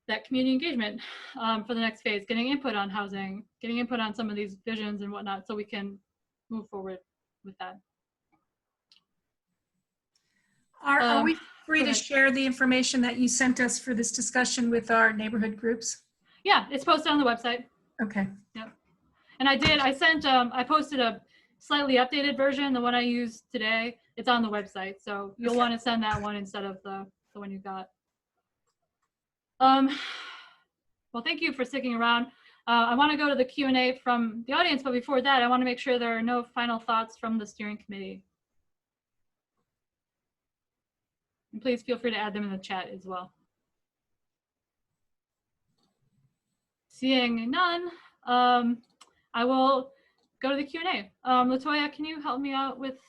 that community engagement for the next phase, getting input on housing, getting input on some of these visions and whatnot, so we can move forward with that. Are we free to share the information that you sent us for this discussion with our neighborhood groups? Yeah, it's posted on the website. Okay. Yep. And I posted a slightly updated version, the one I used today. It's on the website, so you'll want to send that one instead of the one you got. Well, thank you for sticking around. I want to go to the Q&A from the audience, but before that, I want to make sure there are no final thoughts from the steering committee. And please feel free to add them in the chat as well. Seeing none, I will go to the Q&A. LaToya, can you help me out with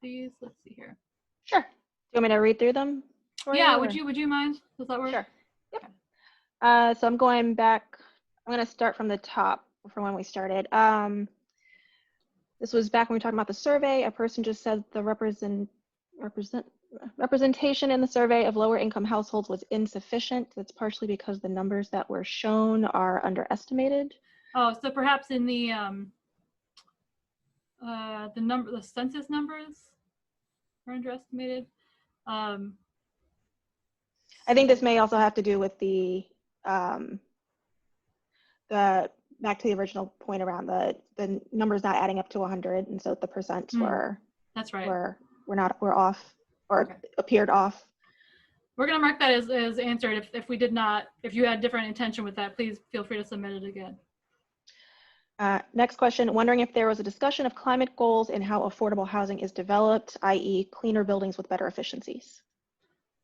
these? Let's see here. Sure. Do you want me to read through them? Yeah, would you mind? Does that work? Sure. Yep. So I'm going back. I'm going to start from the top from when we started. This was back when we were talking about the survey. A person just said the representation in the survey of lower income households was insufficient. That's partially because the numbers that were shown are underestimated. Oh, so perhaps in the census numbers are underestimated. I think this may also have to do with the back to the original point around the numbers not adding up to 100, and so the percents were that's right were off or appeared off. We're going to mark that as answered. If you had different intention with that, please feel free to submit it again. Next question, wondering if there was a discussion of climate goals and how affordable housing is developed, i.e. cleaner buildings with better efficiencies.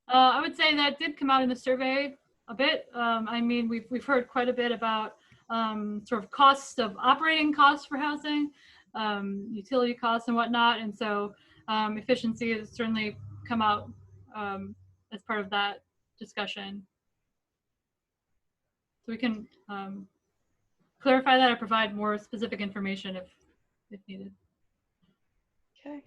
I would say that did come out in the survey a bit. I mean, we've heard quite a bit about sort of operating costs for housing, utility costs and whatnot. And so efficiency has certainly come out as part of that discussion. So we can clarify that or provide more specific information if needed. Okay.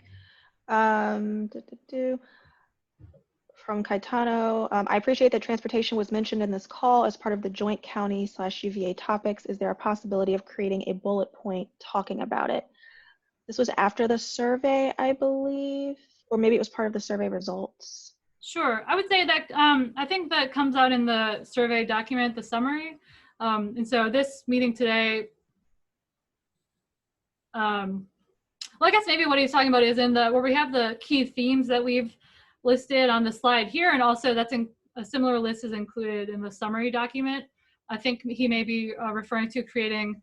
From Caetano, I appreciate that transportation was mentioned in this call as part of the joint county/UVA topics. Is there a possibility of creating a bullet point talking about it? This was after the survey, I believe, or maybe it was part of the survey results. Sure, I would say that I think that comes out in the survey document, the summary. And so this meeting today, well, I guess maybe what he's talking about is in the, where we have the key themes that we've listed on the slide here, and also that's in a similar list is included in the summary document. I think he may be referring to creating,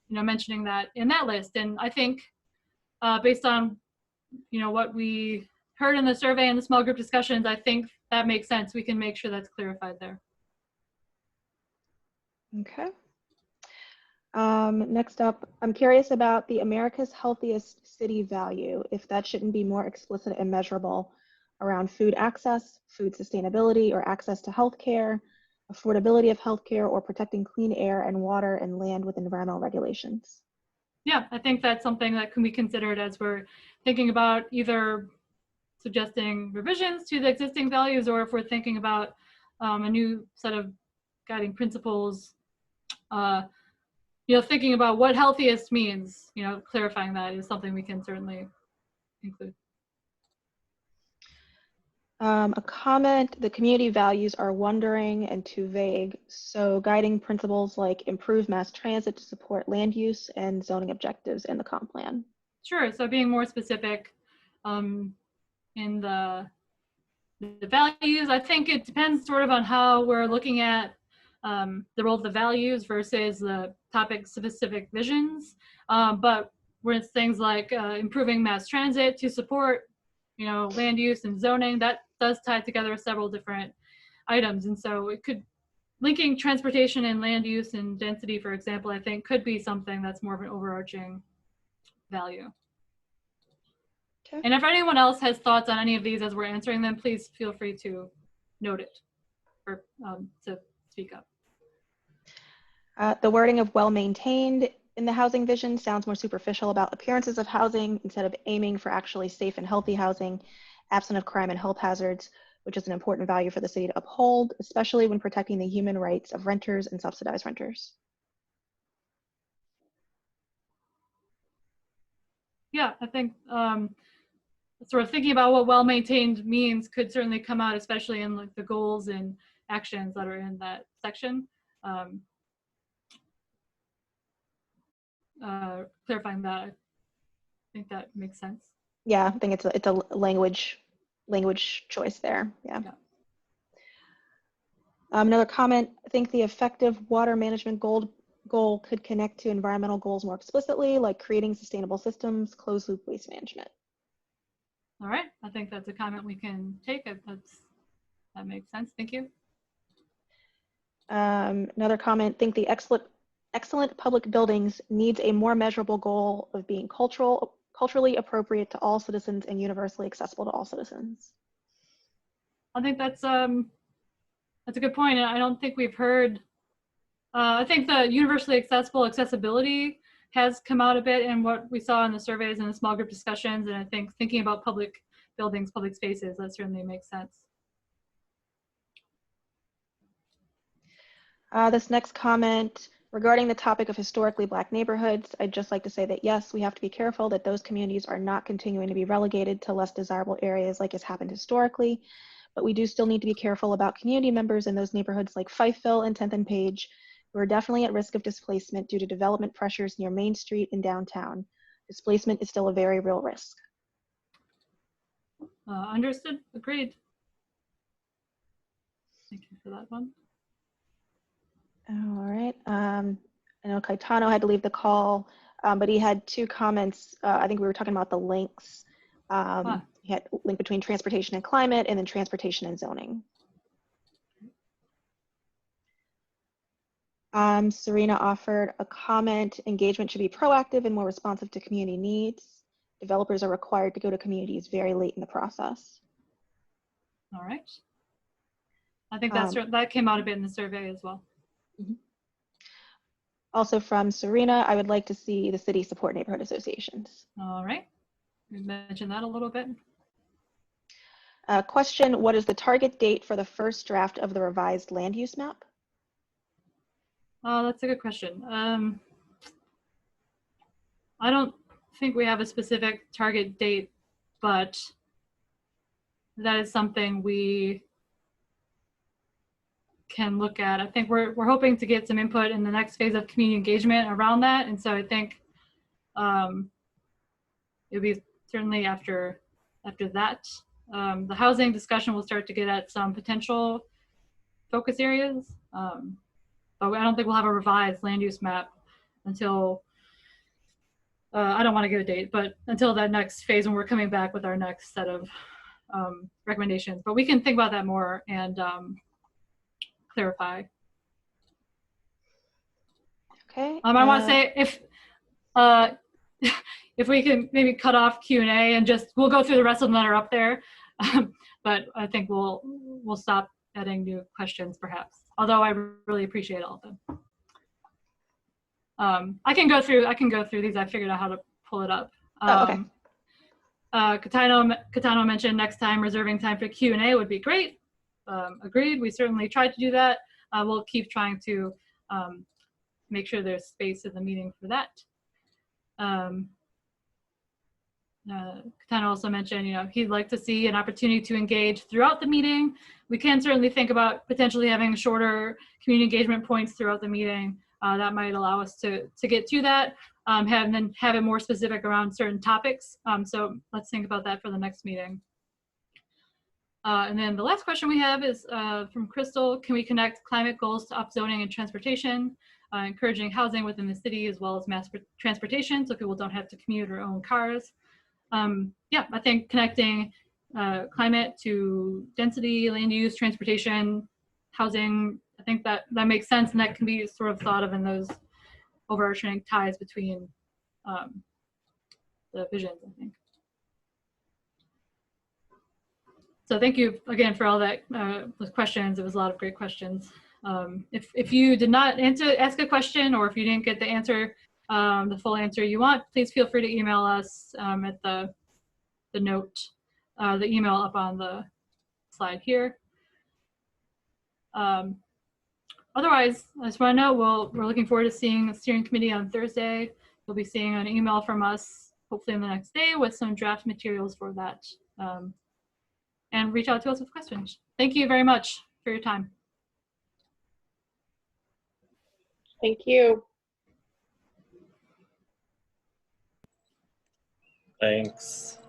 mentioning that in that list. And I think based on, what we heard in the survey and the small group discussions, I think that makes sense. We can make sure that's clarified there. Okay. Next up, I'm curious about the America's Healthiest City value, if that shouldn't be more explicit and measurable around food access, food sustainability, or access to healthcare, affordability of healthcare, or protecting clean air and water and land with environmental regulations. Yeah, I think that's something that can be considered as we're thinking about either suggesting revisions to the existing values, or if we're thinking about a new set of guiding principles, thinking about what healthiest means, clarifying that is something we can certainly include. A comment, the community values are wandering and too vague. So guiding principles like improve mass transit to support land use and zoning objectives in the comp plan. Sure, so being more specific in the values, I think it depends sort of on how we're looking at the role of the values versus the topic specific visions. But with things like improving mass transit to support, land use and zoning, that does tie together several different items. And so it could, linking transportation and land use and density, for example, I think could be something that's more of an overarching value. Okay. And if anyone else has thoughts on any of these as we're answering them, please feel free to note it or to speak up. The wording of well-maintained in the housing vision sounds more superficial about appearances of housing instead of aiming for actually safe and healthy housing, absent of crime and health hazards, which is an important value for the city to uphold, especially when protecting the human rights of renters and subsidized renters. Yeah, I think sort of thinking about what well-maintained means could certainly come out, especially in like the goals and actions that are in that section. Clarifying that, I think that makes sense. Yeah, I think it's a language choice there. Yeah. Another comment, I think the effective water management goal could connect to environmental goals more explicitly, like creating sustainable systems, closed loop waste management. All right, I think that's a comment we can take. That makes sense. Thank you. Another comment, think the excellent public buildings needs a more measurable goal of being culturally appropriate to all citizens and universally accessible to all citizens. I think that's a good point. And I don't think we've heard, I think the universally accessibility has come out a bit in what we saw in the surveys and the small group discussions. And I think thinking about public buildings, public spaces, that certainly makes sense. This next comment, regarding the topic of historically Black neighborhoods, I'd just like to say that yes, we have to be careful that those communities are not continuing to be relegated to less desirable areas like has happened historically, but we do still need to be careful about community members in those neighborhoods like Fifeville and 10th and Page, who are definitely at risk of displacement due to development pressures near Main Street and downtown. Displacement is still a very real risk. Understood, agreed. Thank you for that one. All right, I know Caetano had to leave the call, but he had two comments. I think we were talking about the links. He had a link between transportation and climate and then transportation and zoning. Serena offered a comment, engagement should be proactive and more responsive to community needs. Developers are required to go to communities very late in the process. All right. I think that came out a bit in the survey as well. Also from Serena, I would like to see the city support neighborhood associations. All right. We mentioned that a little bit. Question, what is the target date for the first draft of the revised land use map? Oh, that's a good question. I don't think we have a specific target date, but that is something we can look at. I think we're hoping to get some input in the next phase of community engagement around that. And so I think it'll be certainly after that. The housing discussion will start to get at some potential focus areas. But I don't think we'll have a revised land use map until, I don't want to give a date, but until that next phase when we're coming back with our next set of recommendations. But we can think about that more and clarify. Okay. I want to say if we can maybe cut off Q&A and just, we'll go through the rest of them that are up there. But I think we'll stop adding new questions perhaps, although I really appreciate all of them. I can go through these. I figured out how to pull it up. Okay. Catano mentioned next time reserving time for Q&A would be great. Agreed. We certainly tried to do that. We'll keep trying to make sure there's space in the meeting for that. Catano also mentioned, he'd like to see an opportunity to engage throughout the meeting. We can certainly think about potentially having shorter community engagement points throughout the meeting. That might allow us to get to that, and then have it more specific around certain topics. So let's think about that for the next meeting. And then the last question we have is from Crystal. Can we connect climate goals to upzoning and transportation, encouraging housing within the city as well as mass transportation so people don't have to commute or own cars? Yeah, I think connecting climate to density, land use, transportation, housing, I think that makes sense, and that can be sort of thought of in those overarching ties between the visions, I think. So thank you again for all that those questions. It was a lot of great questions. If you did not ask a question, or if you didn't get the answer, the full answer you want, please feel free to email us at the note, the email up on the slide here. Otherwise, I just want to know, we're looking forward to seeing the steering committee on Thursday. You'll be seeing an email from us hopefully in the next day with some draft materials for that. And reach out to us with questions. Thank you very much for your time. Thank you. Thanks.